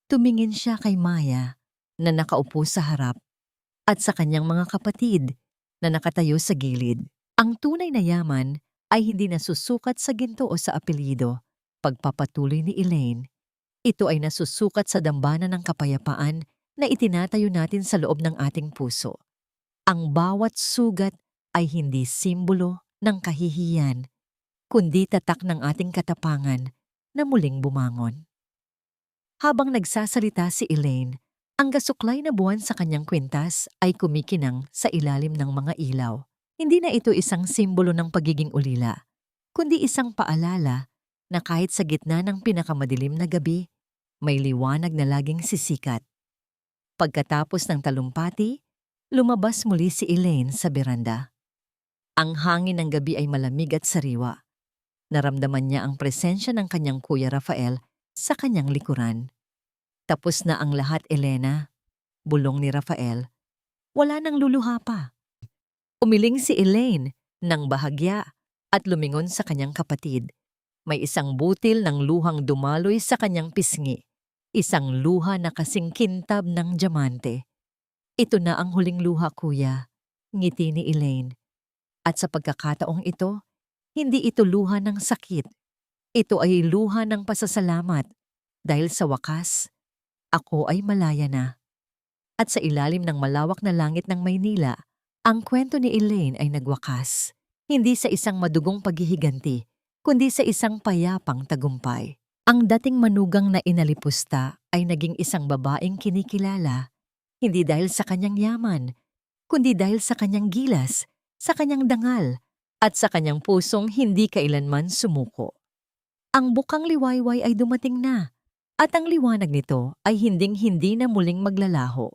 Tumingin siya kay Maya na nakaupo sa harap. at sa kanyang mga kapatid na nakatayo sa gilid. Ang tunay na yaman ay hindi nasusukat sa ginto o sa apelyido. Pagpapatuloy ni Elaine, ito ay nasusukat sa dambana ng kapayapaan na itinatayo natin sa loob ng ating puso. Ang bawat sugat ay hindi simbolo ng kahihiyan, kundi tatak ng ating katapangan na muling bumangon. Habang nagsasalita si Elaine, ang gasuklay na buwan sa kanyang kwintas ay kumikinang sa ilalim ng mga ilaw. Hindi na ito isang simbolo ng pagiging ulila, kundi isang paalala na kahit sa gitna ng pinakamadilim na gabi, may liwanag na laging sisikat. Pagkatapos ng talumpati, lumabas muli si Elaine sa beranda. Ang hangin ng gabi ay malamig at sariwa. Naramdaman niya ang presensya ng kanyang kuya Rafael sa kanyang likuran. Tapos na ang lahat, Elena, bulong ni Rafael. Wala nang luluha pa. Umiling si Elaine ng bahagya at lumingon sa kanyang kapatid. May isang butil ng luhang dumaloy sa kanyang pisngi. Isang luha na kasing kintab ng diamante. Ito na ang huling luha, kuya, ngiti ni Elaine. At sa pagkakataong ito, hindi ito luha ng sakit. Ito ay luha ng pasasalamat dahil sa wakas, ako ay malaya na. At sa ilalim ng malawak na langit ng Maynila, ang kwento ni Elaine ay nagwakas. Hindi sa isang madugong paghihiganti, kundi sa isang payapang tagumpay. Ang dating manugang na inalipusta ay naging isang babaeng kinikilala, hindi dahil sa kanyang yaman, kundi dahil sa kanyang gilas, sa kanyang dangal, at sa kanyang pusong hindi kailanman sumuko. Ang bukang liwayway ay dumating na, at ang liwanag nito ay hinding-hindi na muling maglalaho.